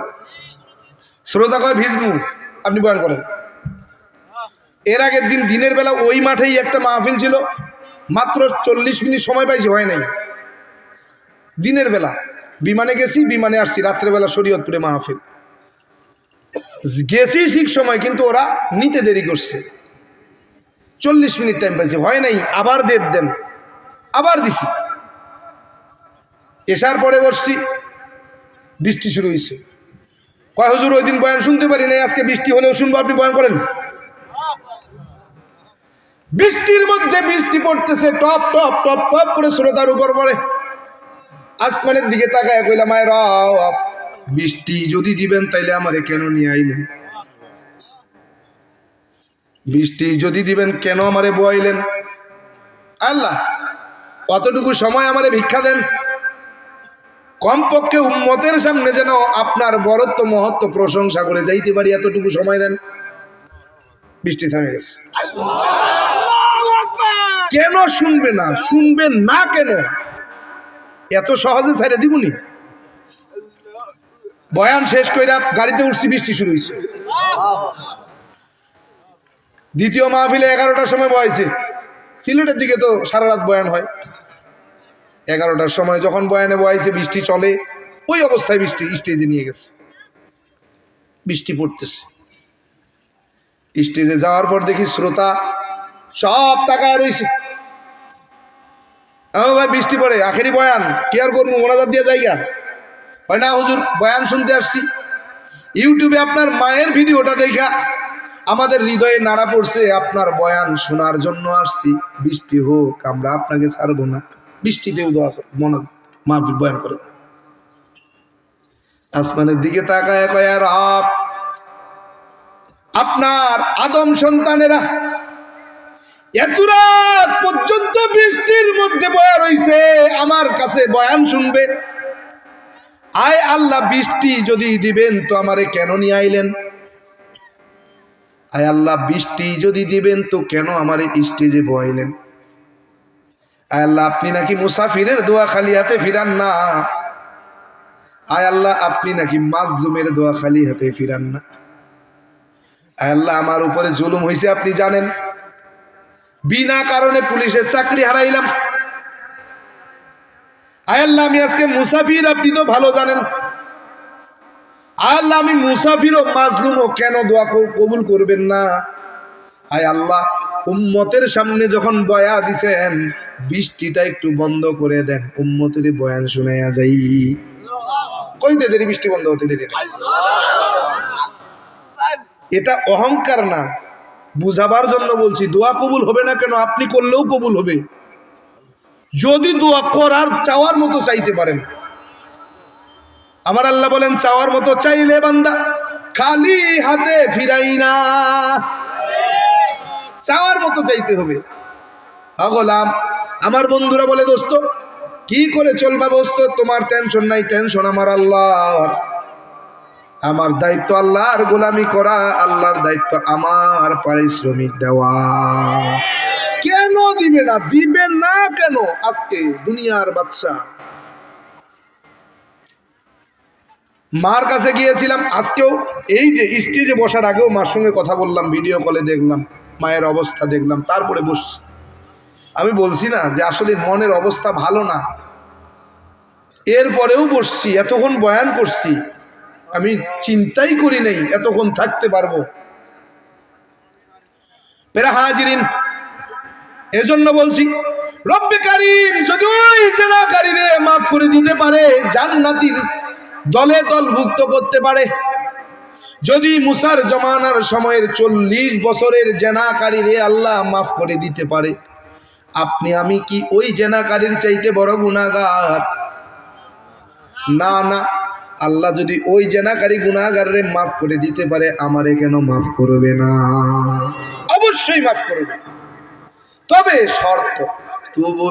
শ্রোতা কয় ভিজবু, আপনি বয়ান করেন। এর আগের দিন দিনের বেলা ওই মাঠেই একটা মাহফিল ছিল, মাত্র 40 মিনিট সময় পাইছি, হয় নাই। দিনের বেলা বিমানে গেছি, বিমানে আসছি, রাত্রেবেলা শরীয়তপুরে মাহফিল গেছি ঠিক সময়, কিন্তু ওরা নিতে দেরি করছে, 40 মিনিট টাইম পাইছি, হয় নাই। আবার ডেট দেন, আবার দিছি। এসার পরে বসছি, বৃষ্টি শুরু হয়েছে। কয় হুজুর ওই দিন বয়ান শুনতে পারি নাই, আজকে বৃষ্টি হলেও শুনবো, আপনি বয়ান করেন। বৃষ্টির মধ্যে বৃষ্টি পড়তেছে, টপ টপ টপ টপ করে শ্রোতার উপর পড়ে। আসমানের দিকে তাকায় কইলাম, আয় রব, বৃষ্টি যদি দিবেন তাইলে আমারে কেন নিয়ে আইলেন? বৃষ্টি যদি দিবেন কেন আমারে বয়াইলেন? আল্লাহ, অতটুকু সময় আমারে ভিক্ষা দেন, কমপক্ষে উম্মতের সামনে যেন আপনার বরত্ব, মহত্ব, প্রশংসা করে যাইতে পারি, এতটুকু সময় দেন। বৃষ্টি থেমে গেছে। কেন শুনবে না? শুনবেন না কেন? এত সহজে ছেড়ে দিবনি? বয়ান শেষ কইরা গাড়িতে উঠছি, বৃষ্টি শুরু হয়েছে। দ্বিতীয় মাহফিলে 11টার সময় বয়াইছে, সিলেটের দিকে তো সারা রাত বয়ান হয়। 11টার সময় যখন বয়ানে বয়াইছে, বৃষ্টি চলে, ওই অবস্থায় বৃষ্টি স্টেজে নিয়ে গেছে। বৃষ্টি পড়তেছে, স্টেজে যাওয়ার পর দেখি শ্রোতা সব তাকায় রয়েছে। ভাই বৃষ্টি পড়ে, আখেরি বয়ান, কি আর করবো, মোনাজাত দিয়ে জায়গা হয় না। হুজুর বয়ান শুনতে আসছি, ইউটিউবে আপনার মায়ের ভিডিওটা দেখা আমাদের হৃদয়ে নাড়া পড়ছে, আপনার বয়ান শোনার জন্য আসছি, বৃষ্টি হোক, আমরা আপনাকে ছাড়বো না। বৃষ্টিতেও দোয়া মোনাজাত মাহফিল বয়ান করেন। আসমানের দিকে তাকায় কয়, আর আপনার আদম সন্তানেরা এত রাত পর্যন্ত বৃষ্টির মধ্যে বয়া রইছে, আমার কাছে বয়ান শুনবে। আয় আল্লাহ, বৃষ্টি যদি দিবেন তো আমারে কেন নিয়ে আইলেন? আয় আল্লাহ, বৃষ্টি যদি দিবেন তো কেন আমারে স্টেজে বয়াইলেন? আয় আল্লাহ, আপনি নাকি মুসাফিরের দোয়া খালি হাতে ফিরান না। আয় আল্লাহ, আপনি নাকি মাজলুমের দোয়া খালি হাতে ফিরান না। আয় আল্লাহ, আমার উপরে জুলুম হয়েছে আপনি জানেন, বিনা কারণে পুলিশের চাকরি হারাইলাম। আয় আল্লাহ, আমি আজকে মুসাফির, আপনি তো ভালো জানেন। আয় আল্লাহ, আমি মুসাফির ও মাজলুম ও, কেন দোয়া কবুল করবেন না? আয় আল্লাহ, উম্মতের সামনে যখন বয়া দিছেন, বৃষ্টিটা একটু বন্ধ করে দেন, উম্মতের বয়ান শুনাইয়া যাই। কইতে দেরি, বৃষ্টি বন্ধ হতে দেরি। এটা অহংকার না, বুঝাবার জন্য বলছি। দোয়া কবুল হবে না কেন? আপনি করলেও কবুল হবে যদি দোয়া করার চাওয়ার মতো চাইতে পারেন। আমার আল্লাহ বলেন, চাওয়ার মতো চাইলে বান্দা খালি হাতে ফিরাই না। চাওয়ার মতো চাইতে হবে। গোলাম, আমার বন্ধুরা বলে, দোস্ত কি করে চলবা? দোস্ত তোমার টেনশন নাই, টেনশন আমার আল্লাহর। আমার দায়িত্ব আল্লাহর গোলামি করা, আল্লাহর দায়িত্ব আমার পারিশ্রমিক দেওয়া। কেন দিবে না? দিবেন না কেন? আজকে দুনিয়ার বাদশা। মার কাছে গিয়েছিলাম, আজকেও এই যে স্টেজে বসার আগেও মার সঙ্গে কথা বললাম, ভিডিও কলে দেখলাম, মায়ের অবস্থা দেখলাম, তারপরে বসছি। আমি বলছি না যে আসলে মনের অবস্থা ভালো না, এরপরেও বসছি, এতক্ষণ বয়ান করছি, আমি চিন্তাই করি নাই এতক্ষণ থাকতে পারবো। মেরা হাজিরিন, এজন্য বলছি, রব্বে কারীম যদি ওই জেনাকারীরে মাফ করে দিতে পারে, জান্নাতীর দলে দলভুক্ত করতে পারে। যদি মুসার জমানার সময়ের 40 বছরের জেনাকারীরে আল্লাহ মাফ করে দিতে পারে, আপনি আমি কি ওই জেনাকারীর চাইতে বড় গুনাহগার? না না, আল্লাহ যদি ওই জেনাকারী গুনাহগাররে মাফ করে দিতে পারে, আমারে কেন মাফ করবে না? অবশ্যই মাফ করবে, তবে শর্ত, তবু